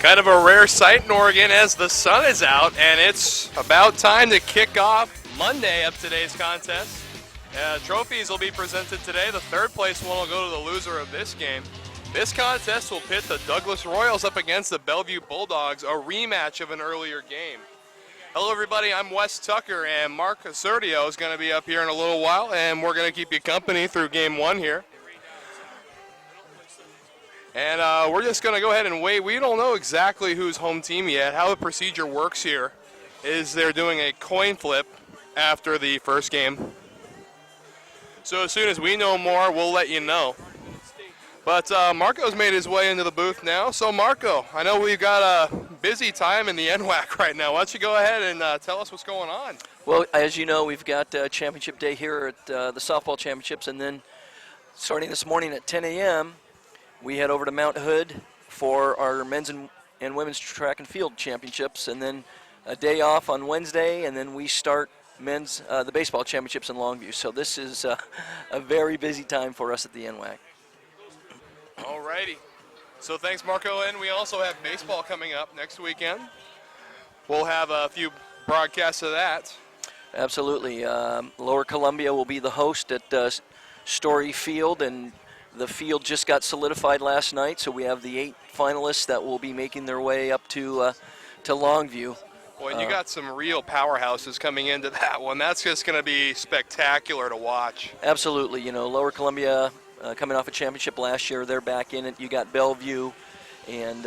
Kind of a rare sight in Oregon as the sun is out, and it's about time to kick off Monday of today's contest. Trophies will be presented today. The third place one will go to the loser of this game. This contest will pit the Douglas Royals up against the Bellevue Bulldogs, a rematch of an earlier game. Hello everybody, I'm Wes Tucker, and Mark Serdio is going to be up here in a little while, and we're going to keep you company through game one here. And we're just going to go ahead and wait. We don't know exactly who's home team yet. How the procedure works here is they're doing a coin flip after the first game. So as soon as we know more, we'll let you know. But Marco's made his way into the booth now. So Marco, I know we've got a busy time in the NWAC right now. Why don't you go ahead and tell us what's going on? Well, as you know, we've got championship day here at the softball championships, and then starting this morning at 10 a.m., we head over to Mount Hood for our men's and women's track and field championships, and then a day off on Wednesday, and then we start the baseball championships in Longview. So this is a very busy time for us at the NWAC. All righty. So thanks, Marco. And we also have baseball coming up next weekend. We'll have a few broadcasts of that. Absolutely. Lower Columbia will be the host at Story Field, and the field just got solidified last night, so we have the 8 finalists that will be making their way up to Longview. Boy, and you got some real powerhouses coming into that one. That's just going to be spectacular to watch. Absolutely. You know, Lower Columbia coming off a championship last year, they're back in it. You got Bellevue, and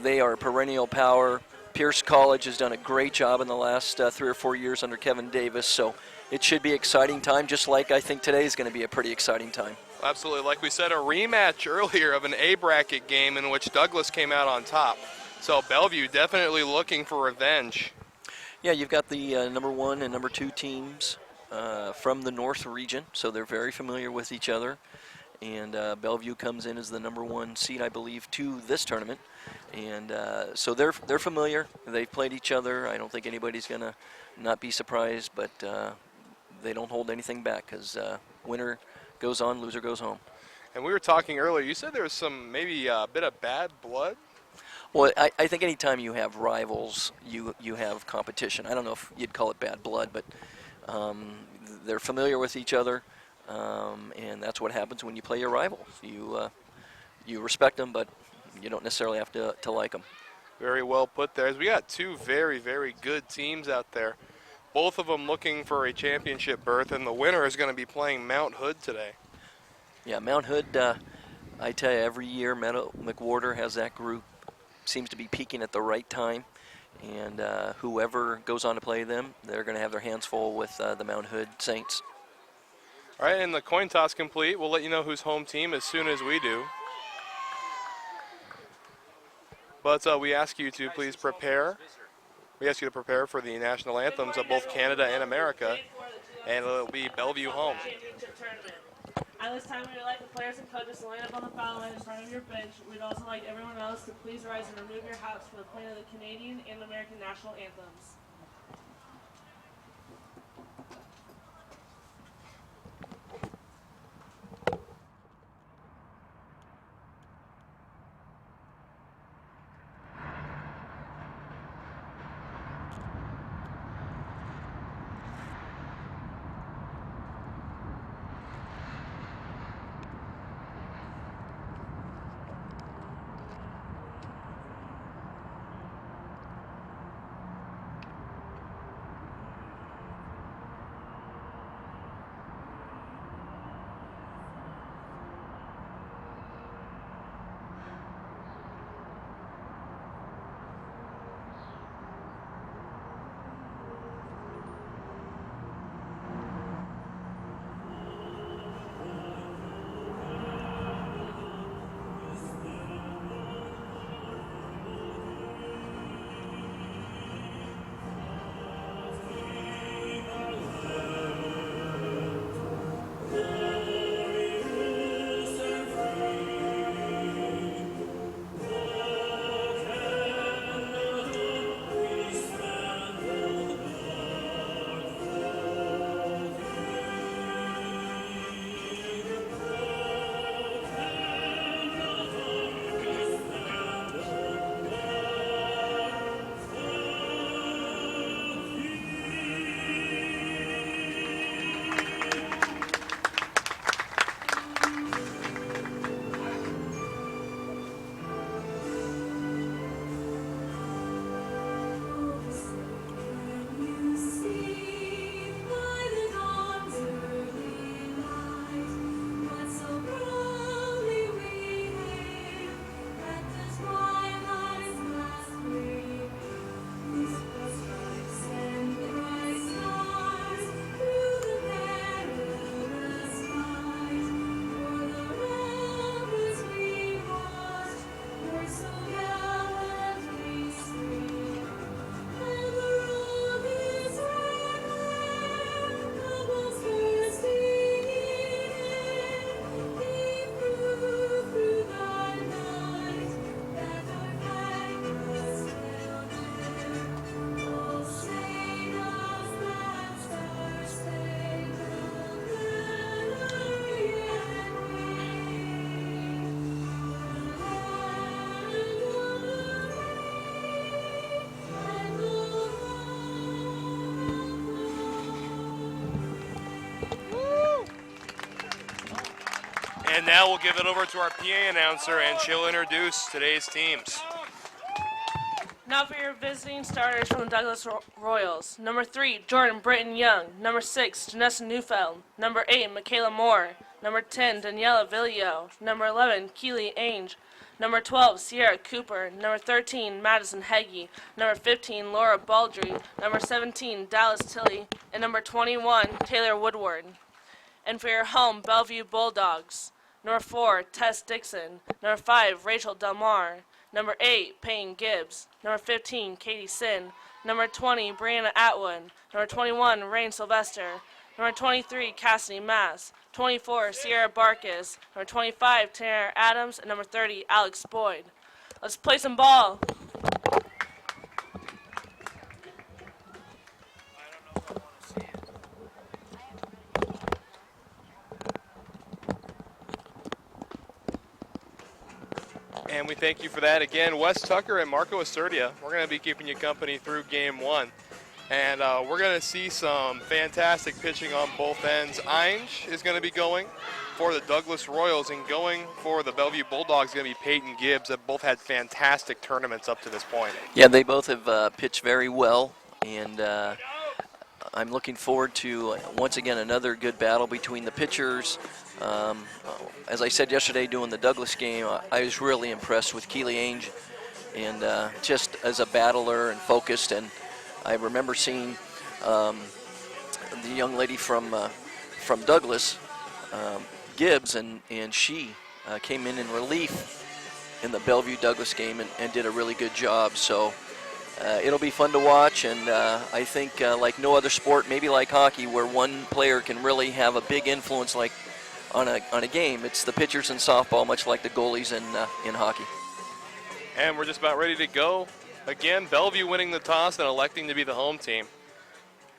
they are a perennial power. Pierce College has done a great job in the last 3 or 4 years under Kevin Davis, so it should be an exciting time, just like I think today is going to be a pretty exciting time. Absolutely. Like we said, a rematch earlier of an A bracket game in which Douglas came out on top. So Bellevue definitely looking for revenge. Yeah, you've got the number 1 and number 2 teams from the North region, so they're very familiar with each other. And Bellevue comes in as the number 1 seed, I believe, to this tournament. And so they're familiar. They've played each other. I don't think anybody's going to not be surprised, but they don't hold anything back because winner goes on, loser goes home. And we were talking earlier, you said there was some maybe a bit of bad blood? Well, I think anytime you have rivals, you have competition. I don't know if you'd call it bad blood, but they're familiar with each other, and that's what happens when you play your rival. You respect them, but you don't necessarily have to like them. Very well put there. We got 2 very, very good teams out there. Both of them looking for a championship berth, and the winner is going to be playing Mount Hood today. Yeah, Mount Hood, I tell you, every year McWhorter has that group, seems to be peaking at the right time, and whoever goes on to play them, they're going to have their hands full with the Mount Hood Saints. All right, and the coin toss complete. We'll let you know who's home team as soon as we do. But we ask you to please prepare. We ask you to prepare for the national anthems of both Canada and America, and it'll be Bellevue home. At this time, we would like the players and coaches to line up on the foul line in front of your bench. We'd also like everyone else to please rise and remove your hats for the playing of the Canadian and American national anthems. And now we'll give it over to our PA announcer, and she'll introduce today's teams. Now for your visiting starters from the Douglas Royals. Number 3, Jordan Britton Young. Number 6, Janessa Neufeld. Number 8, Michaela Moore. Number 10, Daniela Villio. Number 11, Keely Ainge. Number 12, Sierra Cooper. Number 13, Madison Heggie. Number 15, Laura Baldry. Number 17, Dallas Tilley. And number 21, Taylor Woodward. And for your home, Bellevue Bulldogs. Number 4, Tess Dixon. Number 5, Rachel Delmar. Number 8, Payne Gibbs. Number 15, Katie Sin. Number 20, Brianna Atwood. Number 21, Rain Sylvester. Number 23, Cassidy Mass. 24, Sierra Barkis. Number 25, Tanner Adams. And number 30, Alex Boyd. Let's play some ball. And we thank you for that. Again, Wes Tucker and Marco Acertia, we're going to be keeping you company through game 1. And we're going to see some fantastic pitching on both ends. Ainge is going to be going for the Douglas Royals, and going for the Bellevue Bulldogs is going to be Peyton Gibbs, that both had fantastic tournaments up to this point. Yeah, they both have pitched very well, and I'm looking forward to, once again, another good battle between the pitchers. As I said yesterday doing the Douglas game, I was really impressed with Keely Ainge, and just as a battler and focused. And I remember seeing the young lady from Douglas, Gibbs, and she came in relief in the Bellevue Douglas game and did a really good job. So it'll be fun to watch, and I think like no other sport, maybe like hockey, where one player can really have a big influence like on a game. It's the pitchers in softball, much like the goalies in hockey. And we're just about ready to go. Again, Bellevue winning the toss and electing to be the home team.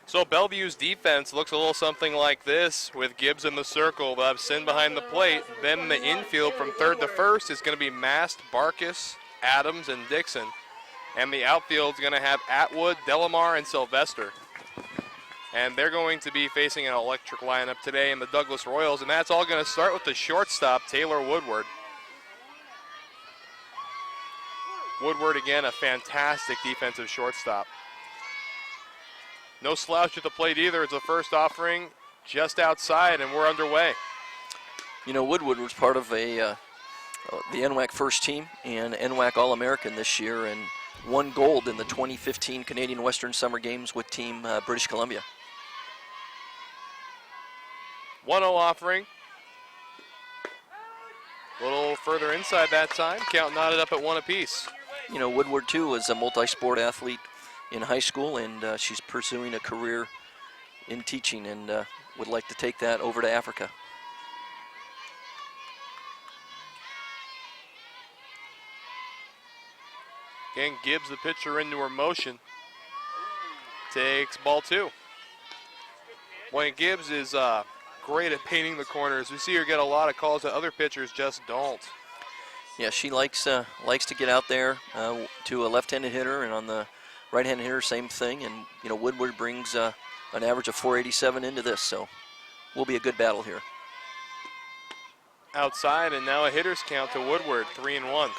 So Bellevue's defense looks a little something like this, with Gibbs in the circle. They'll have Sin behind the plate. Then the infield from third to first is going to be Mast, Barkis, Adams, and Dixon. And the outfield is going to have Atwood, Delamar, and Sylvester. And they're going to be facing an electric lineup today in the Douglas Royals, and that's all going to start with the shortstop, Taylor Woodward. Woodward, again, a fantastic defensive shortstop. No slouch at the plate either. It's the first offering just outside, and we're underway. You know, Woodward was part of the NWAC first team and NWAC All-American this year, and won gold in the 2015 Canadian Western Summer Games with Team British Columbia. 1-0 offering. A little further inside that time. Count knotted up at 1 apiece. You know, Woodward, too, was a multi-sport athlete in high school, and she's pursuing a career in teaching and would like to take that over to Africa. Again, Gibbs, the pitcher, into her motion. Takes ball 2. Wayne Gibbs is great at painting the corners. We see her get a lot of calls that other pitchers just don't. Yeah, she likes to get out there to a left-handed hitter, and on the right-handed hitter, same thing. And you know, Woodward brings an average of 487 into this, so will be a good battle here. Outside, and now a hitter's count to Woodward, 3-1.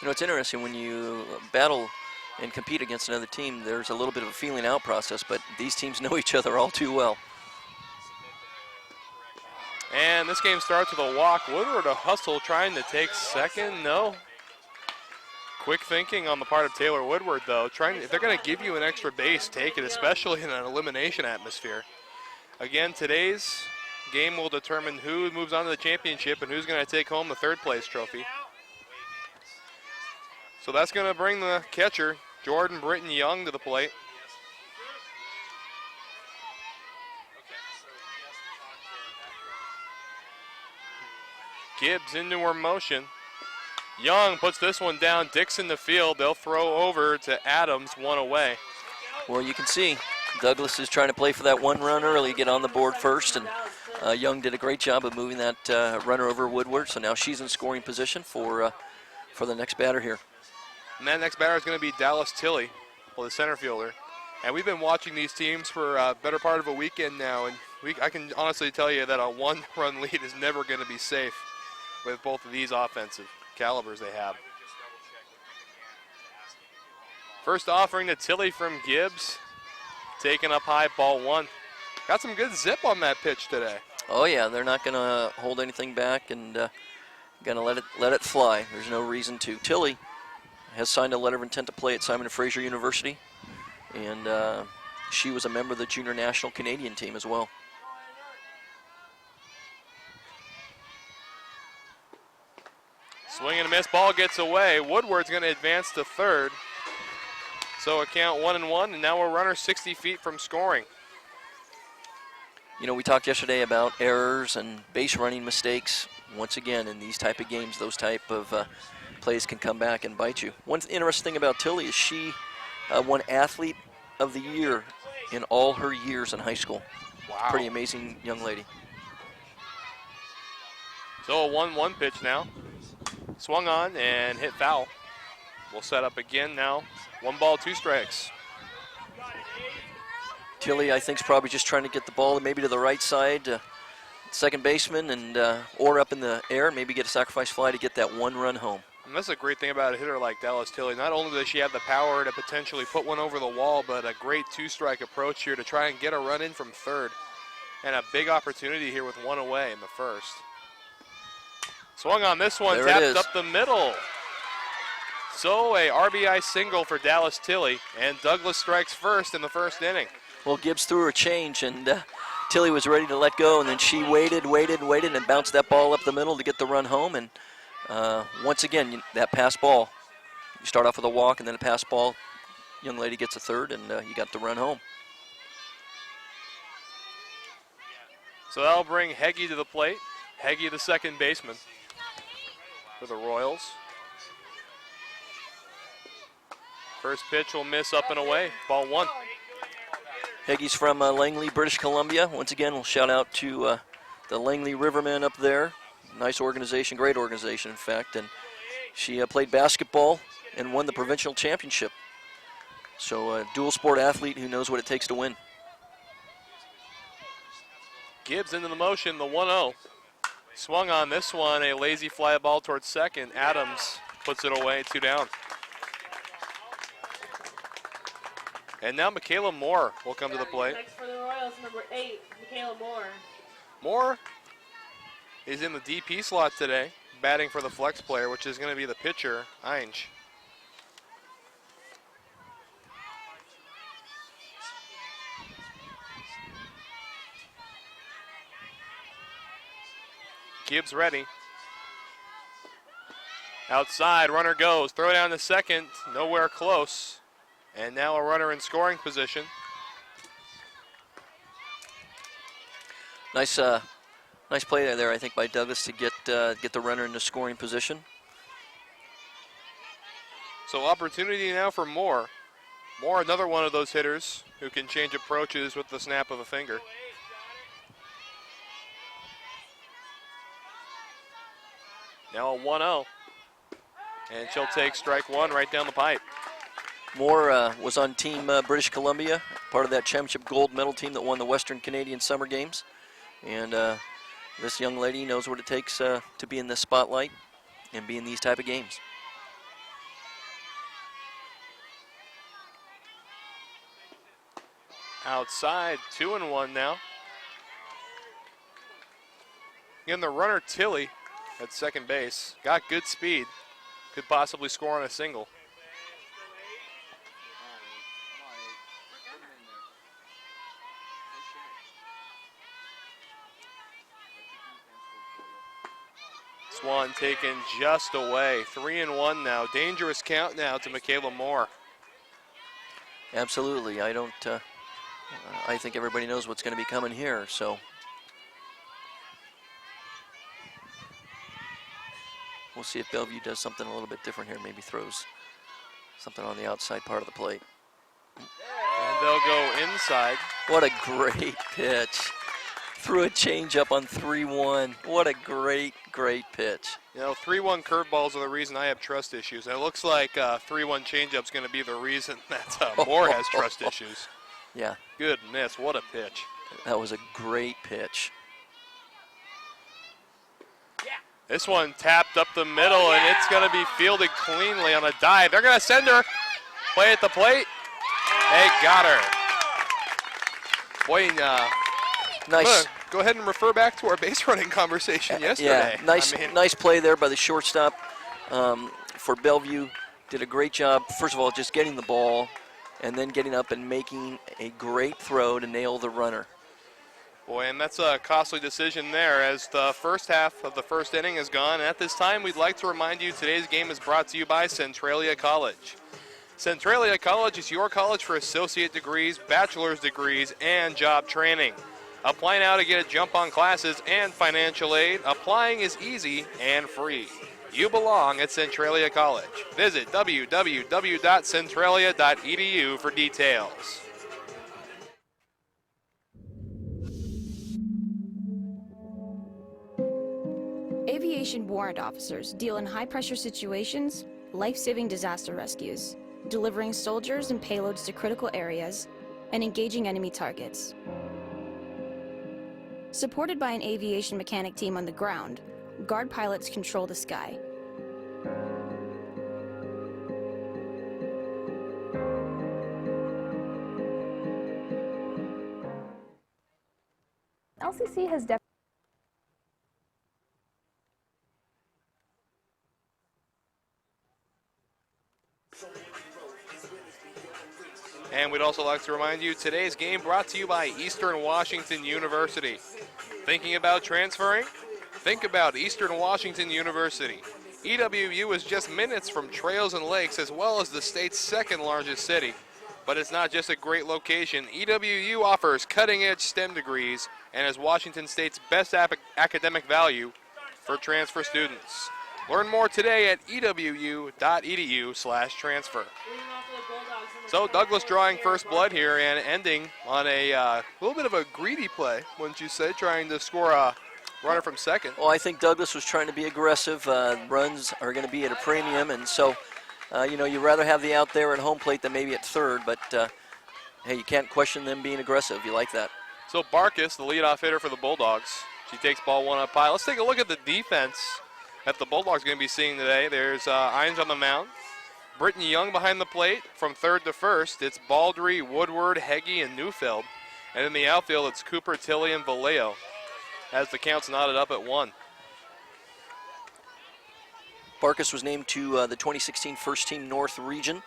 You know, it's interesting when you battle and compete against another team, there's a little bit of a feeling out process, but these teams know each other all too well. And this game starts with a walk. Woodward a hustle, trying to take second. No. Quick thinking on the part of Taylor Woodward, though. If they're going to give you an extra base, take it, especially in an elimination atmosphere. Again, today's game will determine who moves on to the championship and who's going to take home the third place trophy. So that's going to bring the catcher, Jordan Britton Young, to the plate. Gibbs into her motion. Young puts this one down. Dixon the field. They'll throw over to Adams, 1 away. Well, you can see Douglas is trying to play for that 1 run early, get on the board first, and Young did a great job of moving that runner over Woodward. So now she's in scoring position for the next batter here. And that next batter is going to be Dallas Tilley, the center fielder. And we've been watching these teams for a better part of a weekend now, and I can honestly tell you that a one-run lead is never going to be safe with both of these offensive calibers they have. First offering to Tilly from Gibbs, taken up high, ball one. Got some good zip on that pitch today. Oh yeah, they're not going to hold anything back and going to let it fly. There's no reason to. Tilly has signed a letter of intent to play at Simon & Fraser University, and she was a member of the junior national Canadian team as well. Swing and a miss, ball gets away. Woodward's going to advance to third. So a count 1-1, and now a runner 60 feet from scoring. You know, we talked yesterday about errors and base running mistakes. Once again, in these type of games, those type of plays can come back and bite you. One interesting thing about Tilly is she won Athlete of the Year in all her years in high school. Wow. Pretty amazing young lady. So a 1-1 pitch now. Swung on and hit foul. We'll set up again now. 1 ball, 2 strikes. Tilly, I think, is probably just trying to get the ball maybe to the right side, second baseman, and or up in the air, maybe get a sacrifice fly to get that 1 run home. And that's a great thing about a hitter like Dallas Tilly. Not only does she have the power to potentially put one over the wall, but a great 2-strike approach here to try and get a run in from third. And a big opportunity here with 1 away in the first. Swung on this one, tapped up the middle. So a RBI single for Dallas Tilly, and Douglas strikes first in the first inning. Well, Gibbs threw her change, and Tilly was ready to let go, and then she waited, and bounced that ball up the middle to get the run home. And once again, that pass ball, you start off with a walk and then a pass ball. Young lady gets a third, and you got the run home. So that'll bring Heggie to the plate. Heggie, the second baseman for the Royals. First pitch will miss up and away, ball 1. Heggie's from Langley, British Columbia. Once again, we'll shout out to the Langley Rivermen up there. Nice organization, great organization, in fact. And she played basketball and won the provincial championship. So a dual sport athlete who knows what it takes to win. Gibbs into the motion, the 1-0. Swung on this one, a lazy fly ball towards second. Adams puts it away, 2 down. And now Michaela Moore will come to the plate. Next for the Royals, number 8, Michaela Moore. Moore is in the DP slot today, batting for the flex player, which is going to be the pitcher, Ainge. Gibbs ready. Outside, runner goes. Throw down to second, nowhere close. And now a runner in scoring position. Nice play there, I think, by Douglas to get the runner into scoring position. So opportunity now for Moore. Moore, another one of those hitters who can change approaches with the snap of a finger. Now a 1-0. And she'll take strike 1 right down the pipe. Moore was on Team British Columbia, part of that championship gold medal team that won the Western Canadian Summer Games. And this young lady knows what it takes to be in this spotlight and be in these type of games. Outside, 2-1 now. Again, the runner Tilly at second base. Got good speed. Could possibly score on a single. One taken just away. 3-1 now. Dangerous count now to Michaela Moore. Absolutely. I think everybody knows what's going to be coming here. So we'll see if Bellevue does something a little bit different here. Maybe throws something on the outside part of the plate. And they'll go inside. What a great pitch. threw a changeup on 3-1. What a great, great pitch. You know, 3-1 curveballs are the reason I have trust issues. And it looks like 3-1 changeup's going to be the reason that Moore has trust issues. Yeah. Goodness, what a pitch. That was a great pitch. This one tapped up the middle, and it's going to be fielded cleanly on a dive. They're going to send her. Play at the plate. They got her. Boy, Nice. Go ahead and refer back to our base running conversation yesterday. Yeah, nice play there by the shortstop for Bellevue. Did a great job, first of all, just getting the ball and then getting up and making a great throw to nail the runner. Boy, and that's a costly decision there as the first half of the first inning is gone. At this time, we'd like to remind you today's game is brought to you by Centralia College. Centralia College is your college for associate degrees, bachelor's degrees, and job training. Apply now to get a jump on classes and financial aid. Applying is easy and free. You belong at Centralia College. Visit www.centralia.edu for details. Aviation warrant officers deal in high-pressure situations, life-saving disaster rescues, delivering soldiers and payloads to critical areas, and engaging enemy targets. Supported by an aviation mechanic team on the ground, guard pilots control the sky. LCC has definitely And we'd also like to remind you today's game brought to you by Eastern Washington University. Thinking about transferring? Think about Eastern Washington University. EWU is just minutes from trails and lakes as well as the state's second largest city. But it's not just a great location. EWU offers cutting-edge STEM degrees and is Washington State's best academic value for transfer students. Learn more today at ewu.edu/transfer. So Douglas drawing first blood here and ending on a little bit of a greedy play, wouldn't you say, trying to score a runner from second. Well, I think Douglas was trying to be aggressive. Runs are going to be at a premium, and so, you'd rather have the out there at home plate than maybe at third, but, hey, you can't question them being aggressive. You like that. So Barkus, the leadoff hitter for the Bulldogs, she takes ball one up high. Let's take a look at the defense that the Bulldogs are going to be seeing today. There's Ines on the mound. Britton Young behind the plate from third to first. It's Baldry, Woodward, Heggie, and Neufeld. And in the outfield, it's Cooper, Tilley, and Vallejo as the count's knotted up at 1. Barkus was named to the 2016 First Team North Region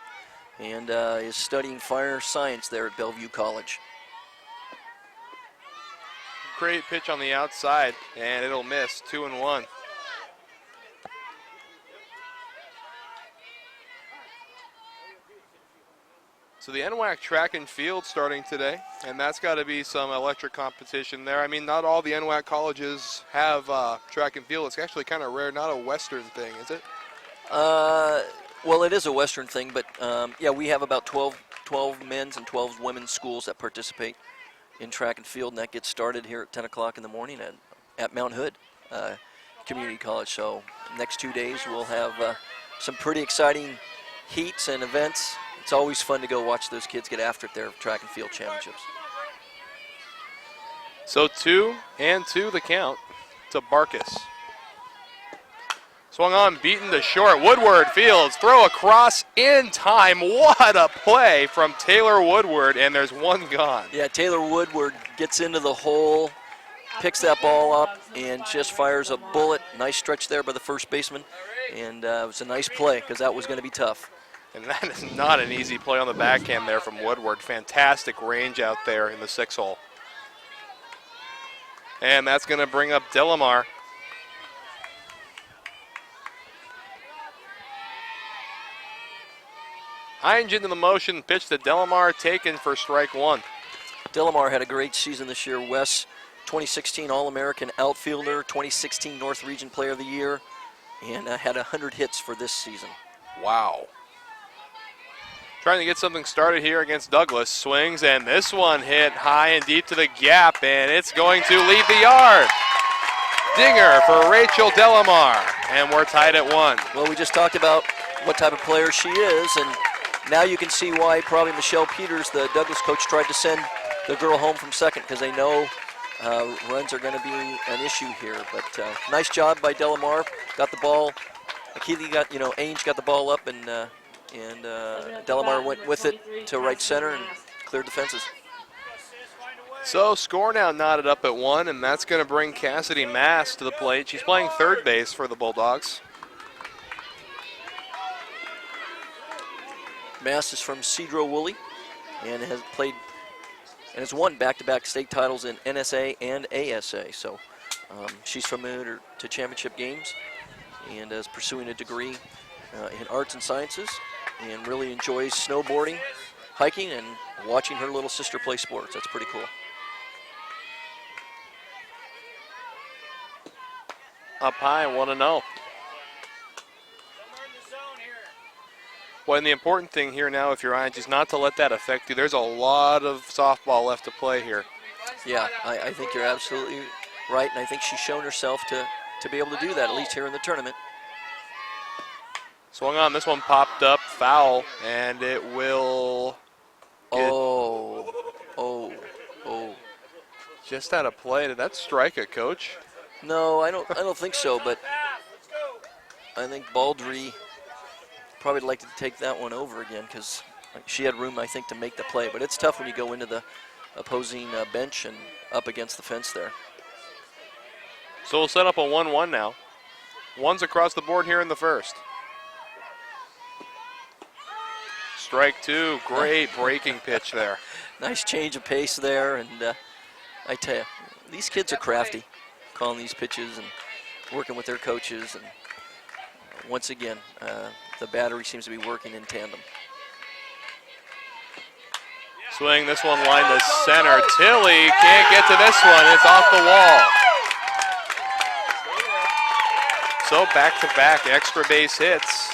and is studying fire science there at Bellevue College. Great pitch on the outside, and it'll miss. 2-1. So the NWAC track and field starting today, and that's got to be some electric competition there. I mean, not all the NWAC colleges have track and field. It's actually kind of rare, not a Western thing, is it? Well, it is a Western thing, but yeah, we have about 12 men's and 12 women's schools that participate in track and field, and that gets started here at 10 o'clock in the morning at Mount Hood Community College. So next 2 days we'll have some pretty exciting heats and events. It's always fun to go watch those kids get after it there at track and field championships. So 2-2 the count to Barkus. Swung on, beaten to short. Woodward fields, throw across in time. What a play from Taylor Woodward, and there's one gone. Yeah, Taylor Woodward gets into the hole, picks that ball up, and just fires a bullet. Nice stretch there by the first baseman, and it was a nice play because that was going to be tough. And that is not an easy play on the backhand there from Woodward. Fantastic range out there in the 6-hole. And that's going to bring up Delamar. Hines into the motion, pitch to Delamar, taken for strike one. Delamar had a great season this year. Wes, 2016 All-American outfielder, 2016 North Region Player of the Year, and had 100 hits for this season. Wow. Trying to get something started here against Douglas. Swings, and this one hit high and deep to the gap, and it's going to leave the yard. Dinger for Rachel Delamar, and we're tied at 1. Well, we just talked about what type of player she is, and now you can see why probably Michelle Peters, the Douglas coach, tried to send the girl home from second, because they know runs are going to be an issue here. But nice job by Delamar. Got the ball. Keeley got, Ainge got the ball up, and Delamar went with it to right center and cleared the fences. So score now knotted up at 1, and that's going to bring Cassidy Mass to the plate. She's playing third base for the Bulldogs. Mass is from Cedro Woolley and has played and has won back-to-back state titles in NSA and ASA. So she's familiar to championship games and is pursuing a degree in arts and sciences and really enjoys snowboarding, hiking, and watching her little sister play sports. That's pretty cool. Up high, 1-0. Well, and the important thing here now, if you're Ainge, is not to let that affect you. There's a lot of softball left to play here. Yeah, I think you're absolutely right, and I think she's shown herself to be able to do that, at least here in the tournament. Swung on, this one popped up, foul, and it will... Oh. Just out of play. Did that strike it, Coach? No, I don't think so, but I think Baldry probably would like to take that one over again because she had room, I think, to make the play. But it's tough when you go into the opposing bench and up against the fence there. So we'll set up a 1-1 now. One's across the board here in the first. Strike 2, great breaking pitch there. Nice change of pace there, and I tell you, these kids are crafty, calling these pitches and working with their coaches. And once again, the battery seems to be working in tandem. Swing, this one line to center. Tilly can't get to this one. It's off the wall. So back-to-back extra base hits.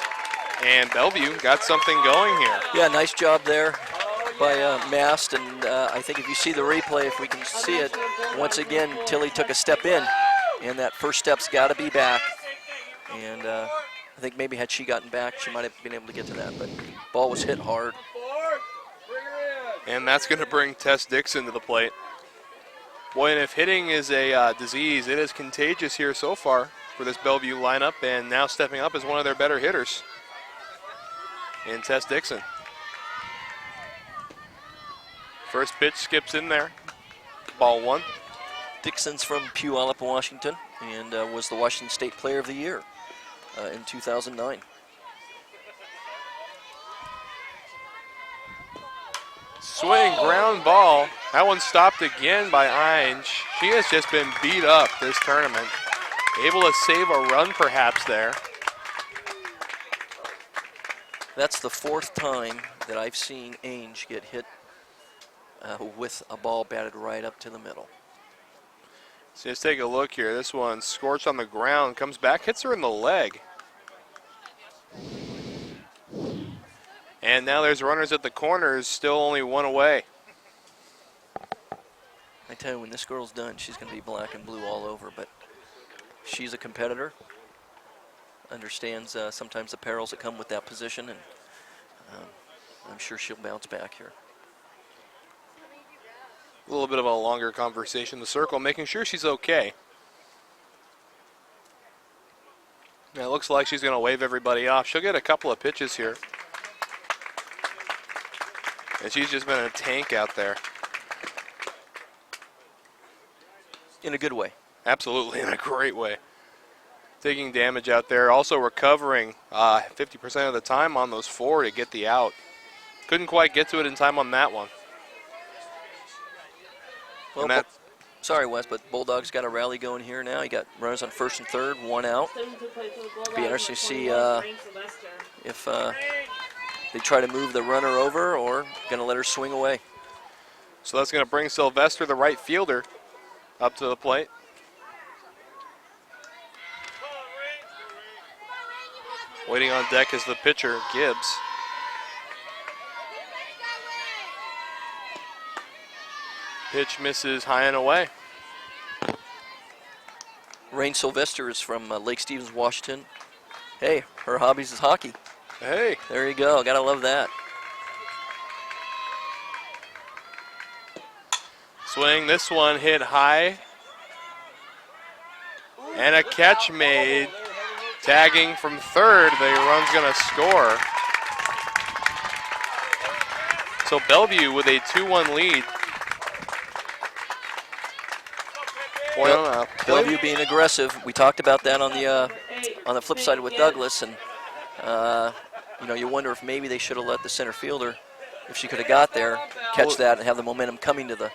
And Bellevue got something going here. Yeah, nice job there by Mast. And I think if you see the replay, if we can see it, once again, Tilly took a step in. And that first step's got to be back. And I think maybe had she gotten back, she might have been able to get to that. But ball was hit hard. And that's going to bring Tess Dixon to the plate. Boy, and if hitting is a disease, it is contagious here so far for this Bellevue lineup. And now stepping up is one of their better hitters in Tess Dixon. First pitch skips in there. Ball 1. Dixon's from Puyallup, Washington, and was the Washington State Player of the Year in 2009. Swing, ground ball. That one stopped again by Ainge. She has just been beat up this tournament. Able to save a run perhaps there. That's the fourth time that I've seen Ainge get hit with a ball batted right up to the middle. So let's take a look here. This one scorched on the ground, comes back, hits her in the leg. And now there's runners at the corners, still only one away. I tell you, when this girl's done, she's going to be black and blue all over, but she's a competitor, understands sometimes the perils that come with that position, and I'm sure she'll bounce back here. A little bit of a longer conversation in the circle, making sure she's okay. Now it looks like she's going to wave everybody off. She'll get a couple of pitches here. And she's just been a tank out there. In a good way. Absolutely, in a great way. Taking damage out there, also recovering 50% of the time on those 4 to get the out. Couldn't quite get to it in time on that one. Well, sorry, Wes, but Bulldogs got a rally going here now. You got runners on first and third, 1 out. Be interesting to see if they try to move the runner over or going to let her swing away. So that's going to bring Sylvester, the right fielder, up to the plate. Waiting on deck is the pitcher, Gibbs. Pitch misses high and away. Rain Sylvester is from Lake Stevens, Washington. Hey, her hobbies is hockey. Hey. There you go. Gotta love that. Swing, this one hit high. And a catch made. Tagging from third, the run's gonna score. So Bellevue with a 2-1 lead. Bellevue being aggressive. We talked about that on the flip side with Douglas, and you wonder if maybe they should have let the center fielder, if she could have got there, catch that and have the momentum coming to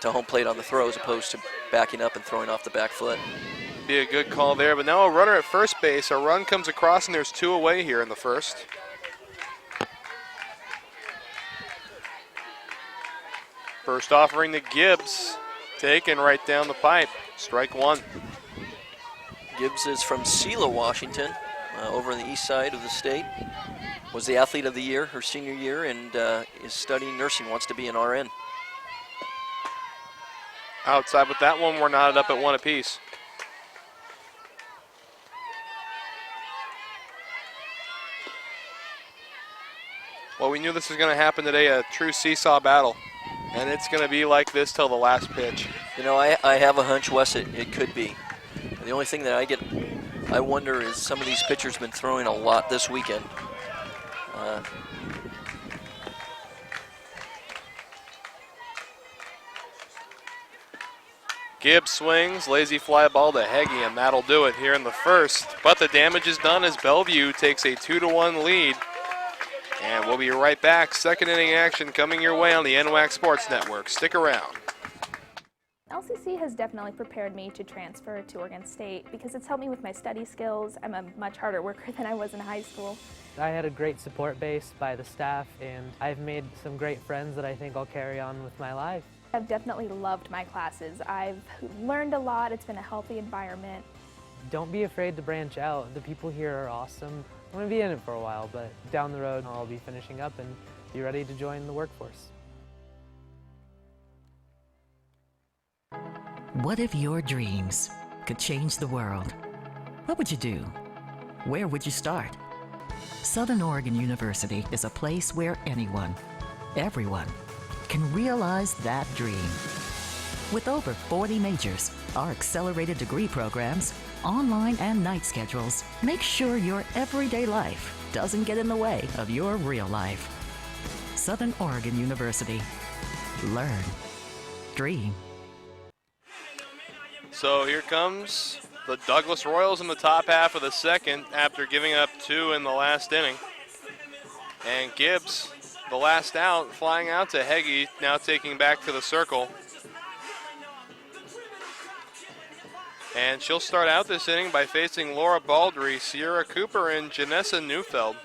home plate on the throw as opposed to backing up and throwing off the back foot. Be a good call there, but now a runner at first base. A run comes across, and there's 2 away here in the first. First offering to Gibbs, taken right down the pipe. Strike 1. Gibbs is from Selah, Washington, over on the east side of the state. Was the athlete of the year her senior year, and is studying nursing, wants to be an RN. Outside with that one, we're knotted up at 1 apiece. Well, we knew this was going to happen today, a true seesaw battle. And it's going to be like this till the last pitch. You know, I have a hunch, Wes, it could be. The only thing that I wonder is some of these pitchers have been throwing a lot this weekend. Gibbs swings, lazy fly ball to Heggie, and that'll do it here in the first. But the damage is done as Bellevue takes a 2-1 lead. And we'll be right back. Second inning action coming your way on the NWAC Sports Network. Stick around. LCC has definitely prepared me to transfer to Oregon State because it's helped me with my study skills. I'm a much harder worker than I was in high school. I had a great support base by the staff, and I've made some great friends that I think I'll carry on with my life. I've definitely loved my classes. I've learned a lot. It's been a healthy environment. Don't be afraid to branch out. The people here are awesome. I'm going to be in it for a while, but down the road I'll be finishing up and be ready to join the workforce. What if your dreams could change the world? What would you do? Where would you start? Southern Oregon University is a place where anyone, everyone, can realize that dream. With over 40 majors, our accelerated degree programs, online and night schedules make sure your everyday life doesn't get in the way of your real life. Southern Oregon University. Learn. Dream. So here comes the Douglas Royals in the top half of the second after giving up 2 in the last inning. And Gibbs, the last out, flying out to Heggie, now taking back to the circle. And she'll start out this inning by facing Laura Baldry, Sierra Cooper, and Janessa Neufeld.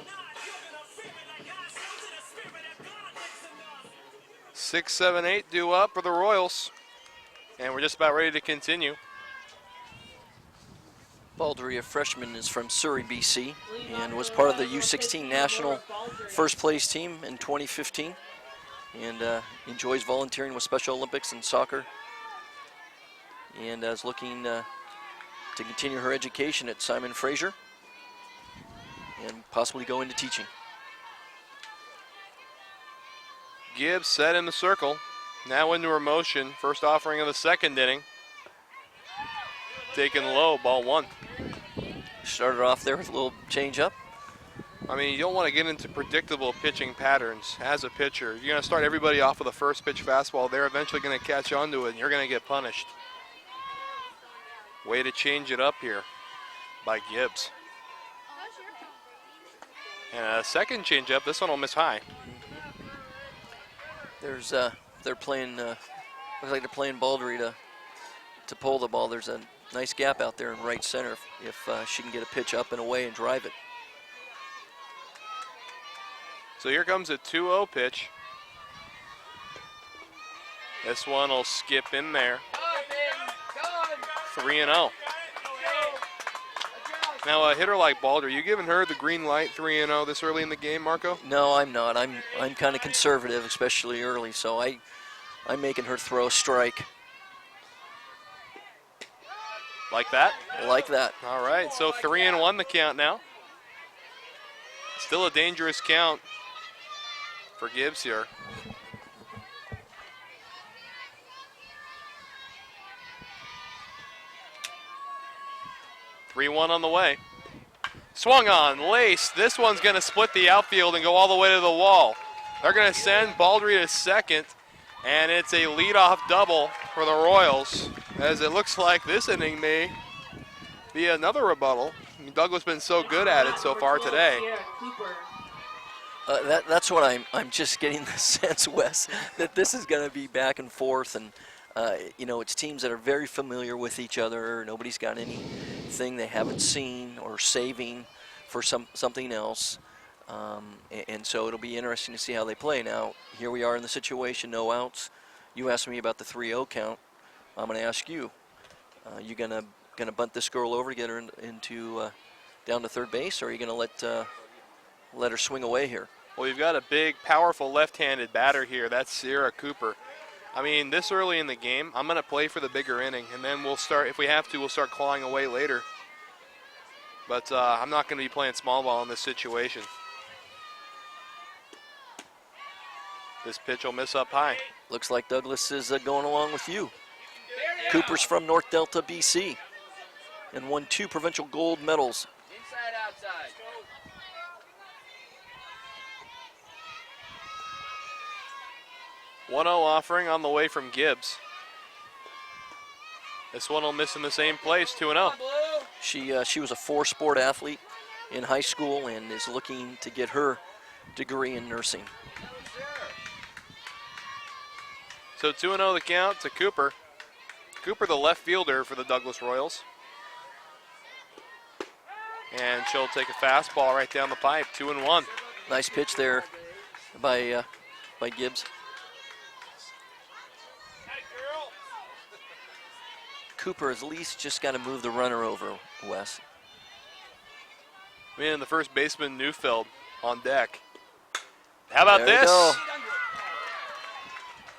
6, 7, 8 due up for the Royals. And we're just about ready to continue. Baldry, a freshman, is from Surrey, BC, and was part of the U16 national first place team in 2015, and enjoys volunteering with Special Olympics and soccer, and is looking to continue her education at Simon Fraser and possibly go into teaching. Gibbs set in the circle, now into her motion. First offering of the second inning. Taken low, ball 1. Started off there with a little change up. I mean, you don't want to get into predictable pitching patterns as a pitcher. You're going to start everybody off with a first pitch fastball. They're eventually going to catch on to it, and you're going to get punished. Way to change it up here by Gibbs. And a second change up. This one will miss high. There's they're playing looks like they're playing Baldry to pull the ball. There's a nice gap out there in right center if she can get a pitch up and away and drive it. So here comes a 2-0 pitch. This one will skip in there. 3-0. Now a hitter like Baldry, you giving her the green light 3-0 this early in the game, Marco? No, I'm not. I'm kind of conservative, especially early. So I'm making her throw a strike. Like that? Like that. All right, so 3-1 the count now. Still a dangerous count for Gibbs here. Three-one on the way. Swung on, laced. This one's going to split the outfield and go all the way to the wall. They're going to send Baldry to second, and it's a leadoff double for the Royals, as it looks like this inning may be another rebuttal. I mean, Douglas been so good at it so far today. That's what I'm just getting the sense, Wes, that this is going to be back and forth, and you know, it's teams that are very familiar with each other. Nobody's got anything they haven't seen or saving for something else, and so it'll be interesting to see how they play. Now, here we are in the situation, no outs. You asked me about the 3-0 count. I'm going to ask you. You gonna bunt this girl over to get her into down to third base, or are you going to let her swing away here? Well, you've got a big, powerful left-handed batter here. That's Sierra Cooper. I mean, this early in the game, I'm going to play for the bigger inning, and then we'll start, if we have to, we'll start clawing away later. But I'm not going to be playing small ball in this situation. This pitch will miss up high. Looks like Douglas is going along with you. Cooper's from North Delta, BC, and won 2 provincial gold medals. Inside, outside. 1-0 offering on the way from Gibbs. This one will miss in the same place, 2-0. She was a 4-sport athlete in high school and is looking to get her degree in nursing. So 2-0 the count to Cooper. Cooper, the left fielder for the Douglas Royals. And she'll take a fastball right down the pipe, 2-1. Nice pitch there by Gibbs. Cooper at least just got to move the runner over, Wes. Man, the first baseman, Neufeld, on deck. How about There you this? go.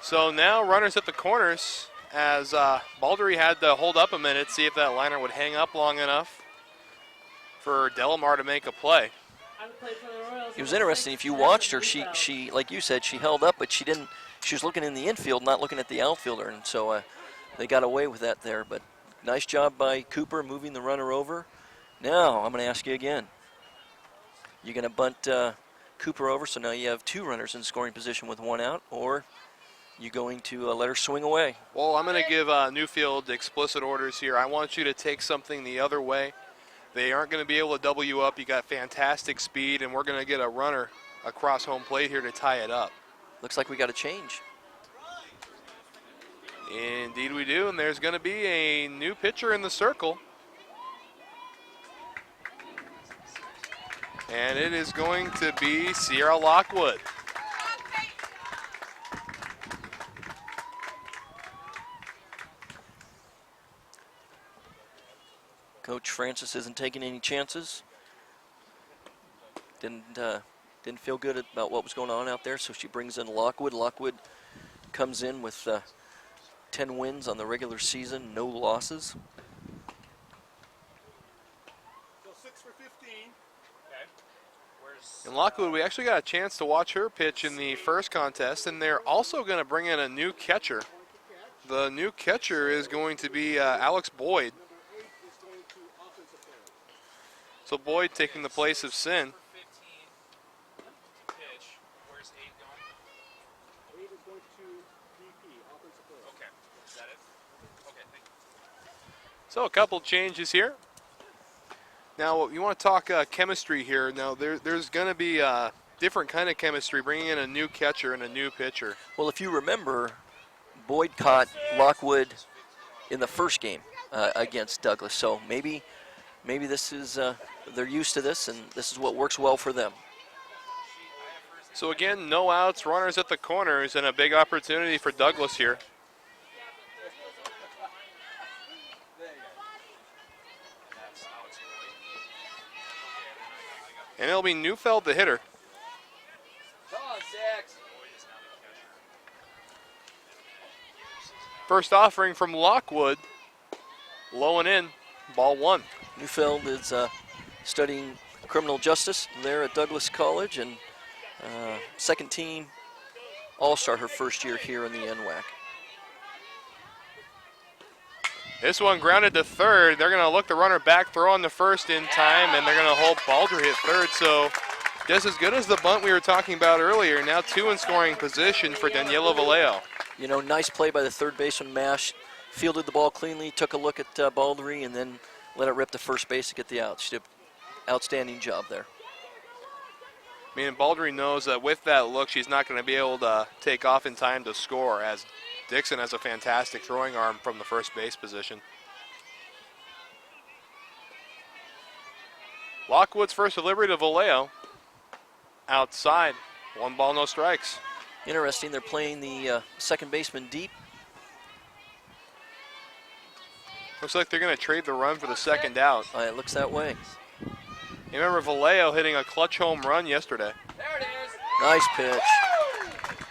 So now runners at the corners, as Baldry had to hold up a minute, see if that liner would hang up long enough for Delamar to make a play. It was interesting. If you watched her, she like you said, she held up, but she didn't. She was looking in the infield, not looking at the outfielder, and so they got away with that there. But nice job by Cooper moving the runner over. Now I'm going to ask you again. You're going to bunt Cooper over, so now you have 2 runners in scoring position with 1 out, or you going to let her swing away? Well, I'm going to give Neufeld explicit orders here. I want you to take something the other way. They aren't going to be able to double you up. You got fantastic speed, and we're going to get a runner across home plate here to tie it up. Looks like we got a change. Indeed we do, and there's going to be a new pitcher in the circle. And it is going to be Sierra Lockwood. Coach Francis isn't taking any chances. Didn't feel good about what was going on out there, so she brings in Lockwood. Lockwood comes in with 10 wins on the regular season, no losses. And Lockwood, we actually got a chance to watch her pitch in the first contest, and they're also going to bring in a new catcher. The new catcher is going to be Alex Boyd. So Boyd taking the place of Sin. So a couple changes here. Now, you want to talk chemistry here. Now, there's going to be a different kind of chemistry, bringing in a new catcher and a new pitcher. Well, if you remember, Boyd caught Lockwood in the first game against Douglas. So maybe this is, they're used to this, and this is what works well for them. So again, no outs, runners at the corners, and a big opportunity for Douglas here. And it'll be Neufeld, the hitter. Come on, Six. First offering from Lockwood. Low and in. Ball 1. Neufeld is studying criminal justice there at Douglas College, and second team All-Star her first year here in the NWAC. This one grounded to third. They're going to look the runner back, throw on the first in time, and they're going to hold Baldry at third. So just as good as the bunt we were talking about earlier. Now 2 in scoring position for Daniela Vallejo. You know, nice play by the third baseman, Mash. Fielded the ball cleanly, took a look at Baldry, and then let it rip to first base to get the out. She did an outstanding job there. I mean, Baldry knows that with that look, she's not going to be able to take off in time to score, as Dixon has a fantastic throwing arm from the first base position. Lockwood's first delivery to Vallejo. Outside. 1 ball, no strikes. Interesting, they're playing the second baseman deep. Looks like they're going to trade the run for the second out. It looks that way. You remember Vallejo hitting a clutch home run yesterday. Nice pitch.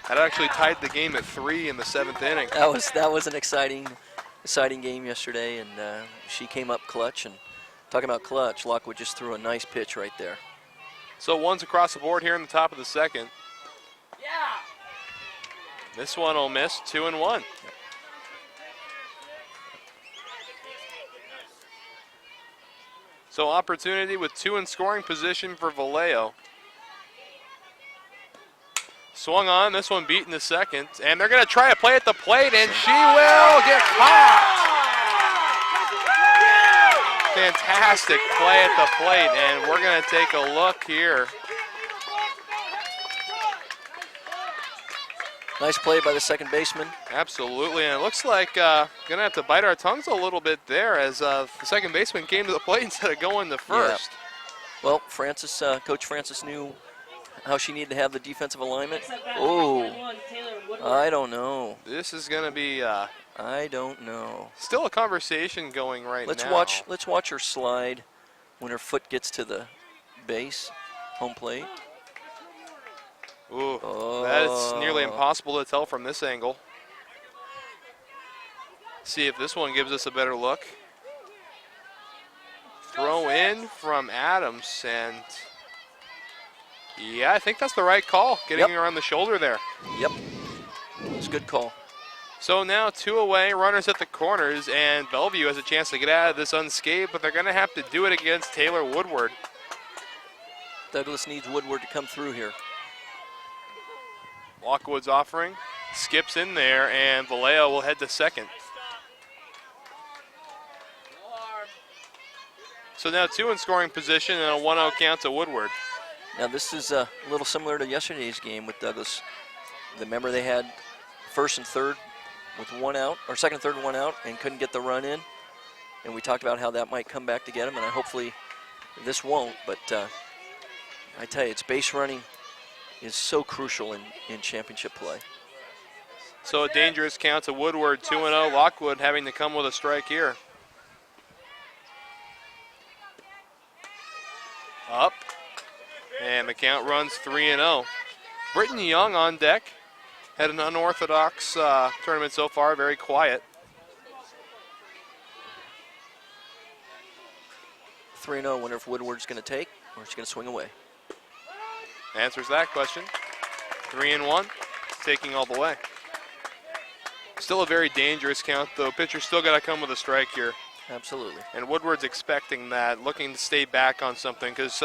That actually tied the game at 3 in the 7th inning. That was an exciting game yesterday, and she came up clutch. And talking about clutch, Lockwood just threw a nice pitch right there. So 1's across the board here in the top of the second. This one will miss. 2 and 1. So opportunity with 2 in scoring position for Vallejo. Swung on, this one beat in the second, and they're going to try to play at the plate, and she will get caught. Fantastic play at the plate, and we're going to take a look here. Nice play by the second baseman. Absolutely, and it looks like going to have to bite our tongues a little bit there, as the second baseman came to the plate instead of going to first. Yeah. Well, Coach Francis knew how she needed to have the defensive alignment. Oh, I don't know. This is going to be I don't know. Still a conversation going now. Let's watch her slide when her foot gets to the base, home plate. Ooh, that is nearly impossible to tell from this angle. See if this one gives us a better look. Throw in from Adams, and yeah, I think that's the right call, getting her on the shoulder there. Yep, it's a good call. So now 2 away, runners at the corners, and Bellevue has a chance to get out of this unscathed, but they're going to have to do it against Taylor Woodward. Douglas needs Woodward to come through here. Lockwood's offering, skips in there, and Vallejo will head to second. So now 2 in scoring position and a 1-0 count to Woodward. Now this is a little similar to yesterday's game with Douglas. Remember they had first and third with 1 out, or second and third and 1 out, and couldn't get the run in. And we talked about how that might come back to get them, and hopefully this won't. But I tell you, it's base running is so crucial in championship play. So a dangerous count to Woodward, 2-0. Lockwood having to come with a strike here. Up, and the count runs 3-0. Britton Young on deck. Had an unorthodox tournament so far, very quiet. 3-0, wonder if Woodward's going to take, or is she going to swing away? Answers that question. 3-1, taking all the way. Still a very dangerous count, though. Pitcher's still got to come with a strike here. Absolutely. And Woodward's expecting that, looking to stay back on something, because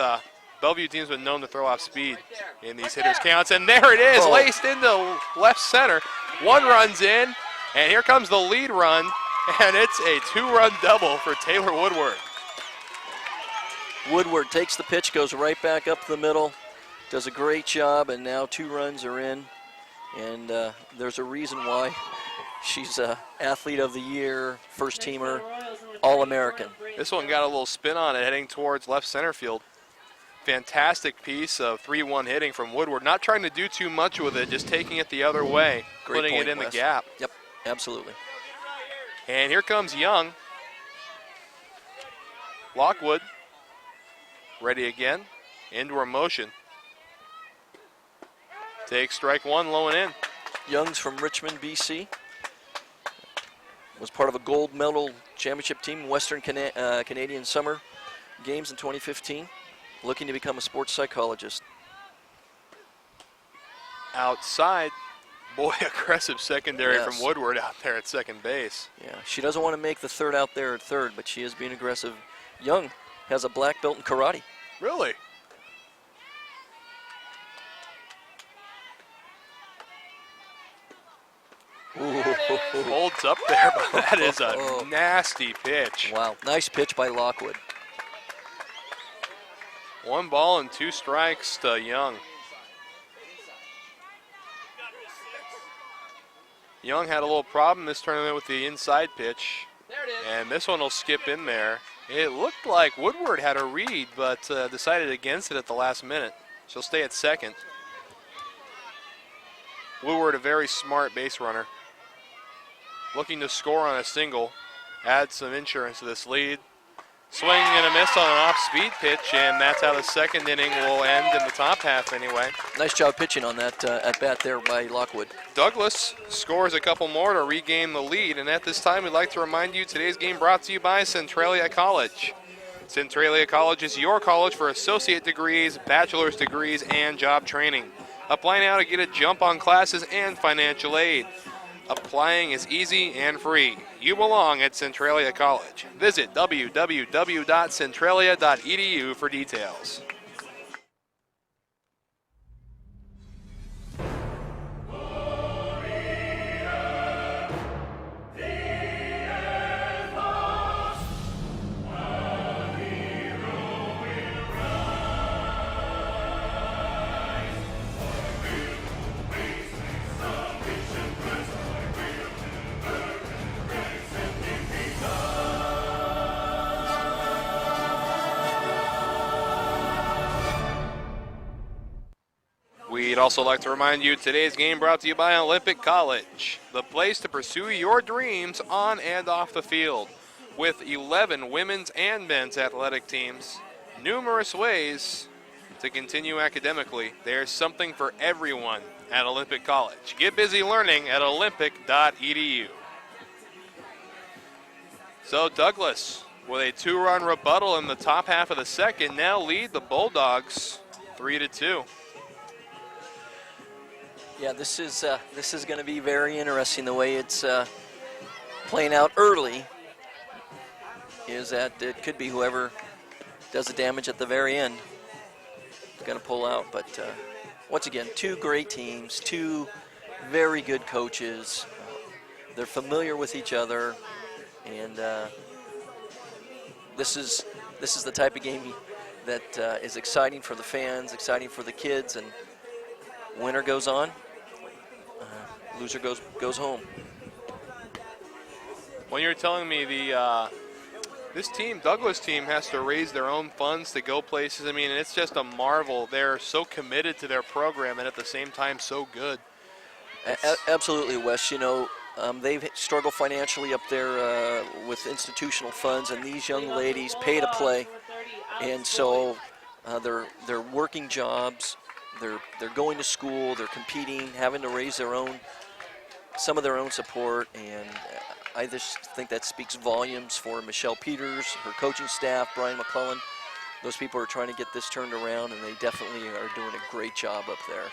Bellevue team's been known to throw off speed in these hitters' counts. And there it is, laced into left center. 1 run's in, and here comes the lead run, and it's a 2-run double for Taylor Woodward. Woodward takes the pitch, goes right back up the middle, does a great job, and now 2 runs are in. And there's a reason why she's Athlete of the Year, first teamer, All-American. This one got a little spin on it, heading towards left center field. Fantastic piece of 3-1 hitting from Woodward. Not trying to do too much with it, just taking it the other way, putting it in the gap. Yep, absolutely. And here comes Young. Lockwood, ready again, into her motion. Takes strike 1, low and in. Young's from Richmond, BC. was part of a gold medal championship team in Western Canadian Summer Games in 2015, looking to become a sports psychologist. Outside, boy, aggressive secondary Yes. from Woodward out there at second base. Yeah, she doesn't want to make the third out there at third, but she is being aggressive. Young has a black belt in karate. Really? Holds up there, but that is a nasty pitch. Wow, nice pitch by Lockwood. 1 ball and 2 strikes to Young. Young had a little problem this tournament with the inside pitch. And this one will skip in there. It looked like Woodward had a read, but decided against it at the last minute. She'll stay at second. Woodward, a very smart base runner. Looking to score on a single, add some insurance to this lead. Swing and a miss on an off-speed pitch, and that's how the second inning will end in the top half anyway. Nice job pitching on that at-bat there by Lockwood. Douglas scores a couple more to regain the lead, and at this time we'd like to remind you today's game brought to you by Centralia College. Centralia College is your college for associate degrees, bachelor's degrees, and job training. Apply now to get a jump on classes and financial aid. Applying is easy and free. You belong at Centralia College. Visit www.centralia.edu for details. We'd also like to remind you today's game brought to you by Olympic College, the place to pursue your dreams on and off the field. With 11 women's and men's athletic teams, numerous ways to continue academically. There's something for everyone at Olympic College. Get busy learning at olympic.edu. So Douglas, with a 2-run rebuttal in the top half of the second, now lead the Bulldogs 3-2. Yeah, this is going to be very interesting. The way it's playing out early is that it could be whoever does the damage at the very end is going to pull out. But once again, 2 great teams, 2 very good coaches. They're familiar with each other, and this is the type of game that is exciting for the fans, exciting for the kids, and winner goes on. Loser goes home. When you're telling me this team, Douglas team, has to raise their own funds to go places, I mean, it's just a marvel. They're so committed to their program and at the same time so good. Absolutely, Wes. You know, they've struggled financially up there with institutional funds, and these young ladies pay to play, and so they're working jobs. They're going to school. They're competing, having to raise some of their own support, and I just think that speaks volumes for Michelle Peters, her coaching staff, Brian McClellan. Those people are trying to get this turned around, and they definitely are doing a great job up there.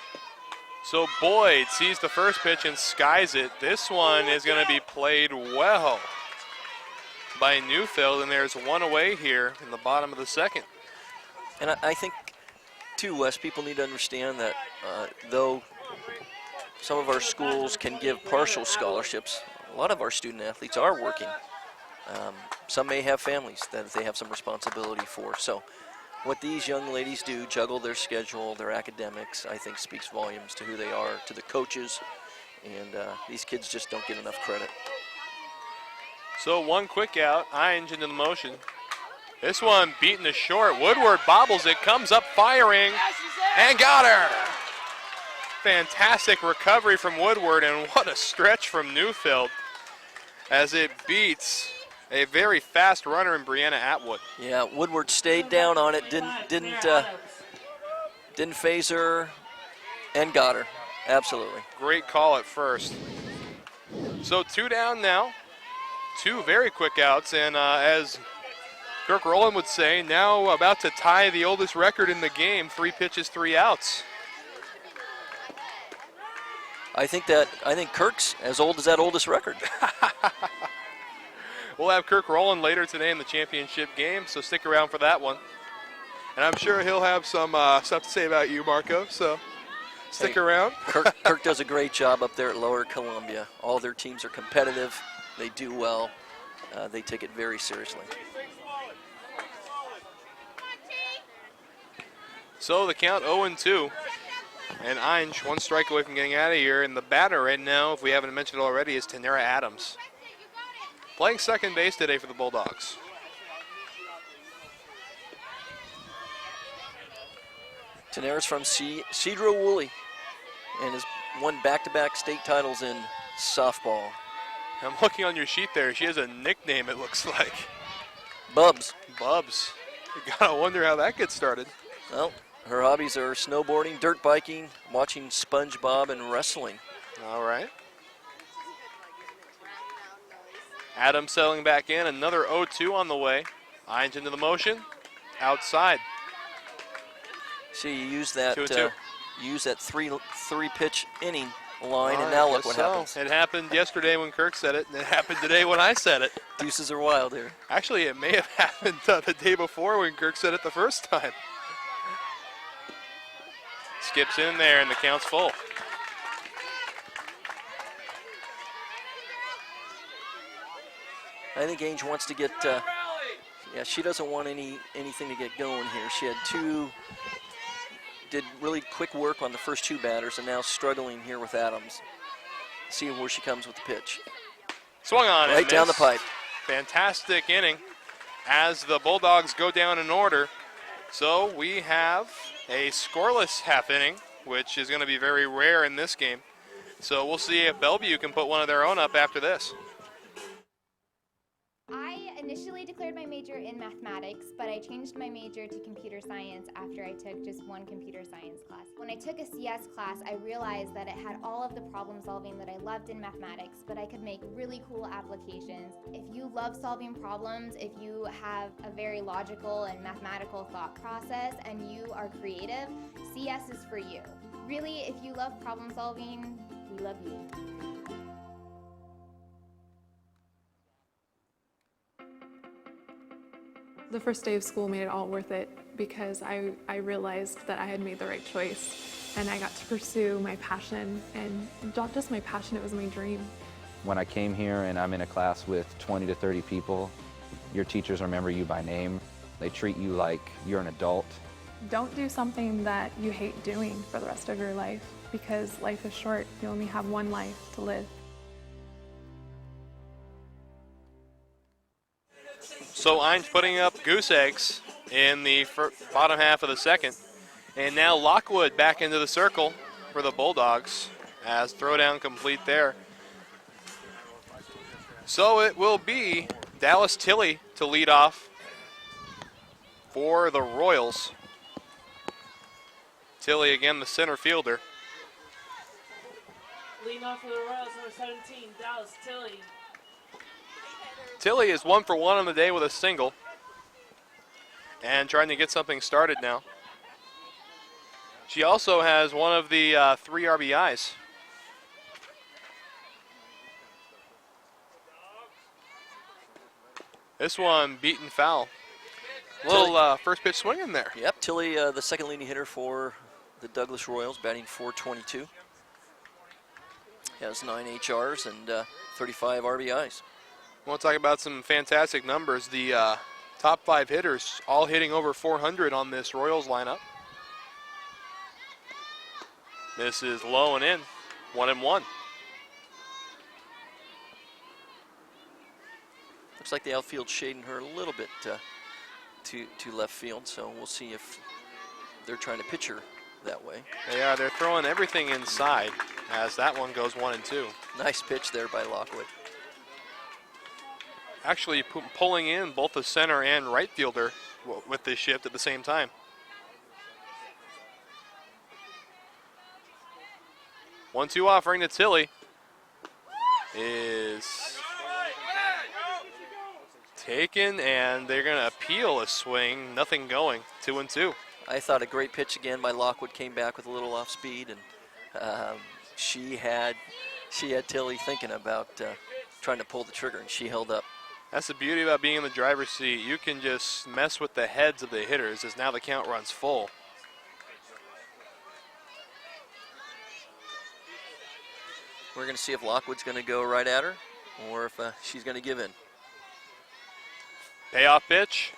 So Boyd sees the first pitch and skies it. This one is going to be played well by Neufeld, and there's one away here in the bottom of the second. And I think, too, Wes, people need to understand that though some of our schools can give partial scholarships, a lot of our student athletes are working. Some may have families that they have some responsibility for. So what these young ladies do, juggle their schedule, their academics, I think speaks volumes to who they are, to the coaches, and these kids just don't get enough credit. So one quick out, Inge into the motion. This one beaten to short. Woodward bobbles it, comes up firing, and got her. Fantastic recovery from Woodward, and what a stretch from Neufeld as it beats a very fast runner in Brianna Atwood. Yeah, Woodward stayed down on it, didn't phase her, and got her. Absolutely. Great call at first. So 2 down now. 2 very quick outs, and as Kirk Rowland would say, now about to tie the oldest record in the game, 3 pitches, 3 outs. I think Kirk's as old as that oldest record. We'll have Kirk Rowland later today in the championship game, so stick around for that one. And I'm sure he'll have some stuff to say about you, Marco, so stick around. Kirk does a great job up there at Lower Columbia. All their teams are competitive. They do well. They take it very seriously. So the count 0-2. And Ainge, 1 strike away from getting out of here. And the batter right now, if we haven't mentioned it already, is Tanera Adams. Playing second base today for the Bulldogs. Tanera's from Cedro Woolley and has won back-to-back state titles in softball. I'm looking on your sheet there. She has a nickname, it looks like. Bubs. Bubs. You gotta wonder how that gets started. Well, her hobbies are snowboarding, dirt biking, watching SpongeBob, and wrestling. All right. Adams settling back in. Another 0-2 on the way. Ainge into the motion. Outside. See, you use that 2-2. three pitch inning line, and now look what happens. It happened yesterday when Kirk said it, and it happened today when I said it. Deuces are wild here. Actually, it may have happened the day before when Kirk said it the first time. Skips in there, and the count's full. I think Ainge wants to get. Yeah, she doesn't want anything to get going here. She had did really quick work on the first 2 batters, and now struggling here with Adams. See where she comes with the pitch. Swung on right down the pipe. Fantastic inning as the Bulldogs go down in order. So we have a scoreless half inning, which is going to be very rare in this game. So we'll see if Bellevue can put one of their own up after this. I initially declared my major in mathematics, but I changed my major to computer science after I took just 1 computer science class. When I took a CS class, I realized that it had all of the problem solving that I loved in mathematics, but I could make really cool applications. If you love solving problems, if you have a very logical and mathematical thought process, and you are creative, CS is for you. Really, if you love problem solving, we love you. The first day of school made it all worth it because I realized that I had made the right choice, and I got to pursue my passion, and not just my passion, it was my dream. When I came here and I'm in a class with 20 to 30 people, your teachers remember you by name. They treat you like you're an adult. Don't do something that you hate doing for the rest of your life, because life is short. You only have 1 life to live. So Ainge putting up goose eggs in the bottom half of the second. And now Lockwood back into the circle for the Bulldogs as throwdown complete there. So it will be Dallas Tilley to lead off for the Royals. Tilley again, the center fielder. Leading off for the Royals, number 17, Dallas Tilley. Tilley is 1 for 1 on the day with a single and trying to get something started now. She also has one of the 3 RBIs. This one beaten foul. Little first pitch swing in there. Yep, Tilley, the second leading hitter for the Douglas Royals, batting .422. Has 9 HRs and 35 RBIs. We'll talk about some fantastic numbers. The top 5 hitters all hitting over 400 on this Royals lineup. This is low and in, 1-1. Looks like the outfield shading her a little bit to left field, so we'll see if they're trying to pitch her that way. They are. They're throwing everything inside as that one goes 1-2. Nice pitch there by Lockwood. Actually pulling in both the center and right fielder with this shift at the same time. One-two offering to Tilley is taken, and they're going to appeal a swing. Nothing going. 2-2. I thought a great pitch again by Lockwood, came back with a little off speed, and she had Tilly thinking about trying to pull the trigger, and she held up. That's the beauty about being in the driver's seat. You can just mess with the heads of the hitters as now the count runs full. We're going to see if Lockwood's going to go right at her or if she's going to give in. Payoff pitch.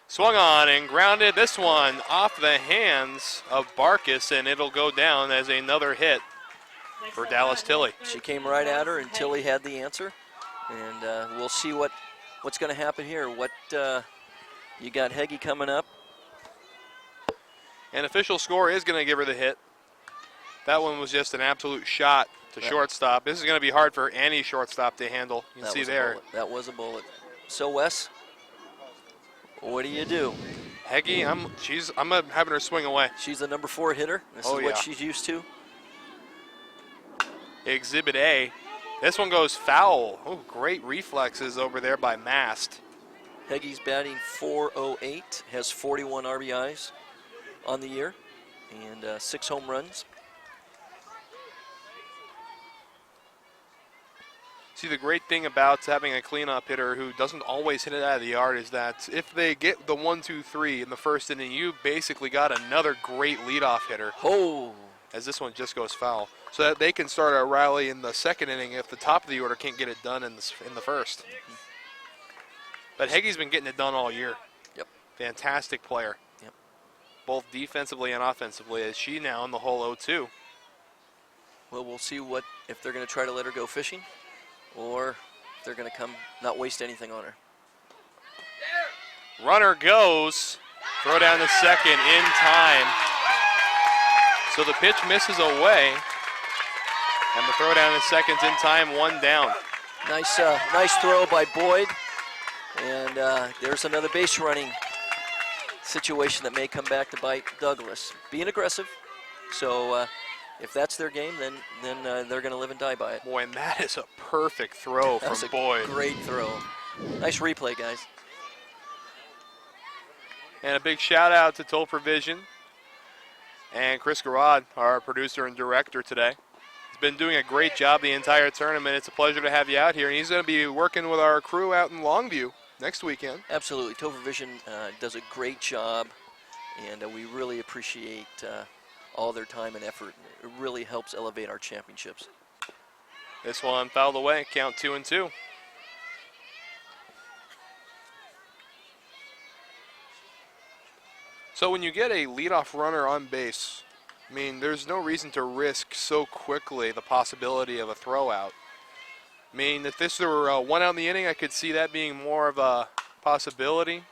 Swung on and grounded. This one off the hands of Barkus, and it'll go down as another hit for Dallas Tilly. She came right at her, and Tilly had the answer. And we'll see what's going to happen here. You got Heggie coming up. And official score is going to give her the hit. That one was just an absolute shot to shortstop. This is going to be hard for any shortstop to handle. You can see there. That was a bullet. So, Wes, what do you do? Heggie, I'm having her swing away. She's the number 4 hitter. This is what she's used to. Exhibit A. This one goes foul. Oh, great reflexes over there by Mast. Heggie's batting .408, has 41 RBIs on the year, and 6 home runs. See, the great thing about having a cleanup hitter who doesn't always hit it out of the yard is that if they get the 1, 2, 3 in the first inning, you basically got another great leadoff hitter. Oh. As this one just goes foul. So that they can start a rally in the second inning if the top of the order can't get it done in the first. But Heggie's been getting it done all year. Yep. Fantastic player. Yep. Both defensively and offensively. Is she now in the whole 0-2? Well, we'll see if they're going to try to let her go fishing, or if they're going to not waste anything on her. Runner goes. Throw down to second in time. So the pitch misses away. And the throw down to second's in time, 1 down. Nice throw by Boyd. And there's another base running situation that may come back to bite Douglas. Being aggressive. So if that's their game, then they're going to live and die by it. Boy, and that is a perfect throw from Boyd. Great throw. Nice replay, guys. And a big shout out to Toll Provision and Chris Garrod, our producer and director today. He's been doing a great job the entire tournament. It's a pleasure to have you out here. And he's going to be working with our crew out in Longview next weekend. Absolutely. Toll Provision does a great job, and we really appreciate all their time and effort. It really helps elevate our championships. This one fouled away, count 2-2. So when you get a leadoff runner on base, I mean, there's no reason to risk so quickly the possibility of a throw out. I mean, if this were 1 out in the inning, I could see that being more of a possibility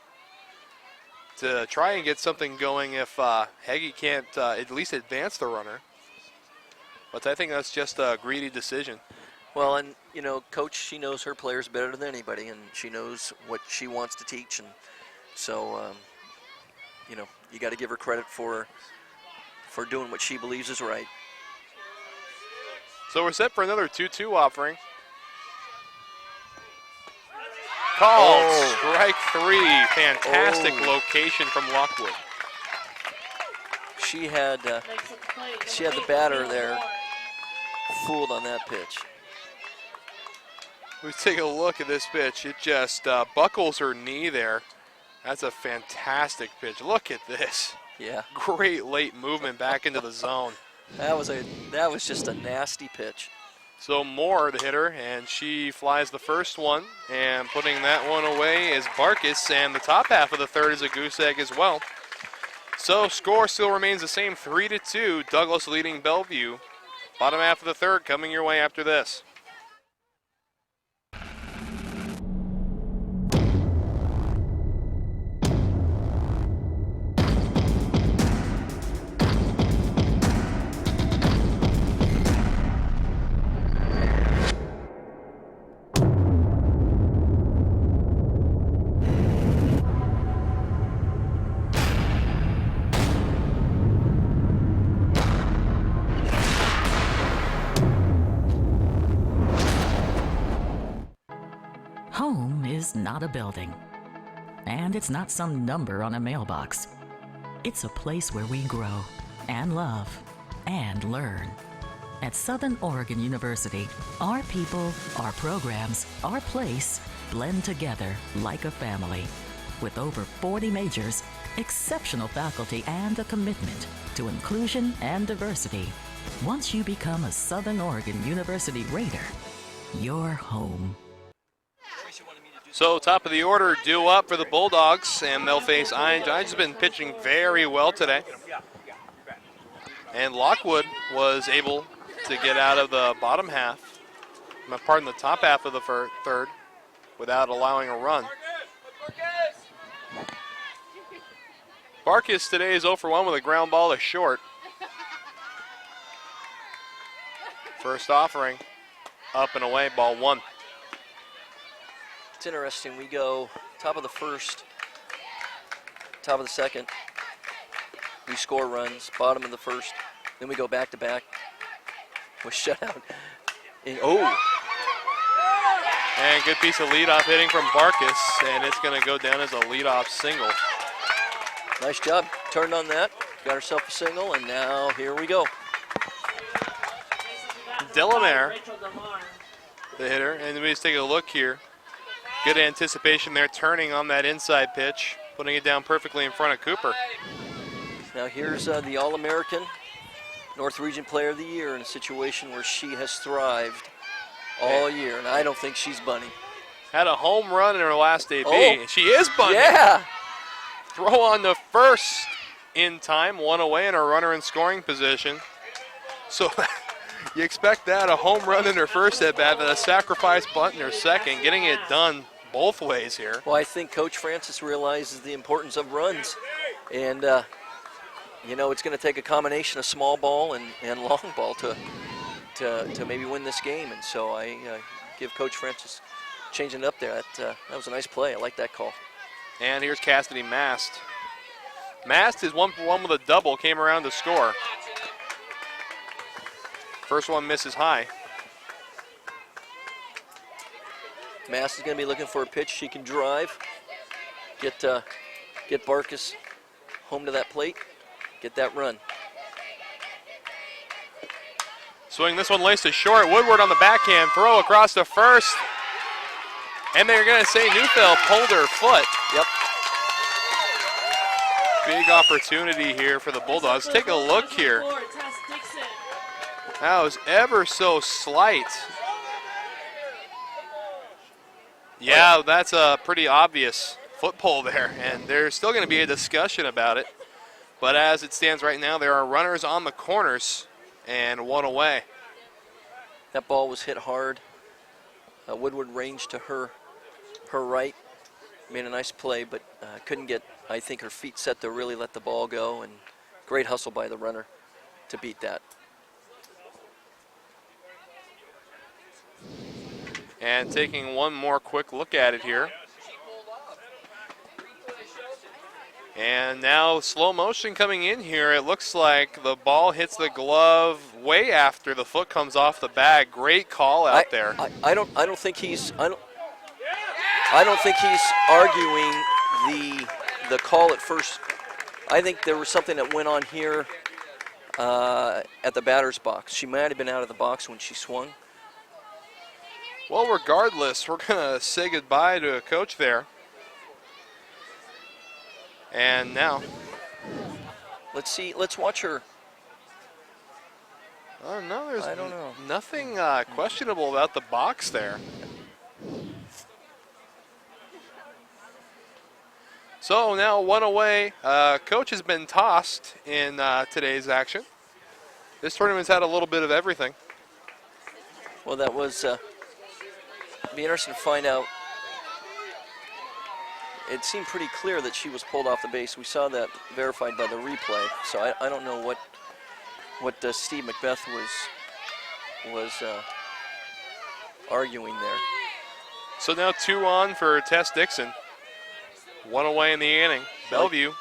to try and get something going if Heggie can't at least advance the runner. But I think that's just a greedy decision. Well, and, Coach, she knows her players better than anybody, and she knows what she wants to teach. And so, you got to give her credit for doing what she believes is right. So we're set for another 2-2 offering. Called strike 3. Fantastic location from Lockwood. She had the batter there fooled on that pitch. We take a look at this pitch. It just buckles her knee there. That's a fantastic pitch. Look at this. Yeah. Great late movement back into the zone. That was just a nasty pitch. So Moore, the hitter, and she flies the first one, and putting that one away is Barkus, and the top half of the third is a goose egg as well. So score still remains the same, 3-2. Douglas leading Bellevue. Bottom half of the third coming your way after this. Home is not a building, and it's not some number on a mailbox. It's a place where we grow and love and learn. At Southern Oregon University, our people, our programs, our place blend together like a family. With over 40 majors, exceptional faculty, and a commitment to inclusion and diversity, once you become a Southern Oregon University Raider, you're home. So top of the order due up for the Bulldogs, and they'll face Ainge. Ainge has been pitching very well today. And Lockwood was able to get out of the bottom half, pardon, the top half of the third without allowing a run. Barkis today is 0 for 1 with a ground ball to short. First offering, up and away, ball 1. It's interesting. We go top of the first, top of the second. We score runs, bottom of the first. Then we go back to back with shutout. And good piece of leadoff hitting from Barkis, and it's going to go down as a leadoff single. Nice job. Turned on that, got herself a single, and now here we go. Delamere, the hitter, and we just take a look here. Good anticipation there, turning on that inside pitch, putting it down perfectly in front of Cooper. Now here's the All-American North Region Player of the Year in a situation where she has thrived all year, and I don't think she's bunny. Had a home run in her last AB. Oh, she is bunny. Yeah. Throw on the first in time, 1 away, and a runner in scoring position. So you expect that, a home run in her first at bat, but a sacrifice bunt in her second, getting it done both ways here. Well, I think Coach Francis realizes the importance of runs, and you know, it's going to take a combination of small ball and long ball to maybe win this game, and so I give Coach Francis changing it up there. That was a nice play. I like that call. And here's Cassidy Mast. Mast is 1 for 1 with a double, came around to score. First one misses high. Mast is going to be looking for a pitch she can drive, get Barkis home to that plate, get that run. Swing this one laced to short. Woodward on the backhand throw across to first. And they're going to say Neufeld pulled her foot. Yep. Big opportunity here for the Bulldogs. Take a look here. That was ever so slight. Yeah, that's a pretty obvious foot pull there, and there's still going to be a discussion about it. But as it stands right now, there are runners on the corners and 1 away. That ball was hit hard. Woodward ranged to her right, made a nice play, but couldn't get, I think, her feet set to really let the ball go, and great hustle by the runner to beat that. And taking one more quick look at it here. And now slow motion coming in here. It looks like the ball hits the glove way after the foot comes off the bag. Great call out there. I don't think he's arguing the call at first. I think there was something that went on here at the batter's box. She might have been out of the box when she swung. Well, regardless, we're going to say goodbye to a coach there. And now, let's watch her. Oh, no, there's I don't know. Nothing questionable about the box there. So now 1 away. Coach has been tossed in today's action. This tournament's had a little bit of everything. Well, that was be interesting to find out. It seemed pretty clear that she was pulled off the base. We saw that verified by the replay. So I don't know what Steve Macbeth was arguing there. So now 2 on for Tess Dixon. 1 away in the inning. Bellevue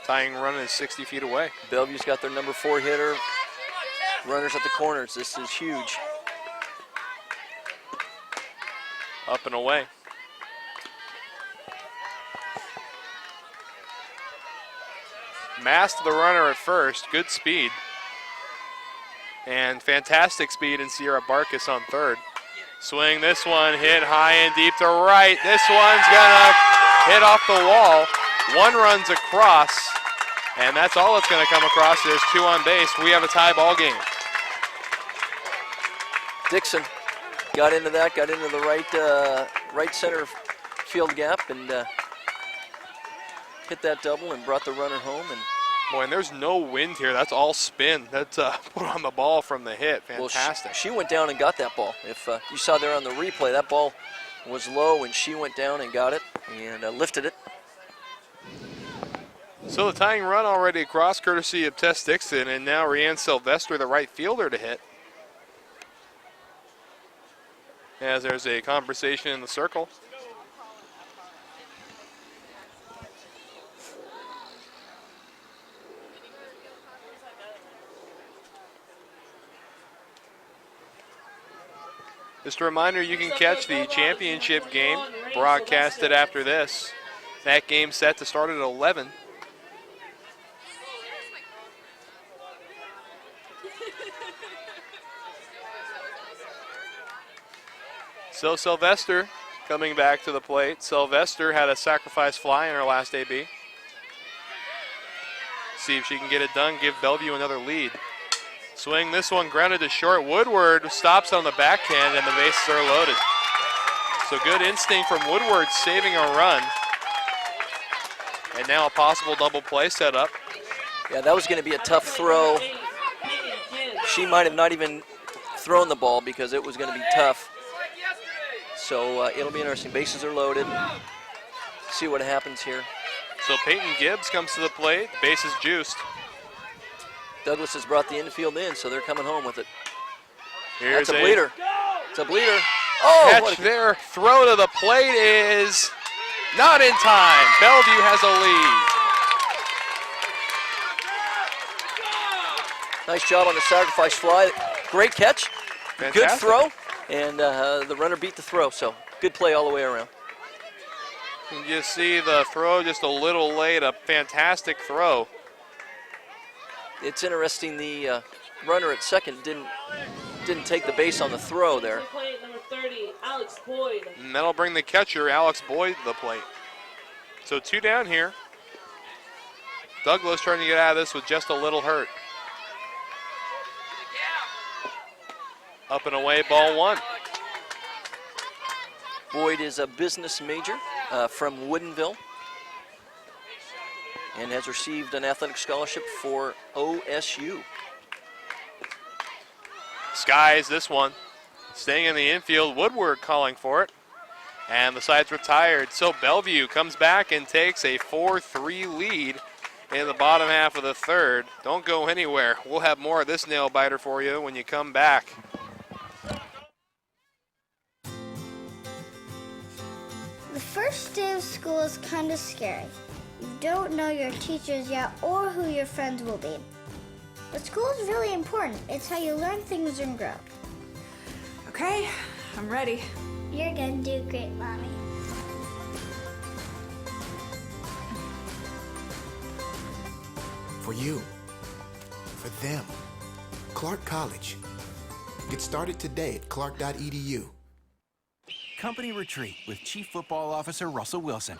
tying run is 60 feet away. Bellevue's got their number 4 hitter. Runners at the corners. This is huge. Up and away. masked the runner at first. Good speed. And fantastic speed in Sierra Barkas on third. Swing this one, hit high and deep to right. This one's gonna hit off the wall. One runs across, and that's all that's gonna come across. There's two on base. We have a tie ball game. Dixon got into that, got into the right center field gap, and hit that double and brought the runner home. And boy, and there's no wind here. That's all spin. That's put on the ball from the hit. Fantastic. Well, she went down and got that ball. If you saw there on the replay, that ball was low, and she went down and got it and lifted it. So the tying run already across, courtesy of Tess Dixon, and now Rianne Sylvester, the right fielder, to hit. As there's a conversation in the circle. Just a reminder, you can catch the championship game broadcasted after this. That game set to start at 11. So Sylvester coming back to the plate. Sylvester had a sacrifice fly in her last AB. See if she can get it done, give Bellevue another lead. Swing this one, grounded to short. Woodward stops on the backhand, and the bases are loaded. So good instinct from Woodward, saving a run. And now a possible double play set up. Yeah, that was going to be a tough throw. She might have not even thrown the ball because it was going to be tough. So it'll be interesting. Bases are loaded. See what happens here. So Peyton Gibbs comes to the plate. Bases juiced. Douglas has brought the infield in, so they're coming home with it. Here's That's a bleeder. It's a bleeder. Oh, catch there. Throw to the plate is not in time. Bellevue has a lead. Nice job on the sacrifice fly. Great catch. Fantastic. Good throw. And the runner beat the throw, so good play all the way around. You see the throw just a little late. A fantastic throw. It's interesting, the runner at second didn't take the base on the throw there. Number 30, Alex Boyd. And that'll bring the catcher, Alex Boyd, to the plate. So two down here. Douglas trying to get out of this with just a little hurt. Up and away, ball one. Boyd is a business major from Woodinville and has received an athletic scholarship for OSU. Skies this one. Staying in the infield, Woodward calling for it. And the side's retired. So Bellevue comes back and takes a 4-3 lead in the bottom half of the third. Don't go anywhere. We'll have more of this nail biter for you when you come back. The first day of school is kind of scary. You don't know your teachers yet or who your friends will be. But school is really important. It's how you learn things and grow. Okay, I'm ready. You're gonna do great, Mommy. For you, for them, Clark College. Get started today at clark.edu. Company retreat with Chief Football Officer Russell Wilson.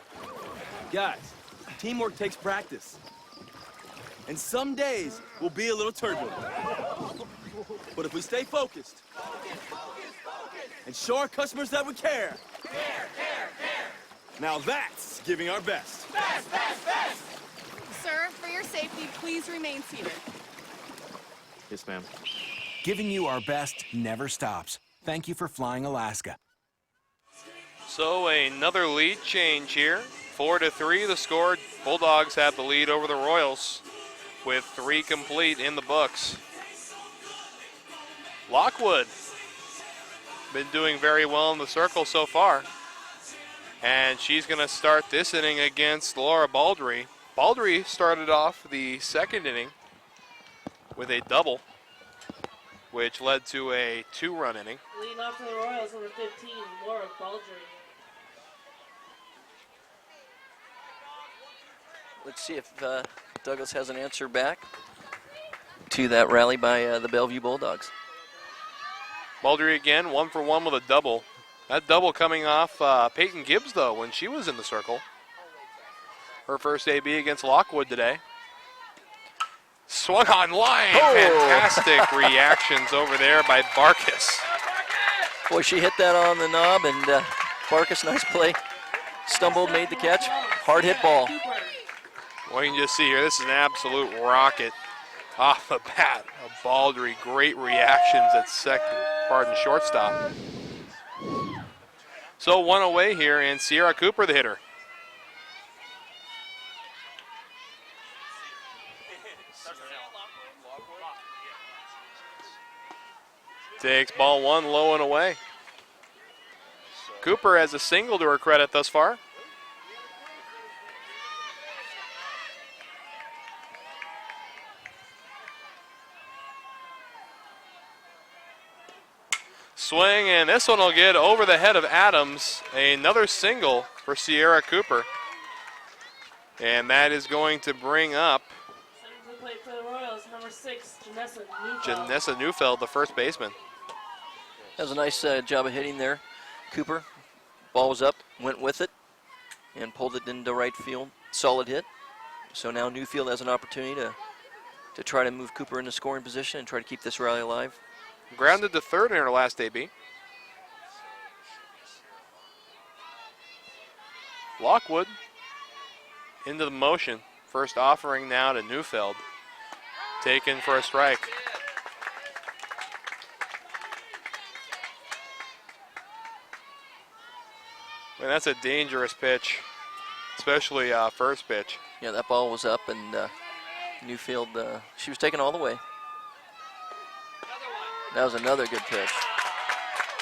Guys, teamwork takes practice. And some days will be a little turbulent. But if we stay focused and show our customers that we care, now that's giving our best. Best! Sir, for your safety, please remain seated. Yes, ma'am. Giving you our best never stops. Thank you for flying Alaska. So another lead change here. 4-3 the score. Bulldogs have the lead over the Royals with 3 complete in the books. Lockwood been doing very well in the circle so far. And she's going to start this inning against Laura Baldry. Baldry started off the second inning with a double, which led to a 2-run inning. Leading off for the Royals, number 15, Laura Baldry. Let's see if Douglas has an answer back to that rally by the Bellevue Bulldogs. Baldry again, 1 for 1 with a double. That double coming off Peyton Gibbs, though, when she was in the circle. Her first AB against Lockwood today. Swung on line. Oh. Fantastic reactions over there by Barkus. Boy, she hit that on the knob, and Barkus, nice play. Stumbled, made the catch. Hard hit ball. Well, you can just see here, this is an absolute rocket off the bat of Baldry. Great reactions at shortstop. So 1 away here, and Sierra Cooper, the hitter. Takes ball 1 low and away. Cooper has a single to her credit thus far. Swing, and this one will get over the head of Adams. Another single for Sierra Cooper. And that is going to bring up For the Royals, number 6, Janessa Neufeld. Janessa Neufeld, the first baseman. That was a nice job of hitting there. Cooper, ball was up, went with it, and pulled it into right field. Solid hit. So now Neufeld has an opportunity to try to move Cooper into scoring position and try to keep this rally alive. Grounded to third in her last AB. Lockwood into the motion. First offering now to Neufeld. Taken for a strike. Man, that's a dangerous pitch, especially first pitch. Yeah, that ball was up, and Neufeld, she was taken all the way. That was another good pitch.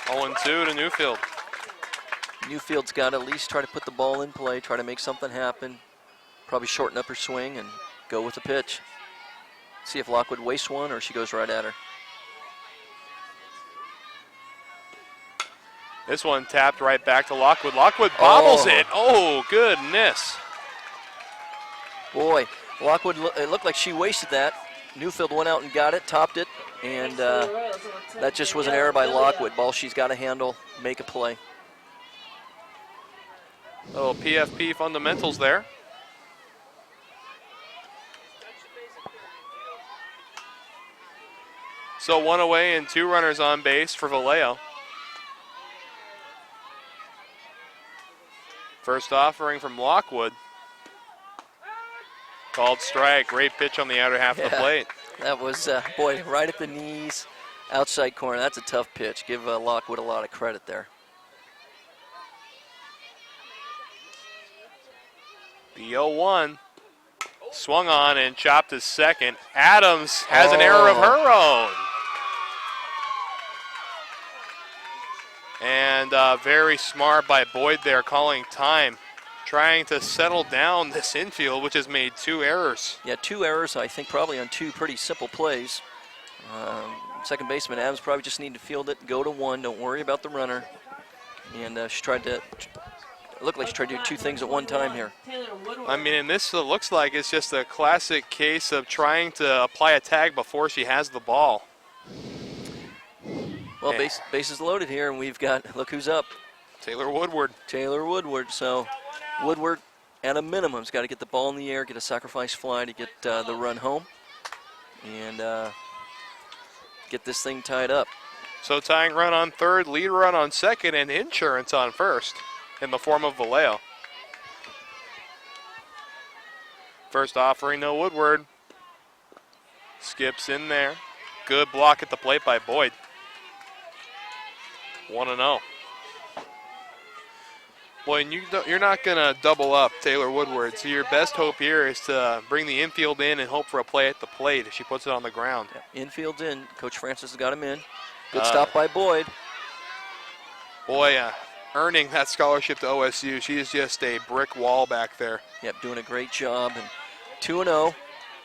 0-2 to Neufeld. Neufeld's got to at least try to put the ball in play, try to make something happen, probably shorten up her swing and go with the pitch. See if Lockwood wastes one or she goes right at her. This one tapped right back to Lockwood. Lockwood bobbles it. Oh, goodness. Boy, Lockwood, it looked like she wasted that. Neufeld went out and got it, topped it, and that just was an error by Lockwood. Ball she's got to handle, make a play. Little PFP fundamentals there. So 1 away and 2 runners on base for Vallejo. First offering from Lockwood. Called strike. Great pitch on the outer half of the plate. That was, boy, right at the knees, outside corner. That's a tough pitch. Give Lockwood a lot of credit there. The 0-1. Swung on and chopped to second. Adams has an error of her own. And very smart by Boyd there, calling time, trying to settle down this infield, which has made 2 errors. Yeah, 2 errors, I think, probably on 2 pretty simple plays. Second baseman Adams probably just needed to field it, go to 1, don't worry about the runner. And she tried to, it looked like she tried to do 2 things at one time here. I mean, and this looks like it's just a classic case of trying to apply a tag before she has the ball. Well, bases loaded here, and we've got, look who's up. Taylor Woodward. Taylor Woodward. So Woodward, at a minimum, has got to get the ball in the air, get a sacrifice fly to get the run home, and get this thing tied up. So tying run on third, lead run on second, and insurance on first in the form of Vallejo. First offering to Woodward. Skips in there. Good block at the plate by Boyd. 1-0. Boy, and you're not going to double up Taylor Woodward, so your best hope here is to bring the infield in and hope for a play at the plate if she puts it on the ground. Yeah, infield's in. Coach Francis has got him in. Good stop by Boyd. Boy, earning that scholarship to OSU. She is just a brick wall back there. Yep, doing a great job. And 2-0.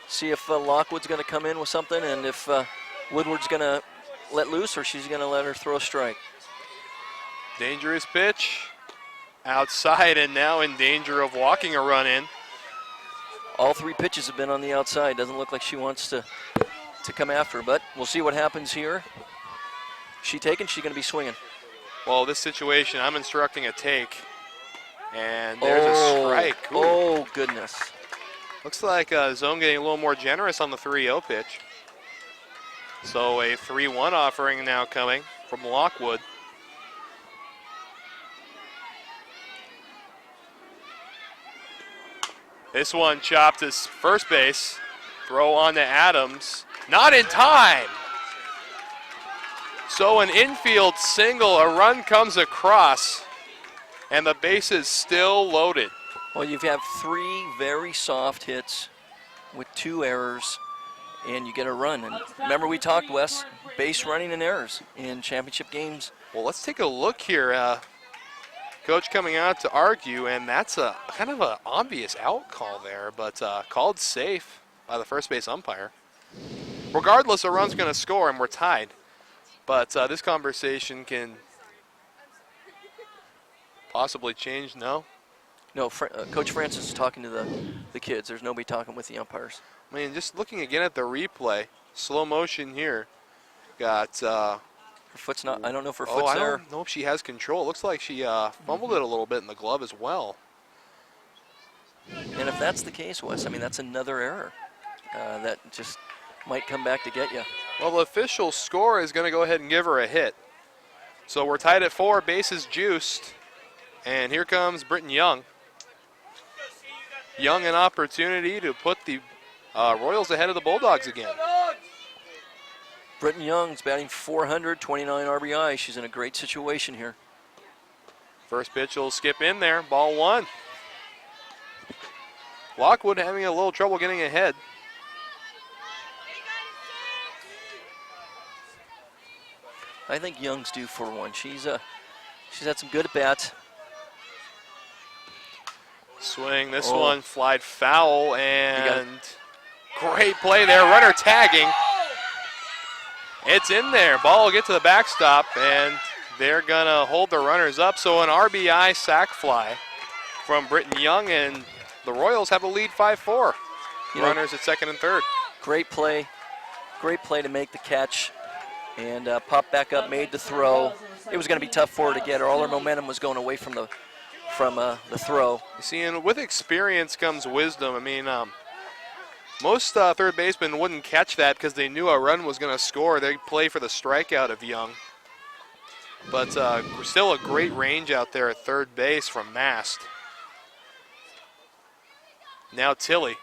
See if Lockwood's going to come in with something, and if Woodward's going to let loose or she's going to let her throw a strike. Dangerous pitch. Outside and now in danger of walking a run in. All 3 pitches have been on the outside. Doesn't look like she wants to come after, but we'll see what happens here. She taking, she's going to be swinging. Well, this situation, I'm instructing a take. And there's a strike. Ooh. Oh, goodness. Looks like Zone getting a little more generous on the 3-0 pitch. So a 3-1 offering now coming from Lockwood. This one chopped his first base. Throw on to Adams. Not in time. So an infield single, a run comes across, and the base is still loaded. Well, you have 3 very soft hits with 2 errors, and you get a run. And remember we talked, Wes, base running and errors in championship games. Well, let's take a look here. Coach coming out to argue, and that's a kind of an obvious out call there, but called safe by the first base umpire. Regardless, a run's going to score, and we're tied. But this conversation can possibly change, no? No, Coach Francis is talking to the kids. There's nobody talking with the umpires. I mean, just looking again at the replay, slow motion here. Got her foot's not. I don't know if her foot's I there. don't know if she has control. It looks like she fumbled it a little bit in the glove as well. And if that's the case, Wes, I mean that's another error that just might come back to get you. Well, the official score is going to go ahead and give her a hit. So we're tied at 4, bases juiced, and here comes Britton Young. Young an opportunity to put the Royals ahead of the Bulldogs again. Britton Young's batting .400, 29 RBI. She's in a great situation here. First pitch will skip in there, ball 1. Lockwood having a little trouble getting ahead. I think Young's due for one. She's had some good at-bats. Swing, this one flied foul, and great play there, runner tagging. It's in there, ball will get to the backstop, and they're gonna hold the runners up. So an RBI sac fly from Britton Young, and the Royals have a lead 5-4. Runners at second and third. Great play to make the catch, and pop back up, made the throw. It was going to be tough for her to get her. All her momentum was going away from the throw. You see, and with experience comes wisdom. I mean, most third basemen wouldn't catch that because they knew a run was going to score. They'd play for the strikeout of Young. But still a great range out there at third base from Mast. Now Tilly.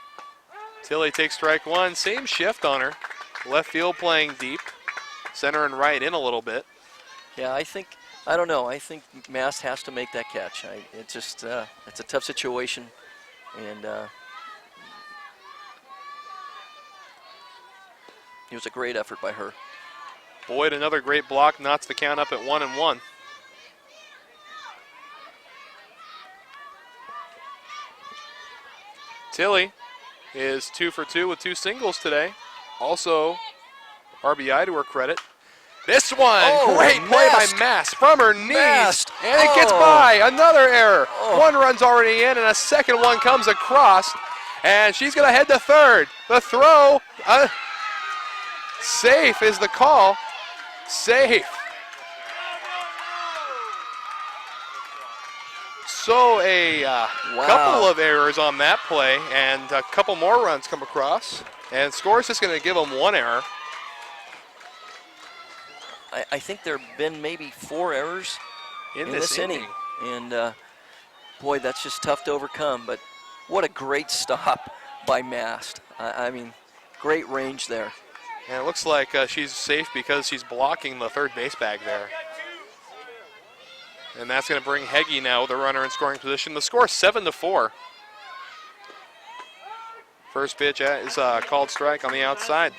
Tilly takes strike 1. Same shift on her. Left field playing deep. Center and right in a little bit. Yeah, I don't know. I think Mast has to make that catch. It's a tough situation, and it was a great effort by her. Boyd, another great block, knots the count up at 1-1. Tilly is 2 for 2 with 2 singles today. Also, RBI to her credit. This one, great play by Mast from her knees, and it gets by. Another error. One run's already in, and a second one comes across, and she's going to head to third. The throw, safe is the call. Safe. So a couple of errors on that play, and a couple more runs come across, and score's just going to give them 1 error. I think there have been maybe 4 errors in this inning. And, boy, that's just tough to overcome. But what a great stop by Mast. I mean, great range there. And it looks like she's safe because she's blocking the third base bag there. And that's going to bring Heggie now with a runner in scoring position. The score is 7-4. First pitch is called strike on the outside.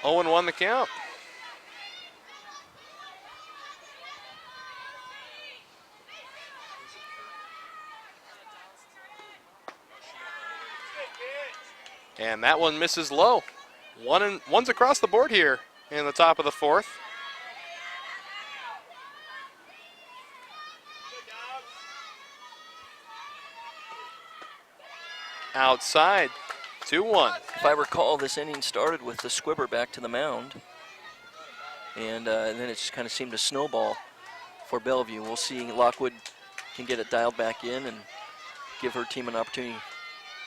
0-1 the count. And that one misses low. One's across the board here in the top of the 4th. outside, 2-1. If I recall, this inning started with the squibber back to the mound, and then it just kind of seemed to snowball for Bellevue. We'll see Lockwood can get it dialed back in and give her team an opportunity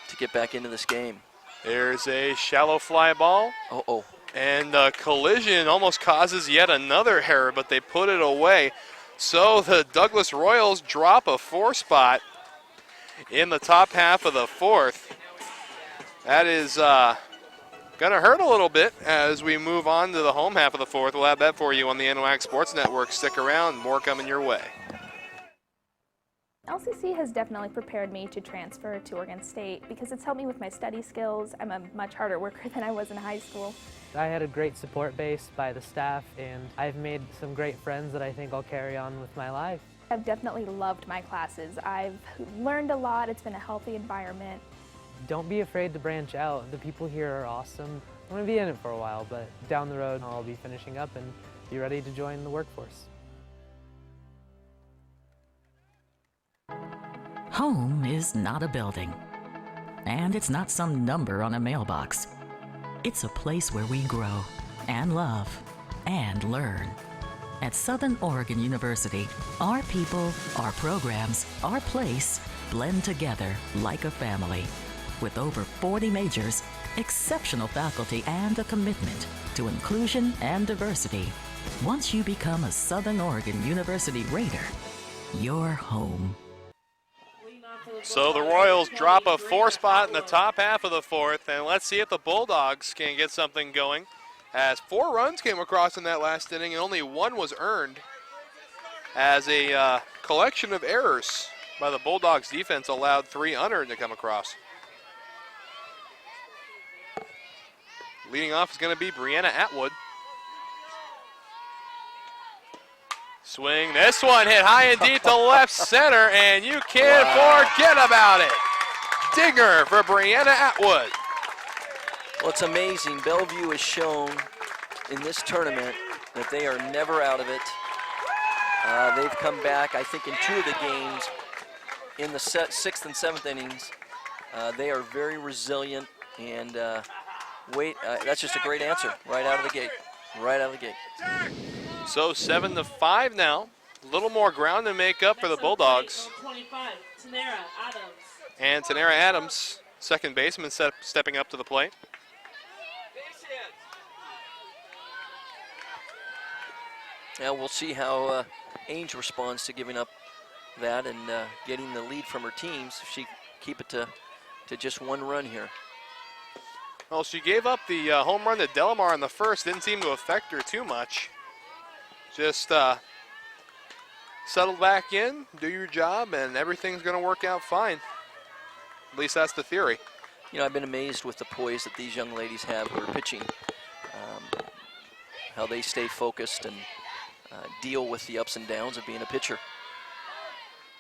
to get back into this game. There's a shallow fly ball. Uh-oh. And a collision almost causes yet another error, but they put it away. So the Douglas Royals drop a 4 spot in the top half of the 4th. That is going to hurt a little bit as we move on to the home half of the 4th. We'll have that for you on the NWAC Sports Network. Stick around, more coming your way. LCC has definitely prepared me to transfer to Oregon State because it's helped me with my study skills. I'm a much harder worker than I was in high school. I had a great support base by the staff, and I've made some great friends that I think I'll carry on with my life. I've definitely loved my classes. I've learned a lot. It's been a healthy environment. Don't be afraid to branch out. The people here are awesome. I'm going to be in it for a while, but down the road I'll be finishing up and be ready to join the workforce. Home is not a building, and it's not some number on a mailbox. It's a place where we grow and love and learn. At Southern Oregon University, our people, our programs, our place blend together like a family. With over 40 majors, exceptional faculty, and a commitment to inclusion and diversity, once you become a Southern Oregon University Raider, you're home. So the Royals drop a 4 spot in the top half of the 4th, and let's see if the Bulldogs can get something going. As 4 runs came across in that last inning, and only 1 was earned as a collection of errors by the Bulldogs defense allowed 3 unearned to come across. Leading off is going to be Brianna Atwood. Swing, this one hit high and deep to left center, and you can't forget about it. Dinger for Brianna Atwood. Well, it's amazing. Bellevue has shown in this tournament that they are never out of it. They've come back, I think, in 2 of the games in the 6th and 7th innings. They are very resilient, and that's just a great answer right out of the gate. Right out of the gate. So 7-5 now. A little more ground to make up for the Bulldogs. 25, Tanera Adams. And Tanera Adams, second baseman, stepping up to the plate. Now we'll see how Ainge responds to giving up that and getting the lead from her teams. If she keep it to just 1 run here. Well, she gave up the home run to Delamar in the first. Didn't seem to affect her too much. Just settle back in, do your job, and everything's going to work out fine. At least that's the theory. You know, I've been amazed with the poise that these young ladies have who are pitching. How they stay focused and deal with the ups and downs of being a pitcher.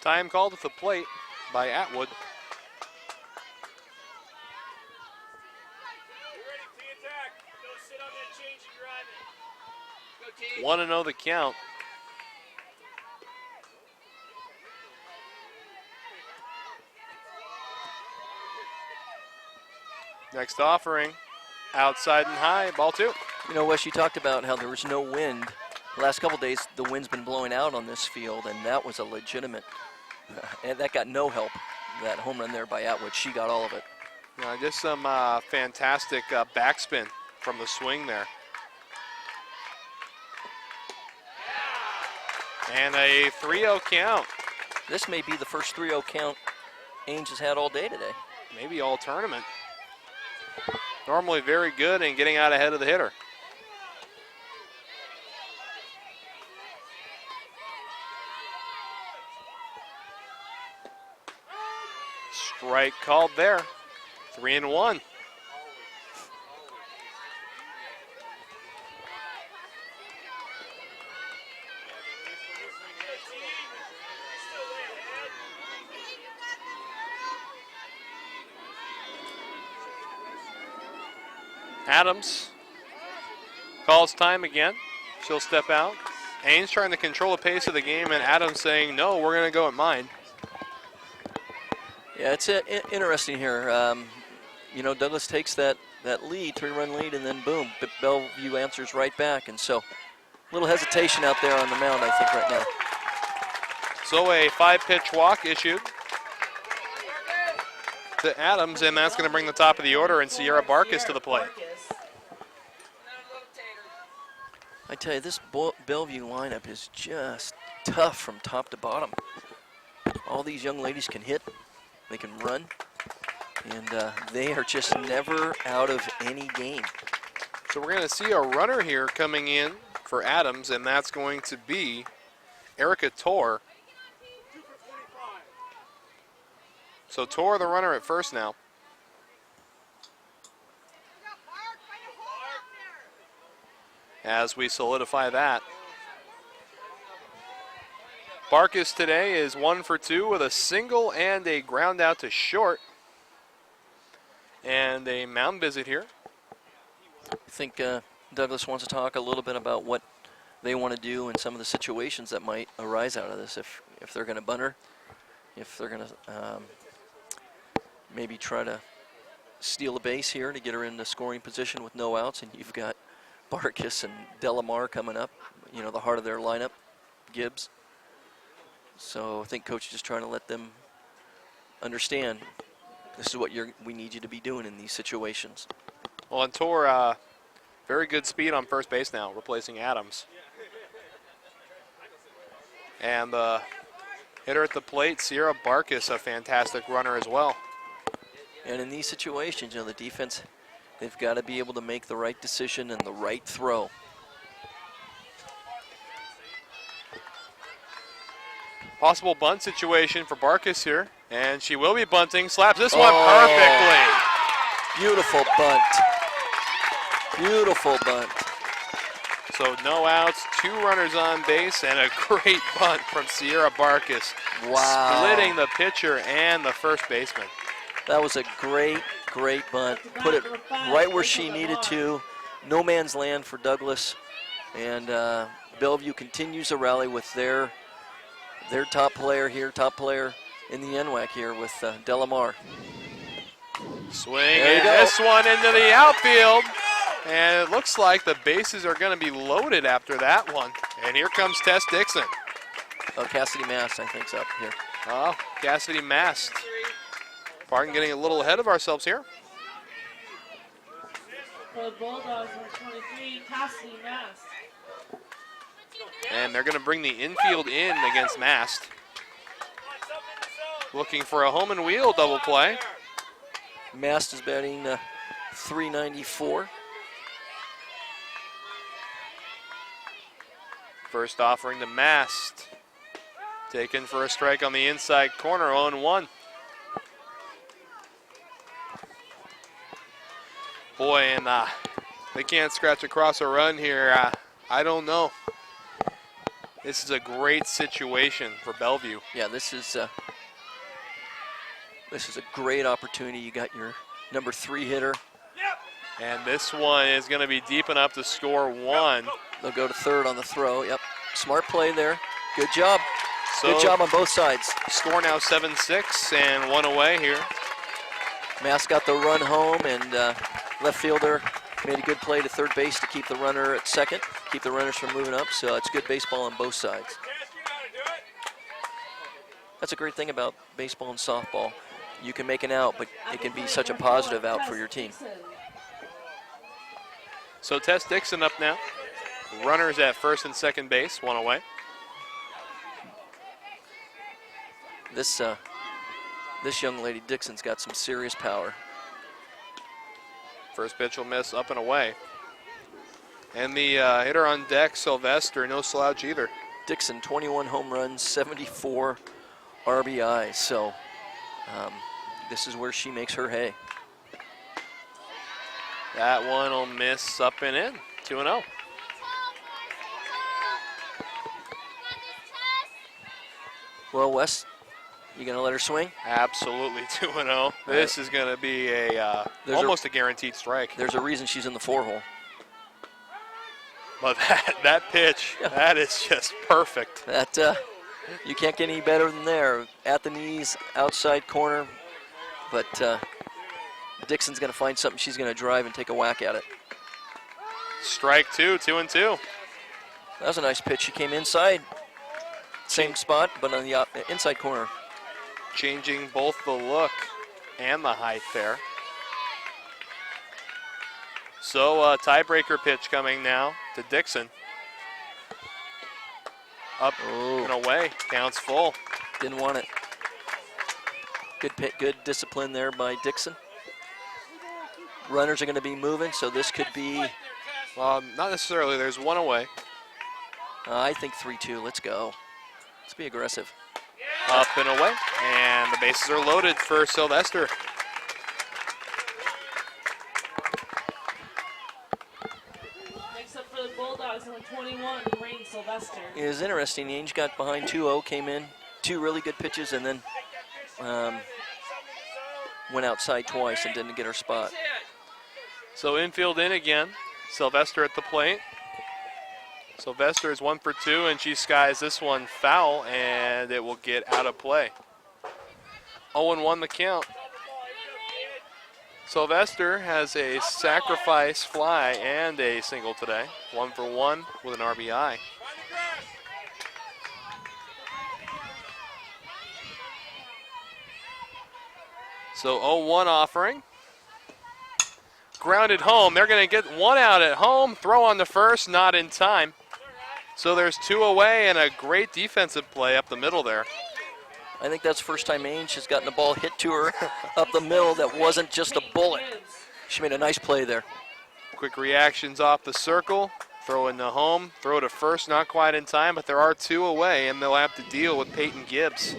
Time called at the plate by Atwood. One and 0 the count. Next offering, outside and high, ball 2. You know, Wes, you talked about how there was no wind. The last couple days, the wind's been blowing out on this field, and that was a legitimate, and that got no help. That home run there by Atwood, she got all of it. Yeah, just some fantastic backspin from the swing there. And a 3-0 count. This may be the first 3-0 count Ainge has had all day today. Maybe all tournament. Normally very good and getting out ahead of the hitter. Strike called there. 3-1. Adams calls time again. She'll step out. Ainge trying to control the pace of the game, and Adams saying, no, we're going to go at mine. Yeah, it's interesting here. You know, Douglas takes that lead, 3-run lead, and then boom, Bellevue answers right back. And so a little hesitation out there on the mound, I think, right now. So a 5-pitch walk issued to Adams, and that's going to bring the top of the order and Sierra Barkus to the plate. I tell you, this Bellevue lineup is just tough from top to bottom. All these young ladies can hit, they can run, and they are just never out of any game. So we're going to see a runner here coming in for Adams, and that's going to be Erica Torr. So Torr, the runner at first now. As we solidify that. Barkus today is 1 for 2 with a single and a ground out to short. And a mound visit here. I think Douglas wants to talk a little bit about what they want to do and some of the situations that might arise out of this. If they're going to bunt her, if they're going to maybe try to steal a base here to get her into scoring position with no outs, and you've got Barkus and Delamar coming up, you know, the heart of their lineup, Gibbs. So I think Coach is just trying to let them understand this is what we need you to be doing in these situations. Well, and Torr, very good speed on first base now, replacing Adams. And the hitter at the plate, Sierra Barkus, a fantastic runner as well. And in these situations, you know, the defense, they've got to be able to make the right decision and the right throw. Possible bunt situation for Barkus here, and she will be bunting. Slaps this one perfectly. Beautiful bunt. Beautiful bunt. So no outs, 2 runners on base, and a great bunt from Sierra Barkus. Wow. Splitting the pitcher and the first baseman. That was a great, great bunt. Put it right where she needed to. No man's land for Douglas. And Bellevue continues to rally with their top player here, top player in the NWAC here with Delamar. Swing and this one into the outfield. And it looks like the bases are going to be loaded after that one. And here comes Tess Dixon. Oh, Cassidy Mast, I think, is up here. Oh, Cassidy Mast. Pardon, getting a little ahead of ourselves here. For the Bulldogs, number 23, Cassidy Mast. And they're going to bring the infield in against Mast. Looking for a home and wheel double play. Mast is batting .394. First offering to Mast. Taken for a strike on the inside corner, 0-1. Boy, and they can't scratch across a run here. I don't know. This is a great situation for Bellevue. Yeah, this is a great opportunity. You got your number 3 hitter. And this one is going to be deep enough to score 1. They'll go to third on the throw. Yep, smart play there. Good job. So good job on both sides. Score now 7-6 and 1 away here. Mast got the run home, and left fielder made a good play to third base to keep the runner at second, keep the runners from moving up. So it's good baseball on both sides. That's a great thing about baseball and softball. You can make an out, but it can be such a positive out for your team. So Tess Dixon up now. Runners at first and second base, 1 away. This young lady, Dixon's got some serious power. First pitch will miss, up and away. And the hitter on deck, Sylvester, no slouch either. Dixon, 21 home runs, 74 RBIs. So this is where she makes her hay. That one will miss, up and in, 2-0. Well, Wes, you gonna let her swing? Absolutely, 2-0. This is gonna be almost a guaranteed strike. There's a reason she's in the 4-hole. But that pitch, that is just perfect. That you can't get any better than there. At the knees, outside corner, but Dixon's going to find something. She's going to drive and take a whack at it. Strike two, 2-2. That was a nice pitch. She came inside, same spot, but on the inside corner. Changing both the look and the height there. So tiebreaker pitch coming now to Dixon. Up and away, counts full. Didn't want it. Good discipline there by Dixon. Runners are going to be moving, so this could be... Not necessarily. There's one away. I think 3-2. Let's go. Let's be aggressive. Up and away, and the bases are loaded for Sylvester. Next up for the Bulldogs, number 21, Rain Sylvester. It was interesting. Ainge got behind 2-0, came in, 2 really good pitches, and then went outside twice and didn't get her spot. So infield in again. Sylvester at the plate. Sylvester is 1 for 2, and she skies this one foul, and it will get out of play. 0-1 the count. Sylvester has a sacrifice fly and a single today. 1 for 1 with an RBI. So 0-1 offering. Grounded home. They're going to get one out at home. Throw on the first, not in time. So there's 2 away and a great defensive play up the middle there. I think that's the first time Ainge has gotten a ball hit to her up the middle that wasn't just a bullet. She made a nice play there. Quick reactions off the circle. Throw in the home. Throw to first, not quite in time, but there are 2 away, and they'll have to deal with Peyton Gibbs.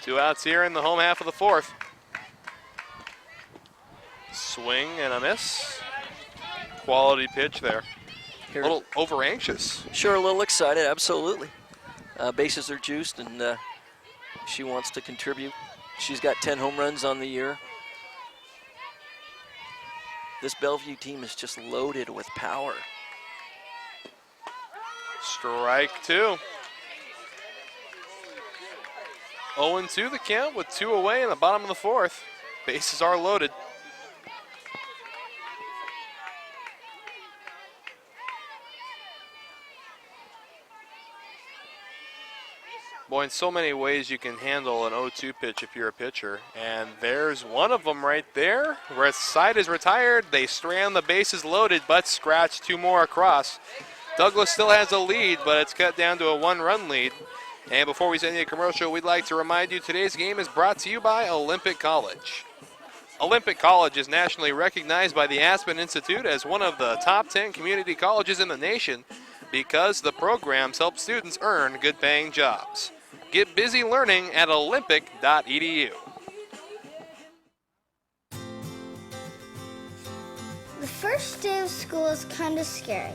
2 outs here in the home half of the 4th. Swing and a miss. Quality pitch there. A little over anxious. Sure, a little excited, absolutely. Bases are juiced, and she wants to contribute. She's got 10 home runs on the year. This Bellevue team is just loaded with power. Strike 2. 0-2 the count with 2 away in the bottom of the 4th. Bases are loaded. Boy, in so many ways you can handle an 0-2 pitch if you're a pitcher. And there's one of them right there. Where side is retired, they strand the bases loaded, but scratch 2 more across. Douglas still has a lead, but it's cut down to a 1-run lead. And before we send you a commercial, we'd like to remind you today's game is brought to you by Olympic College. Olympic College is nationally recognized by the Aspen Institute as one of the top 10 community colleges in the nation because the programs help students earn good-paying jobs. Get busy learning at olympic.edu. The first day of school is kind of scary.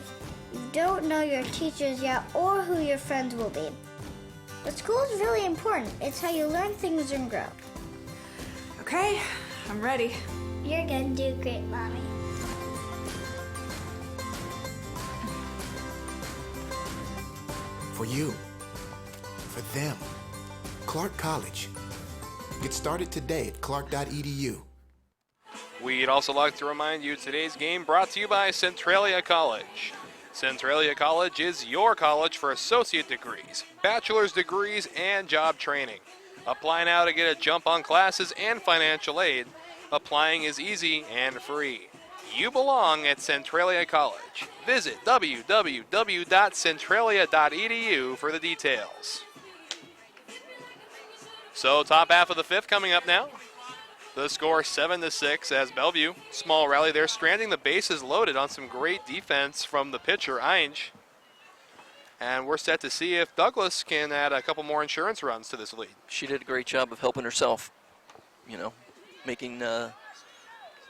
You don't know your teachers yet or who your friends will be. But school is really important. It's how you learn things and grow. Okay, I'm ready. You're gonna do great, Mommy. For you. For them. Clark College. Get started today at clark.edu. We'd also like to remind you today's game brought to you by Centralia College. Centralia College is your college for associate degrees, bachelor's degrees, and job training. Apply now to get a jump on classes and financial aid. Applying is easy and free. You belong at Centralia College. Visit www.centralia.edu for the details. So top half of the 5th coming up now. The score 7-6 as Bellevue. Small rally there, stranding the bases loaded on some great defense from the pitcher, Ainge. And we're set to see if Douglas can add a couple more insurance runs to this lead. She did a great job of helping herself, you know, making,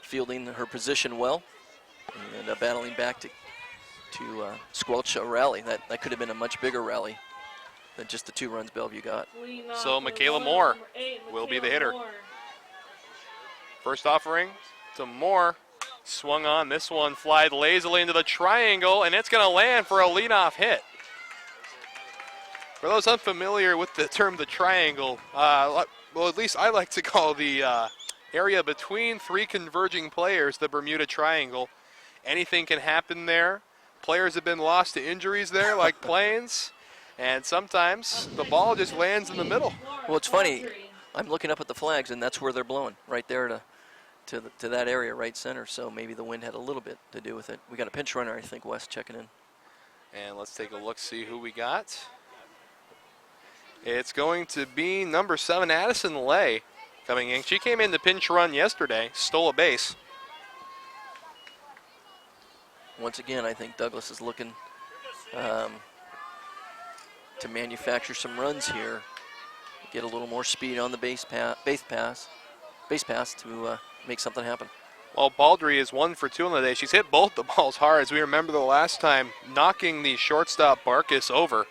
fielding her position well and battling back to squelch a rally. That could have been a much bigger rally than just the 2 runs Bellevue got. So Michaela Moore will be the hitter. First offering to Moore. Swung on. This one flied lazily into the triangle, and it's going to land for a leadoff hit. For those unfamiliar with the term the triangle, well, at least I like to call the area between three converging players the Bermuda Triangle. Anything can happen there. Players have been lost to injuries there, like planes, and sometimes the ball just lands in the middle. Well, it's funny. I'm looking up at the flags, and that's where they're blowing, right there to that area, right center. So maybe the wind had a little bit to do with it. We got a pinch runner, I think, Wes checking in. And let's take a look, see who we got. It's going to be number 7, Addison Lay, coming in. She came in to pinch run yesterday, stole a base. Once again, I think Douglas is looking to manufacture some runs here, get a little more speed on the base pass to make something happen. Well, Baldry is 1 for 2 on the day. She's hit both the balls hard, as we remember the last time, knocking the shortstop Barkis over.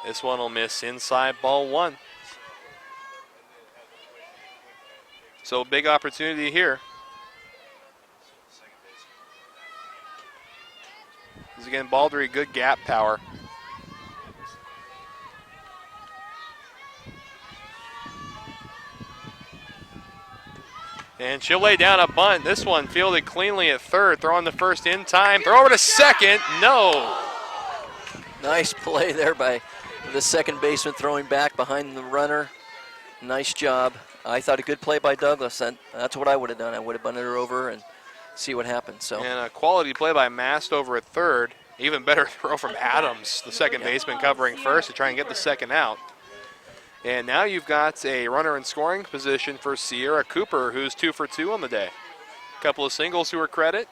This one will miss inside, ball 1. So big opportunity here. This is again Baldry, good gap power. And she'll lay down a bunt. This one fielded cleanly at third, throwing the first in time. Throw over to second, no. Nice play there by the second baseman, throwing back behind the runner. Nice job. I thought a good play by Douglas. That's what I would have done. I would have bunted her over and see what happens. So. And a quality play by Mast over at third. Even better throw from Adams, the second baseman covering first to try and get the second out. And now you've got a runner in scoring position for Sierra Cooper, who's 2 for 2 on the day. A couple of singles to her credit,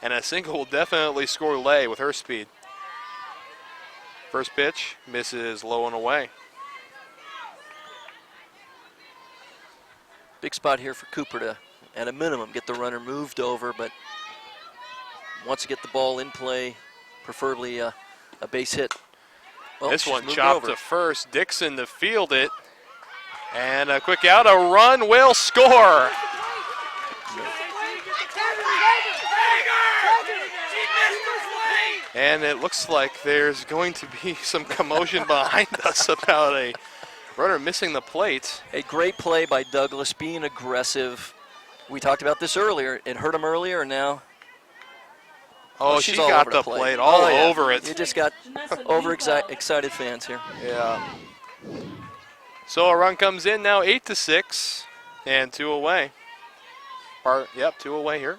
and a single will definitely score Lay with her speed. First pitch misses low and away. Big spot here for Cooper to, at a minimum, get the runner moved over, but wants to get the ball in play, preferably a base hit. Well, this one chopped to first. Dixon to field it. And a quick out. A run will score. And it looks like there's going to be some commotion behind us about a runner missing the plate. A great play by Douglas, being aggressive. We talked about this earlier. It hurt him earlier, and now. Oh, she got the plate all over it. You just got excited fans here. Yeah. So a run comes in now, 8-6, and 2 away. Yep, 2 away here.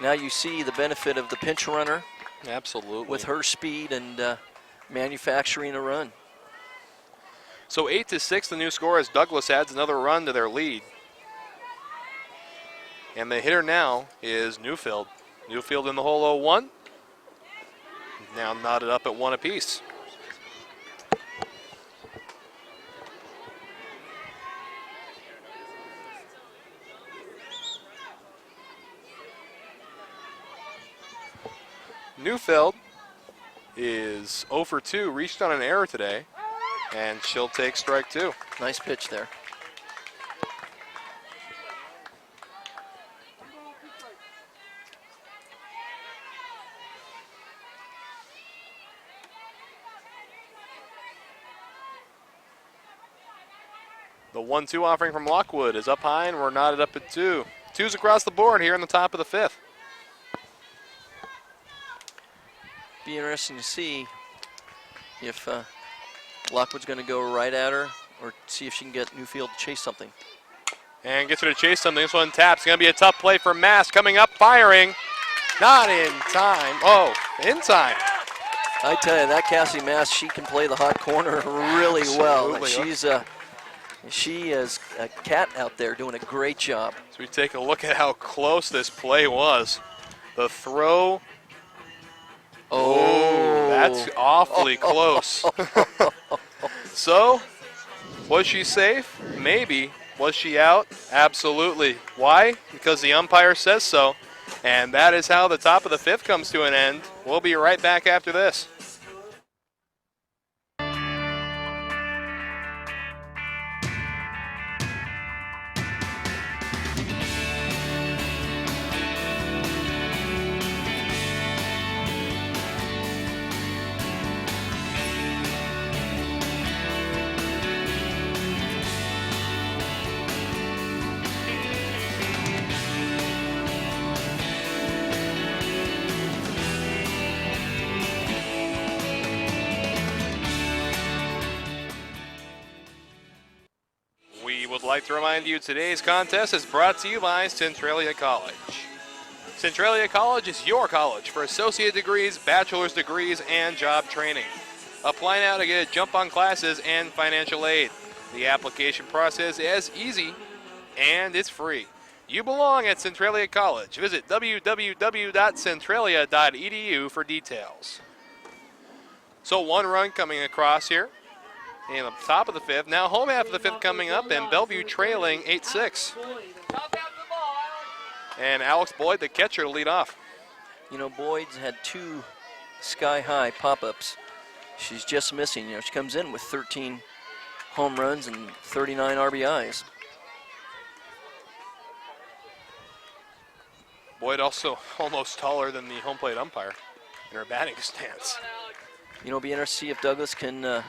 Now you see the benefit of the pinch runner. Absolutely. With her speed and manufacturing a run. So 8-6, the new score, as Douglas adds another run to their lead. And the hitter now is Newfield. Newfield in the hole 0-1. Now knotted up at 1 apiece. Newfield is 0 for 2, reached on an error today, and she'll take strike 2. Nice pitch there. The 1-2 offering from Lockwood is up high, and we're knotted up at 2. 2's across the board here in the top of the 5th. Be interesting to see if Lockwood's going to go right at her or see if she can get Newfield to chase something. And gets her to chase something. This one taps. Going to be a tough play for Mass. Coming up, firing. Not in time. Oh, in time. I tell you, that Cassie Mass, she can play the hot corner really well. Absolutely. She is a cat out there doing a great job. So we take a look at how close this play was. The throw. Oh, that's awfully close. So, was she safe? Maybe. Was she out? Absolutely. Why? Because the umpire says so. And that is how the top of the 5th comes to an end. We'll be right back after this. like to remind you today's contest is brought to you by Centralia College. Centralia College is your college for associate degrees, bachelor's degrees, and job training. Apply now to get a jump on classes and financial aid. The application process is easy and it's free. You belong at Centralia College. Visit www.centralia.edu for details. So 1 run coming across here in the top of the 5th. Now home half of the 5th coming up, and Bellevue trailing 8-6. And Alex Boyd, the catcher, to lead off. You know, Boyd's had 2 sky-high pop-ups. She's just missing. You know, she comes in with 13 home runs and 39 RBIs. Boyd also almost taller than the home plate umpire in her batting stance. You know, it'll be interesting to see if Douglas can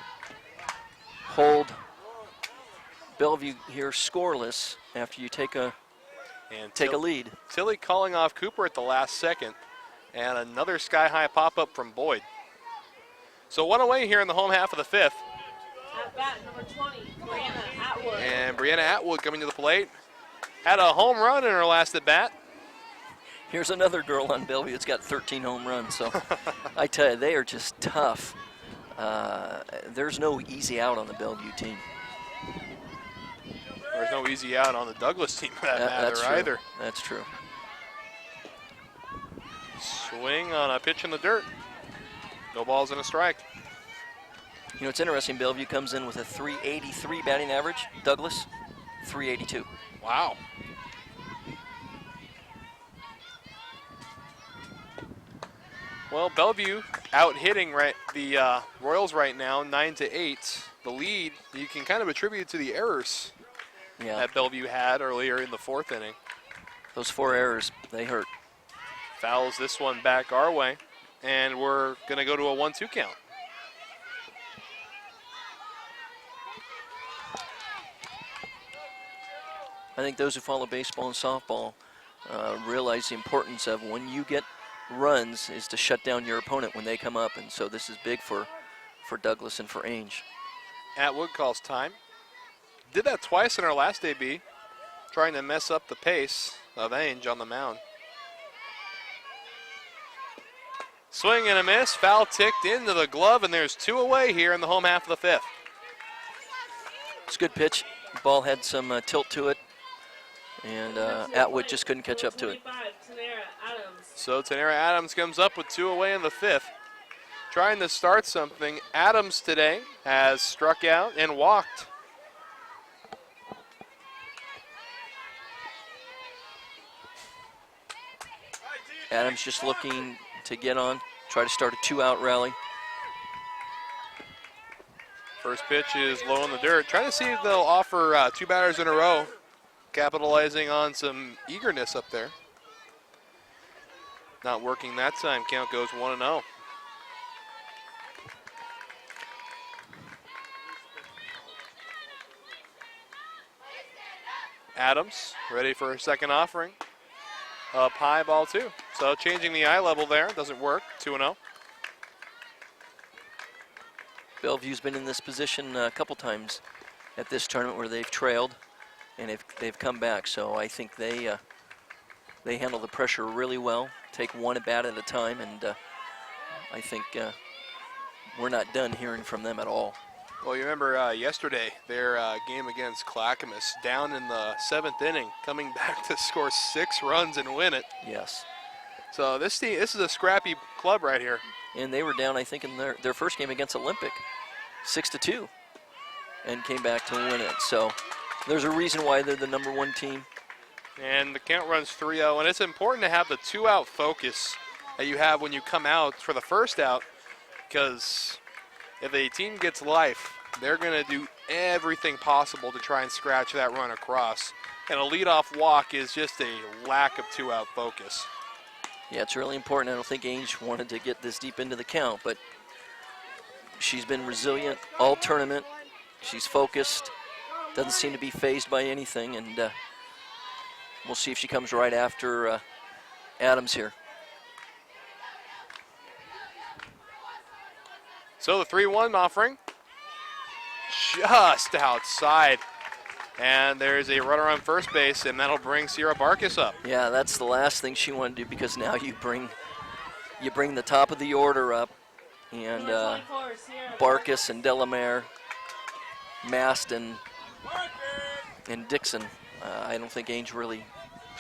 hold Bellevue here scoreless after you take a lead. Tilly calling off Cooper at the last second, and another sky-high pop-up from Boyd. So 1 away here in the home half of the 5th. At bat, number 20, Brianna Atwood. And Brianna Atwood coming to the plate. Had a home run in her last at bat. Here's another girl on Bellevue that's got 13 home runs. So I tell you, they are just tough. There's no easy out on the Bellevue team. There's no easy out on the Douglas team for that matter that's true. either. That's true. Swing on a pitch in the dirt. No balls and a strike. You know, it's interesting. Bellevue comes in with a 383 batting average. Douglas, 382. Wow. Well, Bellevue out hitting the Royals right now, 9-8. The lead you can kind of attribute to the errors that Bellevue had earlier in the 4th inning. Those 4 errors, they hurt. Fouls this one back our way, and we're going to go to a 1-2 count. I think those who follow baseball and softball realize the importance of when you get runs is to shut down your opponent when they come up, and so this is big for Douglas and for Ainge. Atwood calls time. Did that twice in our last AB, trying to mess up the pace of Ainge on the mound. Swing and a miss, foul ticked into the glove, and there's 2 away here in the home half of the 5th. It's a good pitch. Ball had some tilt to it, and Atwood just couldn't catch up to it. So Tanera Adams comes up with 2 away in the 5th. Trying to start something. Adams today has struck out and walked. Adams just looking to get on, try to start a 2-out rally. First pitch is low in the dirt. Trying to see if they'll offer 2 batters in a row, capitalizing on some eagerness up there. Not working that time. Count goes 1-0. Adams ready for a second offering. Up high, ball 2. So changing the eye level there doesn't work. 2-0. Bellevue's been in this position a couple times at this tournament where they've trailed and they've come back. So I think they handle the pressure really well. Take 1 at bat at a time, and I think we're not done hearing from them at all. Well, you remember yesterday, their game against Clackamas, down in the 7th inning, coming back to score 6 runs and win it. Yes. So this team, this is a scrappy club right here. And they were down, I think, in their first game against Olympic, 6-2, and came back to win it. So there's a reason why they're the #1 team. And the count runs 3-0, and it's important to have the 2-out focus that you have when you come out for the first out, because if a team gets life, they're going to do everything possible to try and scratch that run across. And a leadoff walk is just a lack of 2-out focus. Yeah, it's really important. I don't think Ainge wanted to get this deep into the count, but she's been resilient all tournament. She's focused, doesn't seem to be fazed by anything, and we'll see if she comes right after Adams here. So the 3-1 offering, just outside. And there's a runner on first base, and that'll bring Sierra Barkus up. Yeah, that's the last thing she wanted to do, because now you bring the top of the order up, and Barkus and Delamere, Mast and Dixon. I don't think Ainge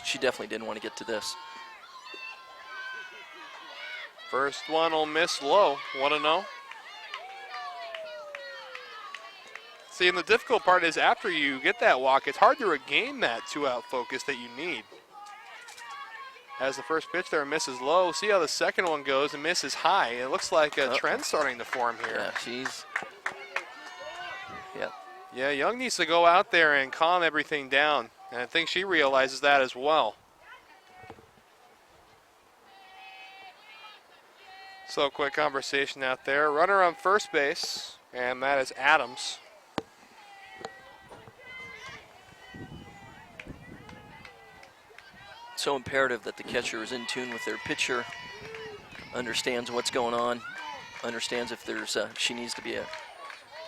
she definitely didn't want to get to this. First one will miss low, 1-0. See, and the difficult part is after you get that walk, it's hard to regain that two-out focus that you need. As the first pitch there misses low, see how the second one goes and misses high. It looks like a trend starting to form here. Yeah, Yeah, Young needs to go out there and calm everything down, and I think she realizes that as well. So quick conversation out there. Runner on first base, and that is Adams. So imperative that the catcher is in tune with their pitcher, understands what's going on, understands if there's she needs to be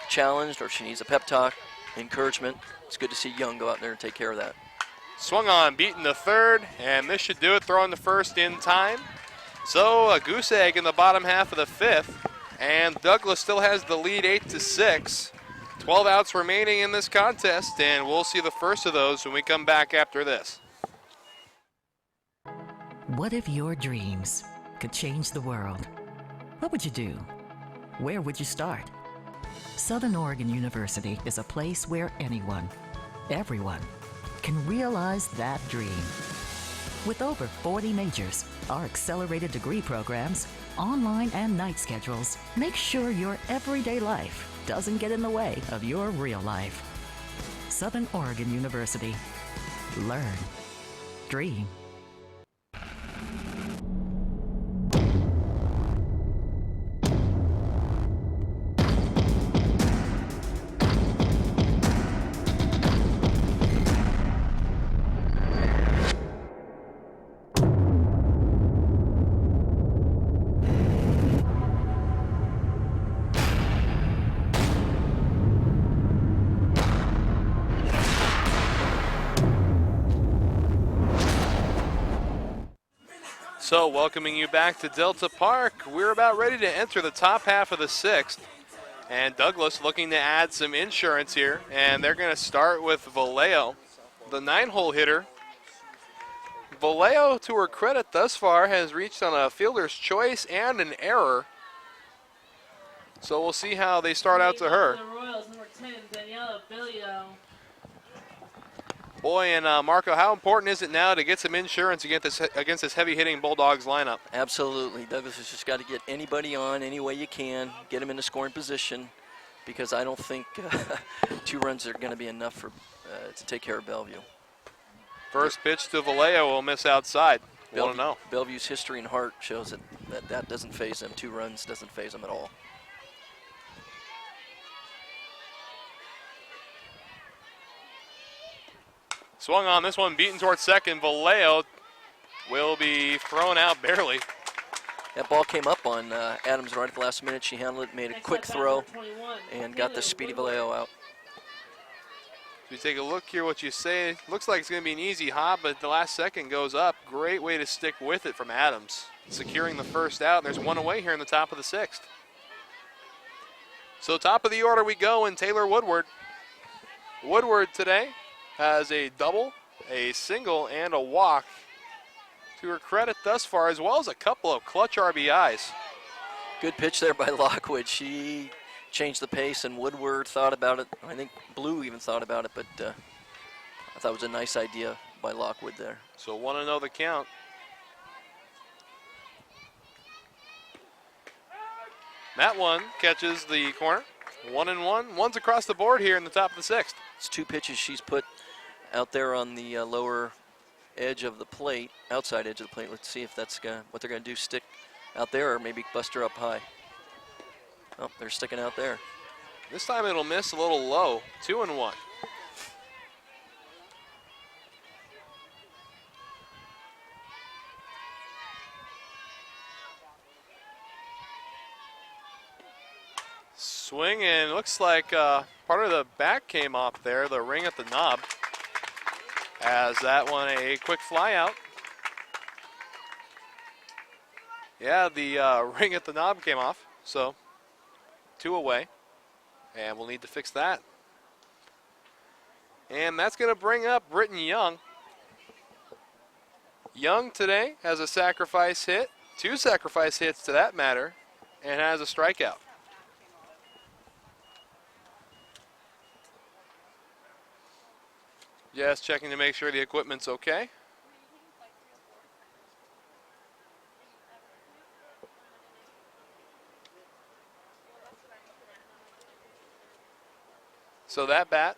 challenged or she needs a pep talk, encouragement. It's good to see Young go out there and take care of that. Swung on, beaten the third, and this should do it, throwing the first in time. So a goose egg in the bottom half of the fifth, and Douglas still has the lead 8-6. 12 outs remaining in this contest, and we'll see the first of those when we come back after this. What if your dreams could change the world? What would you do? Where would you start? Southern Oregon University is a place where anyone, everyone, can realize that dream. With over 40 majors, our accelerated degree programs, online and night schedules make sure your everyday life doesn't get in the way of your real life. Southern Oregon University. Learn. Dream. So welcoming you back to Delta Park. We're about ready to enter the top half of the sixth. And Douglas looking to add some insurance here. And they're going to start with Vallejo, the 9-hole hitter. Vallejo, to her credit thus far, has reached on a fielder's choice and an error. So we'll see how they start out to her. The Royals, number 10, Daniela Bellevue. Boy, and Marco, how important is it now to get some insurance against this heavy-hitting Bulldogs lineup? Absolutely. Douglas has just got to get anybody on any way you can, get them in a scoring position, because I don't think 2 runs are going to be enough for to take care of Bellevue. First pitch to Vallejo will miss outside. 1-0. Bellevue's history and heart shows that doesn't faze them. 2 runs doesn't faze them at all. Swung on this one, beaten towards second. Vallejo will be thrown out barely. That ball came up on Adams right at the last minute. She handled it, made a quick throw, and got the speedy Vallejo out. If you take a look here, what you say, looks like it's going to be an easy hop, but the last second goes up. Great way to stick with it from Adams, securing the first out. There's one away here in the top of the sixth. So top of the order we go, and Taylor Woodward. Woodward today has a double, a single, and a walk to her credit thus far, as well as a couple of clutch RBIs. Good pitch there by Lockwood. She changed the pace, and Woodward thought about it. I think Blue even thought about it, but I thought it was a nice idea by Lockwood there. So 1-0 the count. That one catches the corner. 1-1. One's across the board here in the top of the sixth. It's 2 pitches she's put out there on the lower edge of the plate, outside edge of the plate. Let's see if that's what they're going to do, stick out there or maybe bust her up high. Oh, they're sticking out there. This time it'll miss a little low. 2-1. Swing, and looks like part part of the back came off there, the ring at the knob. As that one a quick fly out. Yeah, the ring at the knob came off, so 2 away. And we'll need to fix that. And that's going to bring up Britton Young. Young today has a sacrifice hit, 2 sacrifice hits to that matter, and has a strikeout. Just checking to make sure the equipment's okay. So that bat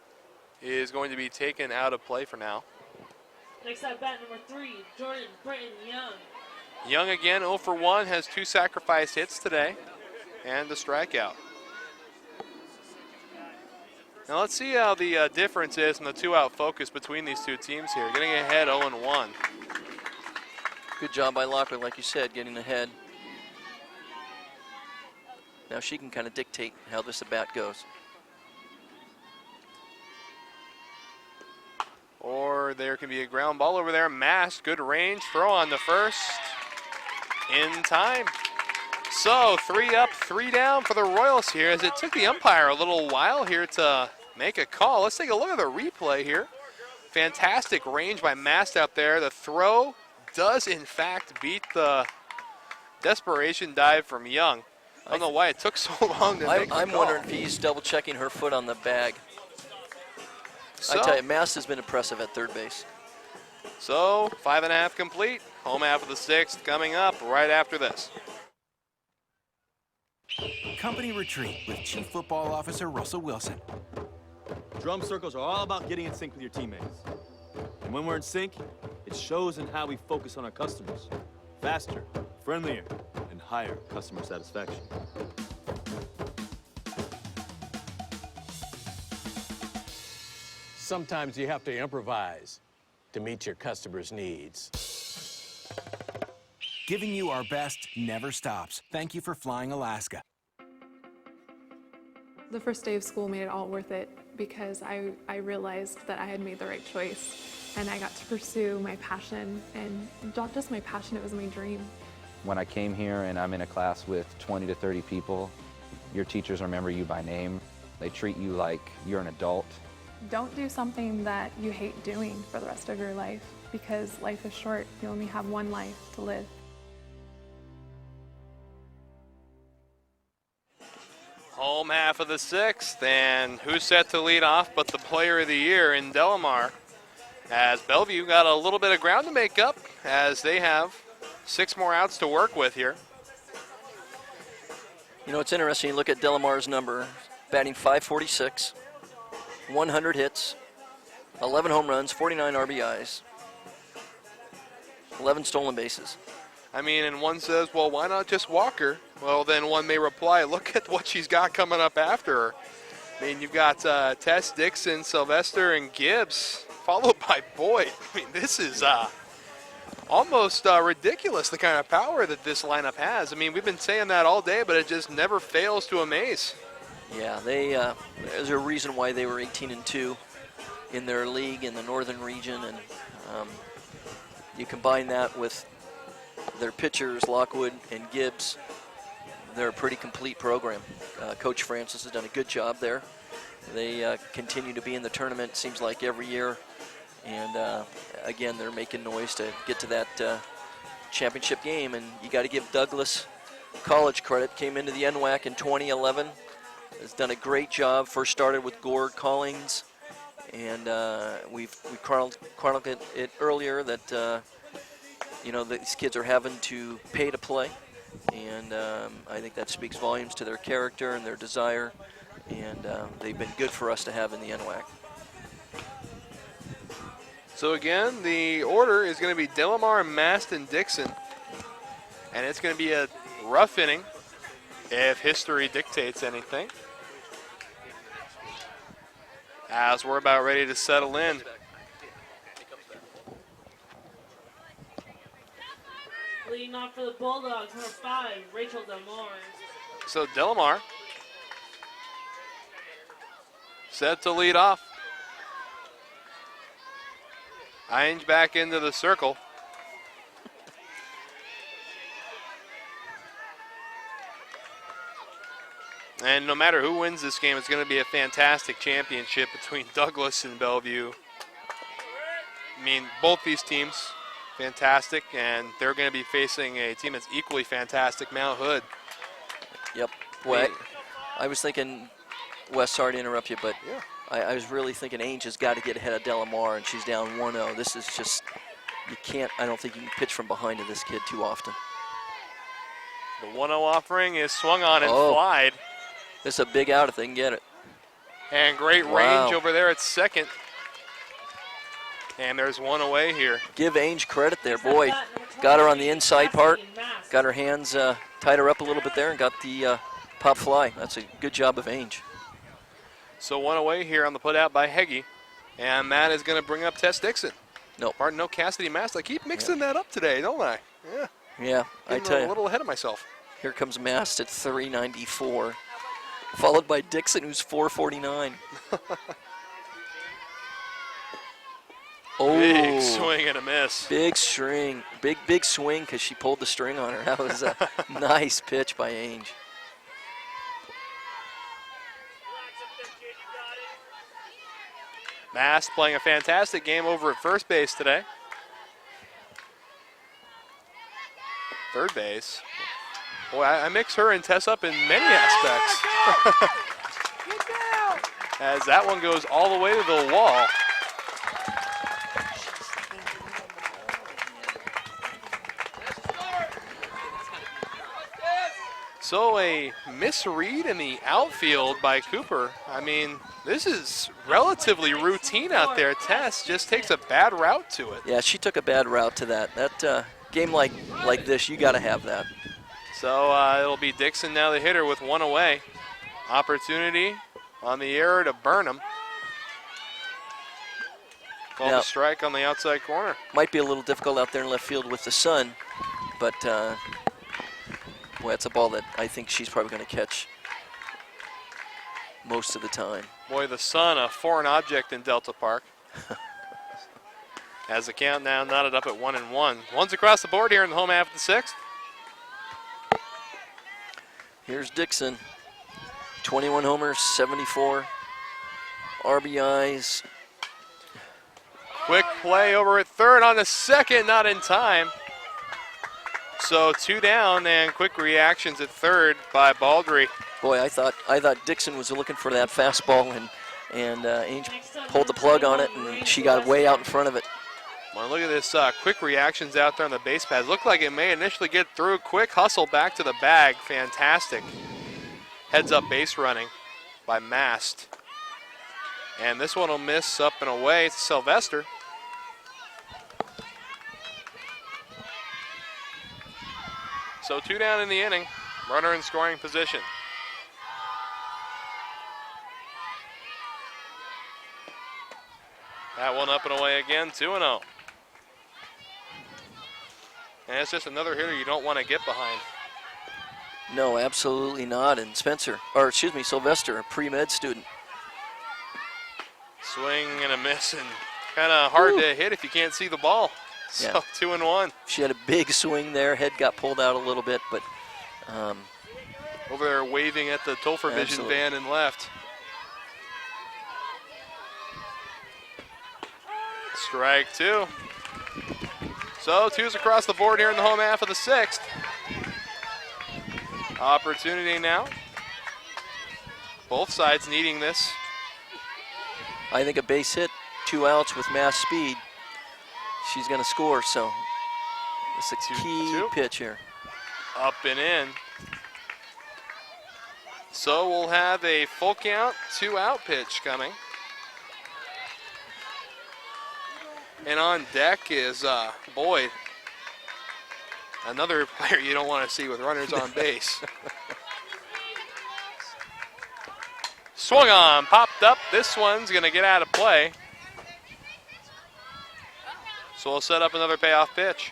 is going to be taken out of play for now. Next at bat, number 3, Jordan Britton Young. Young again, 0 for 1, has 2 sacrifice hits today and a strikeout. Now let's see how the difference is in the 2-out focus between these 2 teams here. Getting ahead 0-1. Good job by Lockwood, like you said, getting ahead. Now she can kind of dictate how this at-bat goes. Or there can be a ground ball over there. Mass, good range, throw on the first. In time. So 3 up, 3 down for the Royals here as it took the umpire a little while here to make a call. Let's take a look at the replay here. Fantastic range by Mast out there. The throw does in fact beat the desperation dive from Young. I don't know why it took so long to make the I'm call. wondering if he's double checking her foot on the bag. So, I tell you, Mast has been impressive at third base. So 5.5 complete. Home half of the 6th coming up right after this. Company Retreat with Chief Football Officer Russell Wilson. Drum circles are all about getting in sync with your teammates. And when we're in sync, it shows in how we focus on our customers. Faster, friendlier, and higher customer satisfaction. Sometimes you have to improvise to meet your customers' needs. Giving you our best never stops. Thank you for flying Alaska. The first day of school made it all worth it because I realized that I had made the right choice and I got to pursue my passion, and not just my passion, it was my dream. When I came here and I'm in a class with 20 to 30 people, your teachers remember you by name. They treat you like you're an adult. Don't do something that you hate doing for the rest of your life, because life is short. You only have one life to live. Home half of the 6th, and who's set to lead off but the player of the year in Delamar, as Bellevue got a little bit of ground to make up as they have 6 more outs to work with here. You know, it's interesting. You look at Delamar's number, batting .546, 100 hits, 11 home runs, 49 RBIs, 11 stolen bases. I mean, and one says, well, why not just walk her? Well, then one may reply, look at what she's got coming up after her. I mean, you've got Tess, Dixon, Sylvester, and Gibbs, followed by Boyd. I mean, this is almost ridiculous, the kind of power that this lineup has. I mean, we've been saying that all day, but it just never fails to amaze. Yeah, there's a reason why they were 18-2 in their league in the northern region, and you combine that with their pitchers, Lockwood and Gibbs. They're a pretty complete program. Coach Francis has done a good job there. They continue to be in the tournament, seems like, every year. And again, they're making noise to get to that championship game. And you got to give Douglas College credit. Came into the NWAC in 2011. Has done a great job. First started with Gord Collins. And we chronicled it earlier that you know, these kids are having to pay to play, and I think that speaks volumes to their character and their desire, and they've been good for us to have in the NWAC. So again, the order is going to be Delamar, Mast, and Dixon, and it's going to be a rough inning if history dictates anything, as we're about ready to settle in. Leading off for the Bulldogs, number 5, Rachel Delmore. So Delamar set to lead off. Ainge back into the circle. And no matter who wins this game, it's going to be a fantastic championship between Douglas and Bellevue. I mean, both these teams, fantastic, and they're going to be facing a team that's equally fantastic, Mount Hood. Yep. Well, I was thinking, Wes, sorry to interrupt you, but yeah. I was really thinking Ainge has got to get ahead of Delamar, and she's down 1-0. This is just, you can't, I don't think you can pitch from behind to this kid too often. The 1-0 offering is swung on and flied. This is a big out if they can get it. And great range over there at second. And there's one away here. Give Ainge credit there, boy. Got her on the inside part, got her hands, tied her up a little bit there, and got the pop fly. That's a good job of Ainge. So one away here on the put out by Heggie. And that is going to bring up Tess Dixon. No, Cassidy Mast. I keep mixing that up today, don't I? Yeah. Yeah, I tell you. A little ahead of myself. Here comes Mast at 394, followed by Dixon, who's 449. Big swing and a miss. Big string, big swing because she pulled the string on her. That was a nice pitch by Ainge. Mast playing a fantastic game over at first base today. Third base. Boy, I mix her and Tess up in many aspects. As that one goes all the way to the wall. So a misread in the outfield by Cooper. I mean, this is relatively routine out there. Tess just takes a bad route to it. Yeah, she took a bad route to that. That game like this, you got to have that. So it'll be Dixon now the hitter with one away. Opportunity on the error to Burnham. Called a strike on the outside corner. Might be a little difficult out there in left field with the sun, but boy, it's a ball that I think she's probably going to catch most of the time. Boy, the sun, a foreign object in Delta Park. As the count now knotted up at 1-1. One's across the board here in the home half of the sixth. Here's Dixon. 21 homers, 74 RBIs. Quick play over at third on the second, not in time. So 2 down and quick reactions at third by Baldry. Boy, I thought Dixon was looking for that fastball, and Ainge pulled the plug on it, and she got way out in front of it. Well, look at this quick reactions out there on the base pads. Looked like it may initially get through. Quick hustle back to the bag. Fantastic. Heads up base running by Mast. And this one will miss up and away to Sylvester. So 2 down in the inning. Runner in scoring position. That one up and away again, 2-0. And it's just another hitter you don't want to get behind. No, absolutely not. And Sylvester, a pre-med student. Swing and a miss, and kind of hard to hit if you can't see the ball. So Yeah. 2-1. She had a big swing there. Head got pulled out a little bit, but over there waving at the Topher Vision van and left. Strike 2. So 2's across the board here in the home half of the sixth. Opportunity now. Both sides needing this. I think a base hit, 2 outs with mass speed, she's going to score. So it's a key pitch here. Up and in. So we'll have a full count, 2 out pitch coming. And on deck is Boyd. Another player you don't want to see with runners on base. Swung on, popped up. This one's going to get out of play. So we'll set up another payoff pitch.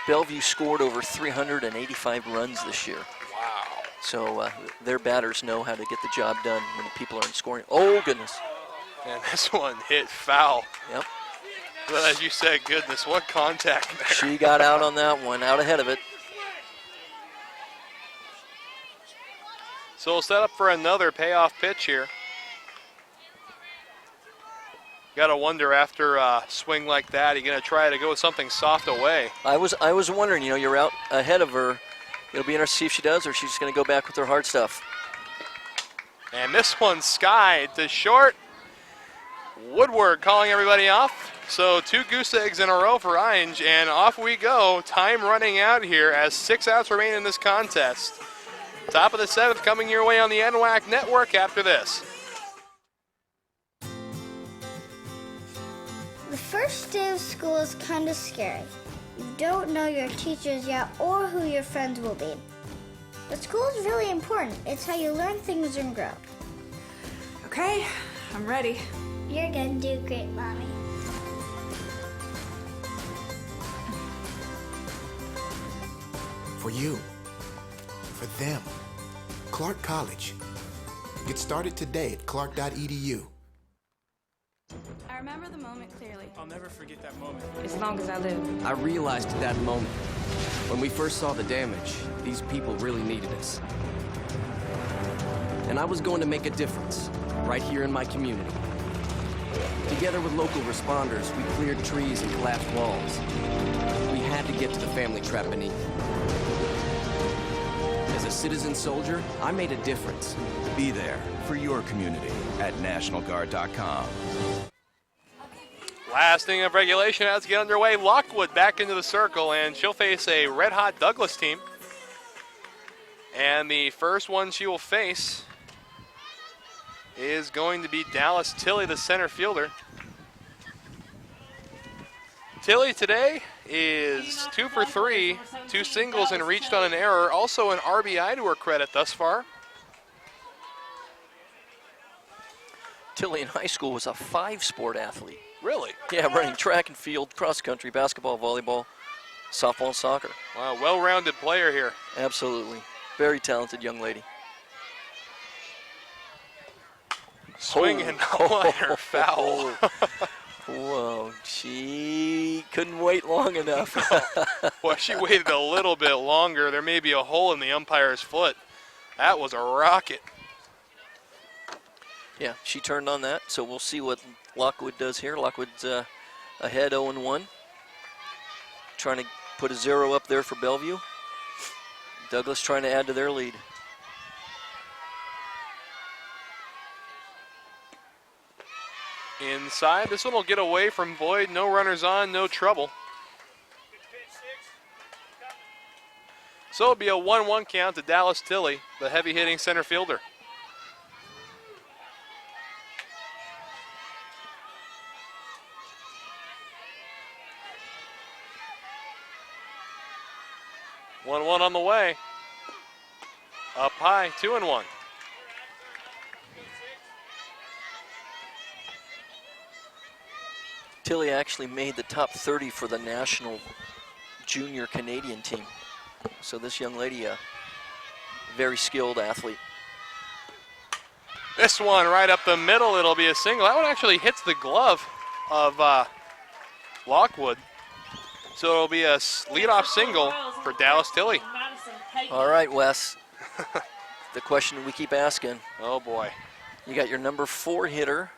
Bellevue scored over 385 runs this year. Wow. So their batters know how to get the job done when people aren't scoring. Oh, goodness. And this one hit foul. Yep. But as you said, goodness, what contact there. She got out on that one, out ahead of it. So we'll set up for another payoff pitch here. Got to wonder after a swing like that, you're going to try to go with something soft away. I was wondering, you know, you're out ahead of her. It'll be interesting to see if she does, or she's just going to go back with her hard stuff. And this one's skied to short. Woodward calling everybody off. So 2 goose eggs in a row for Ainge, and off we go. Time running out here as 6 outs remain in this contest. Top of the 7th coming your way on the NWAC network after this. The first day of school is kind of scary. You don't know your teachers yet or who your friends will be. But school is really important. It's how you learn things and grow. Okay, I'm ready. You're gonna do great, Mommy. For you. For them. Clark College. Get started today at clark.edu. I remember the moment clearly. I'll never forget that moment. As long as I live. I realized at that moment, when we first saw the damage, these people really needed us. And I was going to make a difference, right here in my community. Together with local responders, we cleared trees and collapsed walls. We had to get to the family trapped beneath. As a citizen soldier, I made a difference. Be there for your community at NationalGuard.com. Last inning of regulation has to get underway. Lockwood back into the circle, and she'll face a red-hot Douglas team. And the first one she will face is going to be Dallas Tilley, the center fielder. Tilley today is 2 for 3, 2 singles and reached on an error. Also an RBI to her credit thus far. Tilley in high school was a 5-sport athlete. Really? Yeah, running track and field, cross country, basketball, volleyball, softball, and soccer. Wow, well-rounded player here. Absolutely. Very talented young lady. Swing and no liner foul. Whoa, she couldn't wait long enough. Well, she waited a little bit longer. There may be a hole in the umpire's foot. That was a rocket. Yeah, she turned on that, so we'll see what Lockwood does here. Lockwood's ahead 0-1. Trying to put a 0 up there for Bellevue. Douglas trying to add to their lead. Inside, this one will get away from Boyd. No runners on, no trouble. So it'll be a 1-1 count to Dallas Tilley, the heavy-hitting center fielder. One on the way. Up high, 2-1. Tilley actually made the top 30 for the national junior Canadian team. So this young lady, a very skilled athlete. This one right up the middle, it'll be a single. That one actually hits the glove of Lockwood. So it'll be a leadoff single for Dallas Tilley. All right, Wes. The question we keep asking. Oh, boy. You got your number 4 hitter.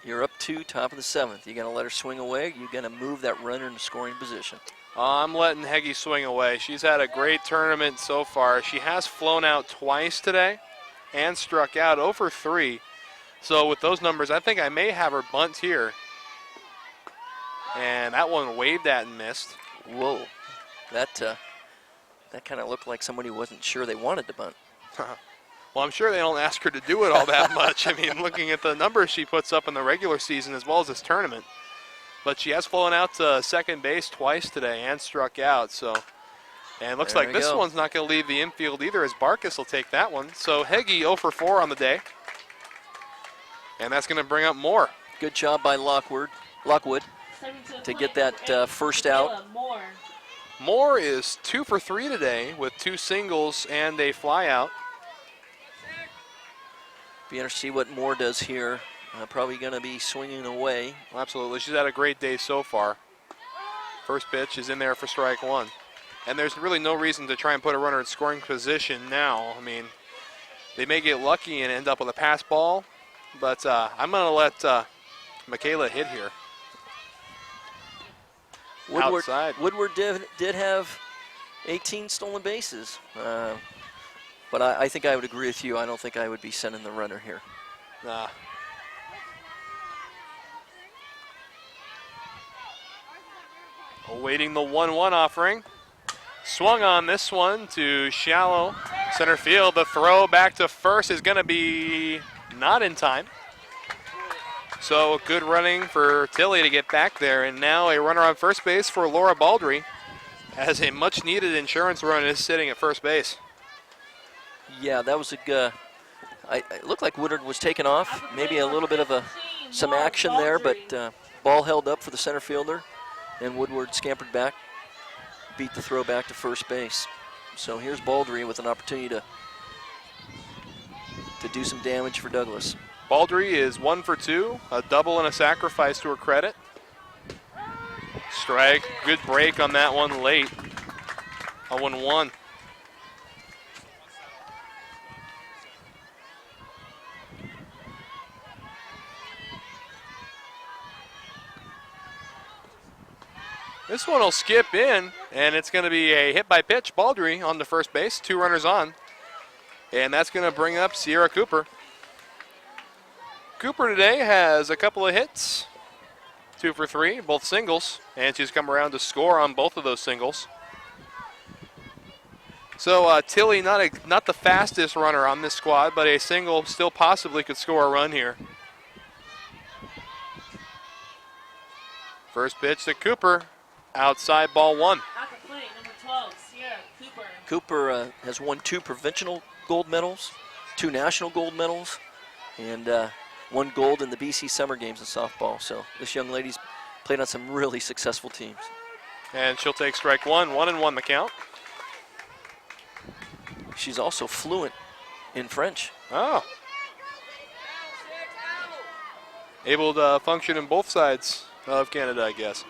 You're up 2, top of the 7th. You gonna let her swing away? You gonna move that runner in scoring position? I'm letting Heggie swing away. She's had a great tournament so far. She has flown out twice today and struck out 0 for 3. So with those numbers, I think I may have her bunt here. And that one waved at and missed. Whoa, that kind of looked like somebody wasn't sure they wanted to bunt. Well, I'm sure they don't ask her to do it all that much. I mean, looking at the numbers she puts up in the regular season as well as this tournament. But she has flown out to second base twice today and struck out. So, and it looks like this one's not going to leave the infield either, as Barkas will take that one. So Heggie 0 for 4 on the day. And that's going to bring up Moore. Good job by Lockwood to get that first out. Moore is 2 for 3 today with 2 singles and a fly out. Be interested to see what Moore does here. Probably going to be swinging away. Absolutely. She's had a great day so far. First pitch is in there for strike 1. And there's really no reason to try and put a runner in scoring position now. I mean, they may get lucky and end up with a pass ball, but I'm going to let Michaela hit here. Outside. Woodward did have 18 stolen bases, but I think I would agree with you. I don't think I would be sending the runner here. Nah. Awaiting the 1-1 offering. Swung on this one to shallow center field. The throw back to first is going to be not in time. So good running for Tilly to get back there. And now a runner on first base for Laura Baldry, as a much needed insurance run is sitting at first base. Yeah, that was a it looked like Woodward was taken off. Maybe a little bit of some action there, but ball held up for the center fielder. And Woodward scampered back, beat the throw back to first base. So here's Baldry with an opportunity to do some damage for Douglas. Baldry is 1 for 2, a double and a sacrifice to her credit. Strike, good break on that one late. 0-1. This one will skip in, and it's going to be a hit by pitch. Baldry on the first base, 2 runners on. And that's going to bring up Sierra Cooper. Cooper today has a couple of hits, 2 for 3, both singles, and she's come around to score on both of those singles. So Tilly, not the fastest runner on this squad, but a single still possibly could score a run here. First pitch to Cooper. Outside, ball 1. Number 12, Sierra Cooper. Cooper has won 2 provincial gold medals, 2 national gold medals, and 1 gold in the BC Summer Games in softball. So this young lady's played on some really successful teams. And she'll take strike 1, 1-1 the count. She's also fluent in French. Oh. Able to function in both sides of Canada, I guess.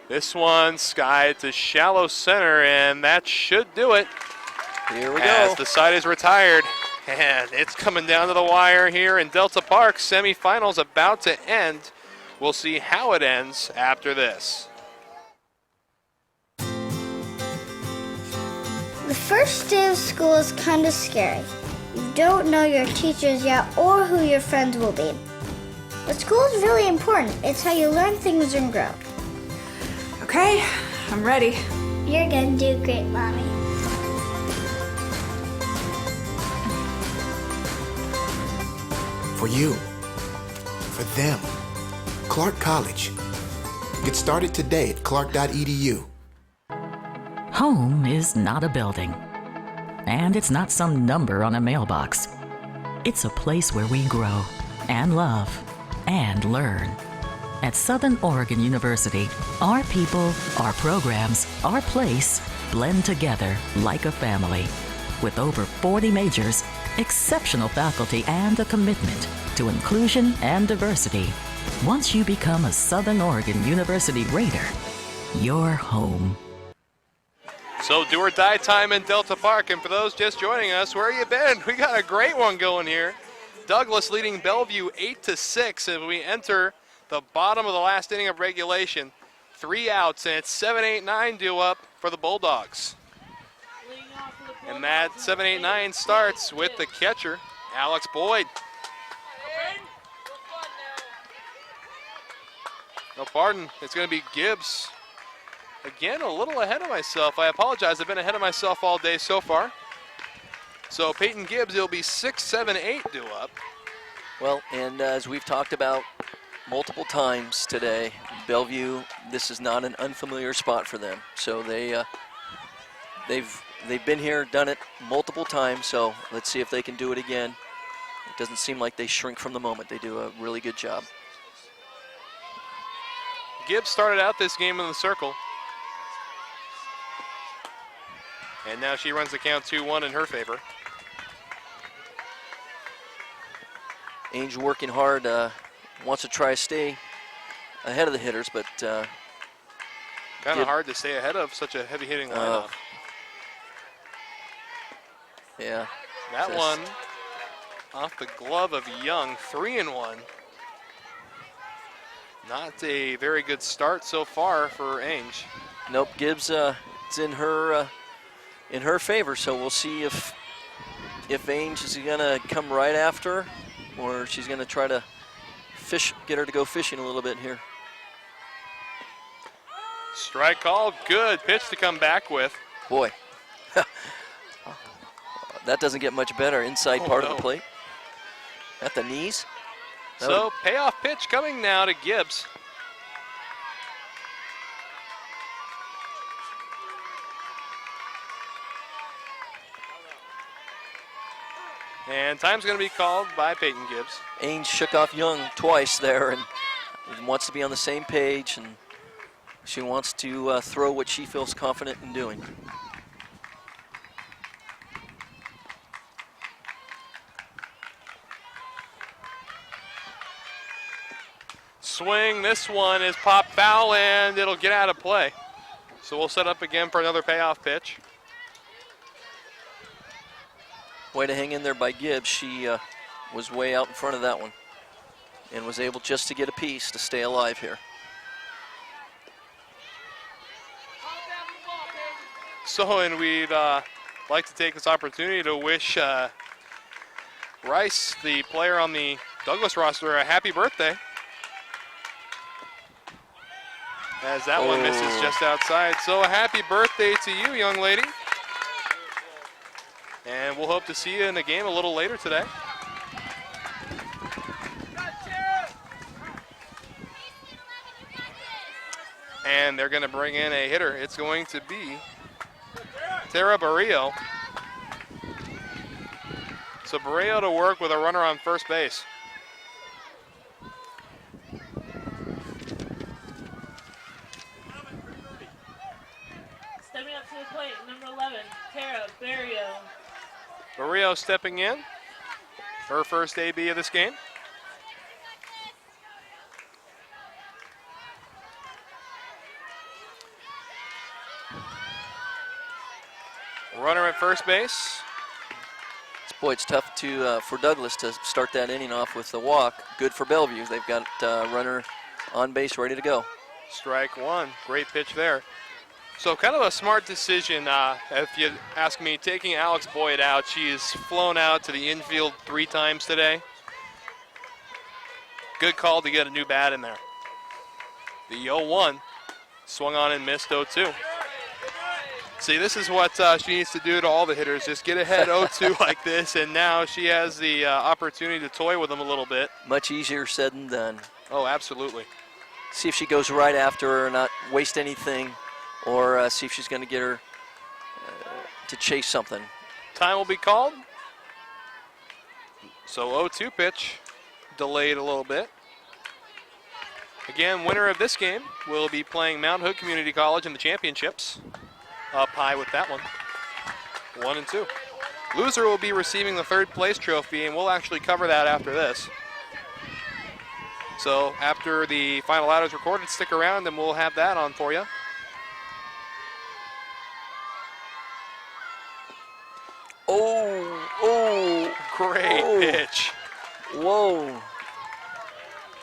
This one skied to shallow center, and that should do it. Here we As go. the side is retired, and it's coming down to the wire here in Delta Park. Semifinals about to end. We'll see how it ends after this. The first day of school is kind of scary. You don't know your teachers yet or who your friends will be. But school is really important. It's how you learn things and grow. Okay, I'm ready. You're gonna do great, Mommy. For you, for them, Clark College. Get started today at clark.edu. Home is not a building, and it's not some number on a mailbox. It's a place where we grow and love and learn. At Southern Oregon University, our people, our programs, our place blend together like a family. With over 40 majors, exceptional faculty, and a commitment to inclusion and diversity, once you become a Southern Oregon University Raider, you're home. So do or die time in Delta Park, and for those just joining us, where you been? We got a great one going here. Douglas leading Bellevue 8-6 as we enter the bottom of the last inning of regulation. 3 outs, and it's 7-8-9 due up for the Bulldogs. And that 7-8-9 starts with the catcher, Alex Boyd. No, pardon, it's going to be Gibbs. Again, a little ahead of myself. I apologize, I've been ahead of myself all day so far. So Peyton Gibbs, it'll be 6-7-8 due up. Well, and as we've talked about multiple times today, Bellevue, this is not an unfamiliar spot for them. So they've been here, done it multiple times, so let's see if they can do it again. It doesn't seem like they shrink from the moment. They do a really good job. Gibbs started out this game in the circle. And now she runs the count 2-1 in her favor. Ainge working hard, wants to try to stay ahead of the hitters, but kind of hard to stay ahead of such a heavy-hitting lineup. Yeah. That one off the glove of Young, 3-1. Not a very good start so far for Ainge. Nope, Gibbs, it's in her favor. So we'll see if Ainge is gonna come right after, or she's gonna try to get her to go fishing a little bit here. Strike called, good pitch to come back with. Boy, that doesn't get much better. Inside part of the plate, at the knees. So payoff pitch coming now to Gibbs. And time's going to be called by Peyton Gibbs. Ainge shook off Young twice there and wants to be on the same page, and she wants to throw what she feels confident in doing. Swing, this one is popped foul and it'll get out of play. So we'll set up again for another payoff pitch. Way to hang in there by Gibbs. She was way out in front of that one and was able just to get a piece to stay alive here. So, and we'd like to take this opportunity to wish Rice, the player on the Douglas roster, a happy birthday. As that one misses just outside. So a happy birthday to you, young lady. And we'll hope to see you in the game a little later today. And they're going to bring in a hitter. It's going to be Tara Barrio. So Barrio to work with a runner on first base. Stepping up to the plate, number 11, Tara Barrio. Barrio stepping in. Her first AB of this game. Runner at first base. Boy, it's tough for Douglas to start that inning off with the walk. Good for Bellevue. They've got runner on base ready to go. Strike one. Great pitch there. So kind of a smart decision, if you ask me, taking Alex Boyd out. She's flown out to the infield 3 times today. Good call to get a new bat in there. The 0-1 swung on and missed 0-2. See, this is what she needs to do to all the hitters. Just get ahead 0-2 like this, and now she has the opportunity to toy with them a little bit. Much easier said than done. Oh, absolutely. See if she goes right after her, not waste anything, or see if she's going to get her to chase something. Time will be called. So 0-2 pitch, delayed a little bit. Again, winner of this game will be playing Mount Hood Community College in the championships. Up high with that one. 1-2. Loser will be receiving the 3rd place trophy, and we'll actually cover that after this. So after the final out is recorded, stick around and we'll have that on for you. Great pitch. Whoa.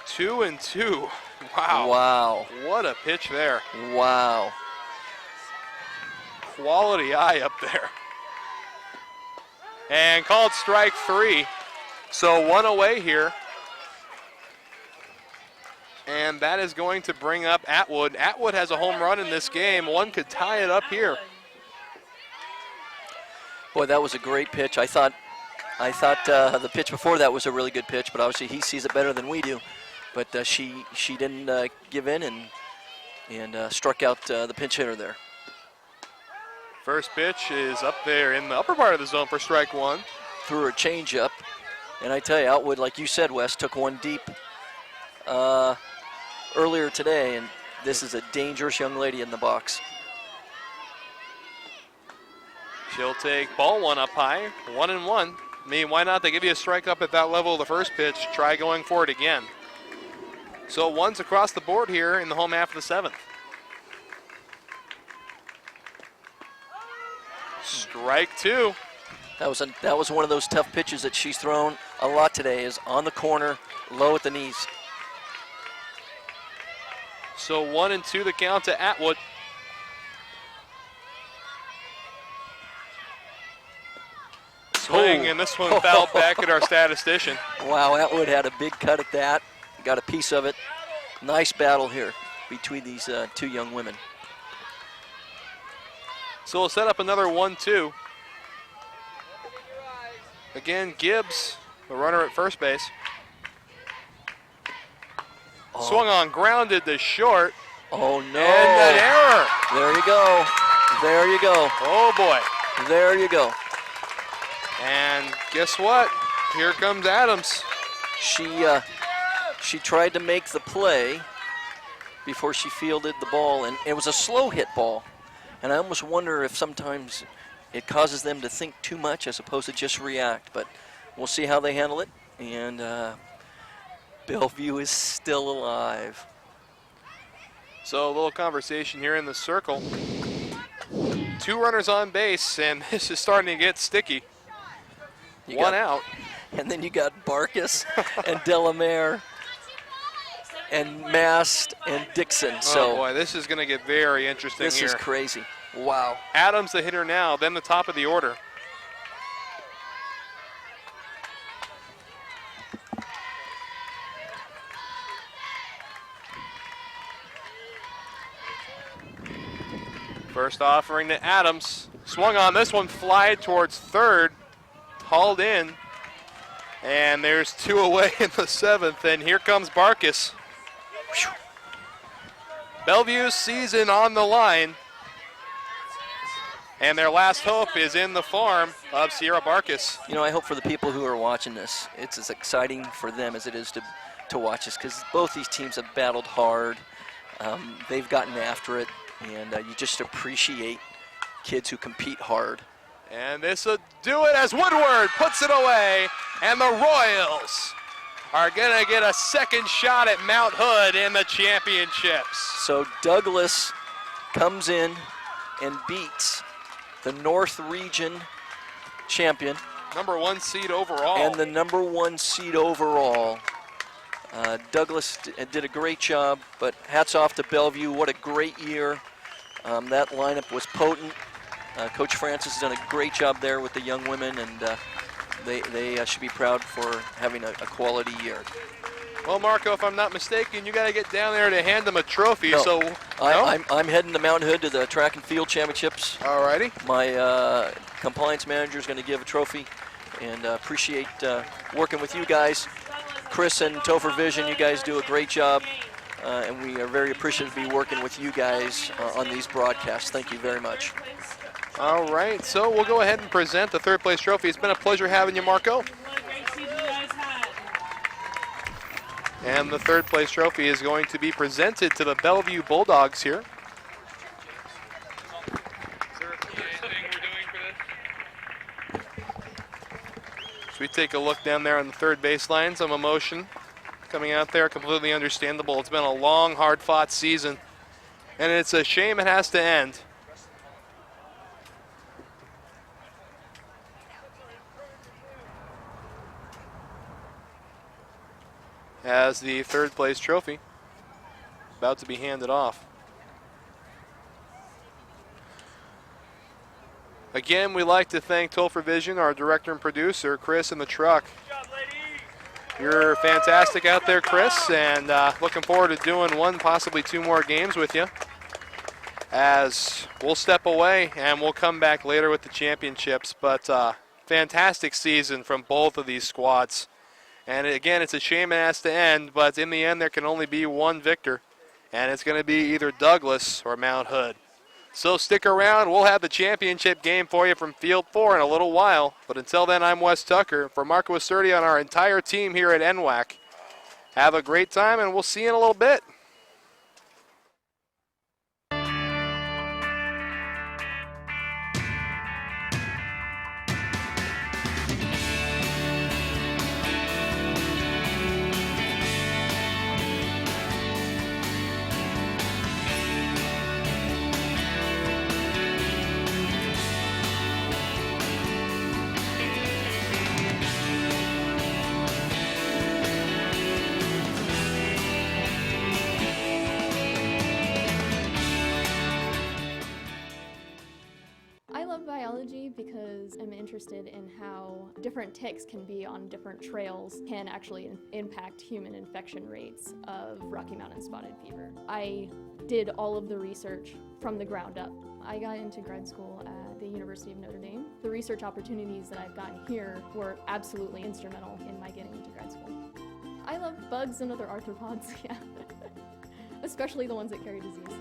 2-2. Wow. Wow. What a pitch there. Wow. Quality eye up there. And called strike 3. So 1 away here. And that is going to bring up Atwood. Atwood has a home run in this game. One could tie it up here. Boy, that was a great pitch. I thought the pitch before that was a really good pitch, but obviously he sees it better than we do. But she didn't give in and struck out the pinch hitter there. First pitch is up there in the upper part of the zone for strike 1. Threw her changeup, and I tell you, Atwood, like you said, Wes, took one deep earlier today, and This is a dangerous young lady in the box. She'll take ball one up high, 1-1. I mean, why not? They give you a strike up at that level of the first pitch. Try going for it again. So ones across the board here in the home half of the seventh. Strike two. That was one of those tough pitches that she's thrown a lot today, is on the corner, low at the knees. So 1-2 the count to Atwood. Swing, and this one fouled back at our statistician. Wow, Atwood had a big cut at that. Got a piece of it. Nice battle here between these two young women. So we'll set up another 1-2. Again, Gibbs, the runner at first base. Swung on, grounded to short. Oh, no. And an error. There you go. There you go. Oh, boy. There you go. And guess what? Here comes Adams. She tried to make the play before she fielded the ball, and it was a slow hit ball. And I almost wonder if sometimes it causes them to think too much as opposed to just react. But we'll see how they handle it. And Bellevue is still alive. So a little conversation here in the circle. Two runners on base, and this is starting to get sticky. One out. And then you got Barkus and Delamere and Mast and Dixon. So oh boy, this is going to get very interesting this here. This is crazy. Wow. Adams the hitter now, then the top of the order. First offering to Adams. Swung on this one, fly towards third. Hauled in. And there's two away in the seventh. And here comes Barkus. Bellevue's season on the line. And their last hope is in the farm of Sierra Barkus. You know, I hope for the people who are watching this, it's as exciting for them as it is to watch this, because both these teams have battled hard. They've gotten after it, and you just appreciate kids who compete hard. And this will do it as Woodward puts it away, and the Royals are going to get a second shot at Mount Hood in the championships. So Douglas comes in and beats the North Region champion. Number 1 seed overall. And the number 1 seed overall. Douglas did a great job, but hats off to Bellevue. What a great year. That lineup was potent. Coach Francis has done a great job there with the young women, and they should be proud for having a quality year. Well, Marco, if I'm not mistaken, you got to get down there to hand them a trophy. No, So I'm heading to Mount Hood to the track and field championships. Alrighty. My compliance manager is going to give a trophy, and appreciate working with you guys. Chris and Topher Vision, you guys do a great job, and we are very appreciative to be working with you guys on these broadcasts. Thank you very much. All right, so we'll go ahead and present the third place trophy. It's been a pleasure having you, Marco. And the third place trophy is going to be presented to the Bellevue Bulldogs here. So we take a look down there on the third baseline, some emotion coming out there, completely understandable. It's been a long, hard-fought season, and it's a shame it has to end. As the third place trophy about to be handed off. Again, we'd like to thank Topher Vision, our director and producer, Chris in the truck. You're fantastic out there, Chris, and looking forward to doing one, possibly two more games with you. As we'll step away and we'll come back later with the championships, but fantastic season from both of these squads. And again, it's a shame it has to end, but in the end, there can only be one victor, and it's going to be either Douglas or Mount Hood. So stick around. We'll have the championship game for you from Field 4 in a little while. But until then, I'm Wes Tucker. For Marco Acerti and our entire team here at NWAC, have a great time, and we'll see you in a little bit. biology because I'm interested in how different ticks can be on different trails can actually impact human infection rates of Rocky Mountain spotted fever. I did all of the research from the ground up. I got into grad school at the University of Notre Dame. The research opportunities that I've gotten here were absolutely instrumental in my getting into grad school. I love bugs and other arthropods, yeah. Especially the ones that carry disease.